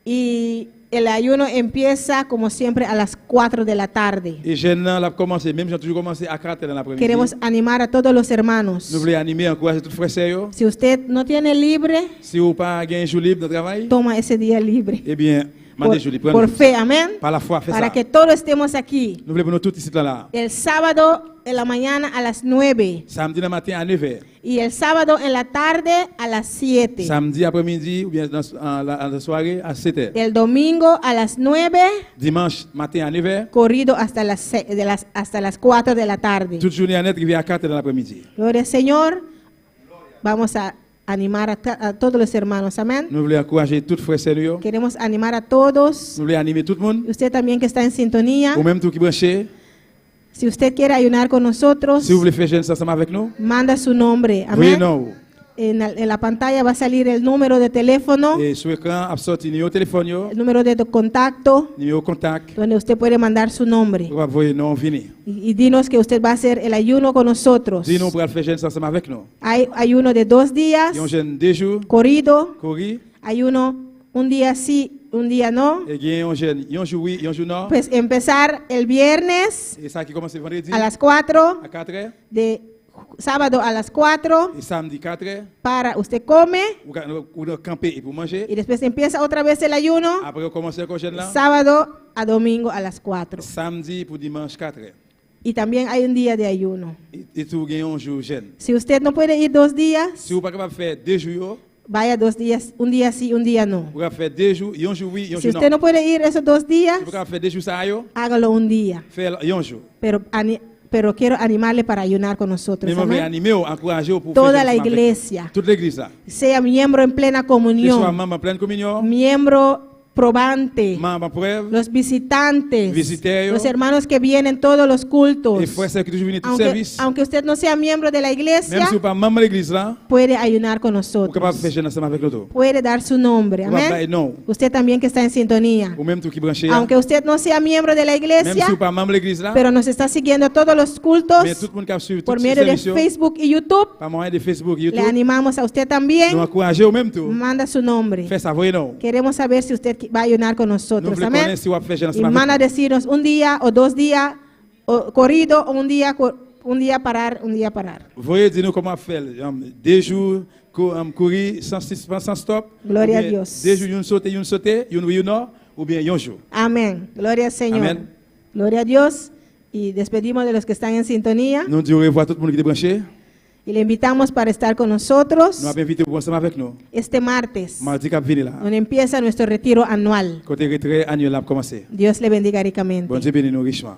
Y el ayuno empieza como siempre a las 4 de la tarde. Et jeûne là a commencé, même j'ai toujours commencé à 4h dans l'après-midi. Queremos animar a todos los hermanos. Nous voulons animer, encourager tous frères et sœurs. Si usted no tiene libre, Si vous pas gagné un jour libre de travail, toma ese día libre. eh bien, Por, mandez jour libre. por fe, amén. Par la foi, fais Para ça. que todos estemos aquí. Nous voulons pour nous tous ici là. El sábado en la mañana a las 9 Samedi le matin à 9h. y el sábado en la tarde a las 7. Samedi après-midi ou bien dans la soirée à 7h. El domingo a las 9, Dimanche matin à 9h. corrido hasta hasta las 4 de la tarde. Toute journée à net arrivé à 4h dans l'après-midi. Gloria al Señor. Vamos a animar a todos los hermanos, amén. Nous voulons encourager tous frères et sœurs. Queremos animar a todos. Nous voulons animer tout le monde. Y usted también que está en sintonía, Ou même tout qui branché. si usted quiere ayunar con nosotros, Si vous voulez faire jeûne ensemble avec nous, manda su nombre, voyez amén. nous. En la pantalla va a salir el número de teléfono, Et sur l'écran, a sorti numéro de téléphone, el número de contacto, numéro de contact. donde usted puede mandar su nombre. Vous voyez nous venir. Y dinos que usted va a hacer el ayuno con nosotros. Dis-nous pour faire jeûne ensemble avec nous. Hay ayuno de 2 días, Il y a un jeûne 2 jours, corrido, couru. ayuno un día sí, un día no. Et il y a un jeûne, un jour oui, un jour non. Pues empezar el viernes Et ça qui commence vendredi a las 4 à 4h. de sábado a las 4, Et samedi 4, para usted come vous camper et pour manger. y después empieza otra vez el ayuno, Après, vous commencez le jeûne là. sábado a domingo a las 4. Samedi pour dimanche 4. Y también hay un día de ayuno. Et tout gagne un jour jeûne. Si usted no puede ir 2 días, Si vous pas capable de faire 2 jours, vaya 2 días, un día sí, un día no. vous pouvez faire 2 jours, un jour oui, un Si jour usted non. no puede ir esos 2 días, Si vous capable faire 2 jours ça yo, hágalo un día. faire un jour. Pero quiero animarle para ayunar con nosotros. Mais moi, je vais Amén. animer, encourager pour Toda faire la jeûne avec nous. iglesia, Toute l'église là. sea miembro en plena Que soit comunión, membre en pleine communion, miembro probante, membre en preuve, los visitantes, Visiteo, los hermanos que vienen todos los cultos. et frères qui toujours venir tout Aunque, service. aunque usted no sea miembro de la Même iglesia, si vous pas membre de l'église là, puede ayunar con vous capable de nosotros. faire jeûne ensemble avec l'autre. Puede dar su nombre. Vous capable de Amén. non. Usted también que está en sintonía. Ou même tout qui branché. Aunque usted no sea miembro de la Même iglesia, si vous pas membre de l'église là, pero nos está siguiendo todos los cultos mais tout le monde qui a suivi por toutes medio ces de émissions, Facebook y YouTube. par moyen de Facebook, Le YouTube, animamos a usted nous también. encourager au même tout. Manda su nombre. Faites ça, voyez non. Queremos saber si usted va a ayunar con Nous nosotros. voulons Amén. connaître si vous avez fait jeûne Y ensemble manda a avec decirnos un día o 2 días o corrido o un día parar, un día parar. nous. Voyez, dis-nous comment faire. 2 jours, courir sans stop. Gloria Ou bien a Dios. 2 jours, une sauter, une oui, une non, ou bien un jour. Amén. Gloria al Señor. Amén. Gloria a Dios. Y despedimos de los que están en sintonía. Nous disons au revoir à tout le monde qui est branché. Y le invitamos para estar con nosotros Nous avons invité pour ensemble avec nous. este martes, Mardi qui vient là. donde empieza nuestro retiro anual. Côté retrait annuel a commencé. Dios le bendiga ricamente. Bon Dieu bénit nous richement.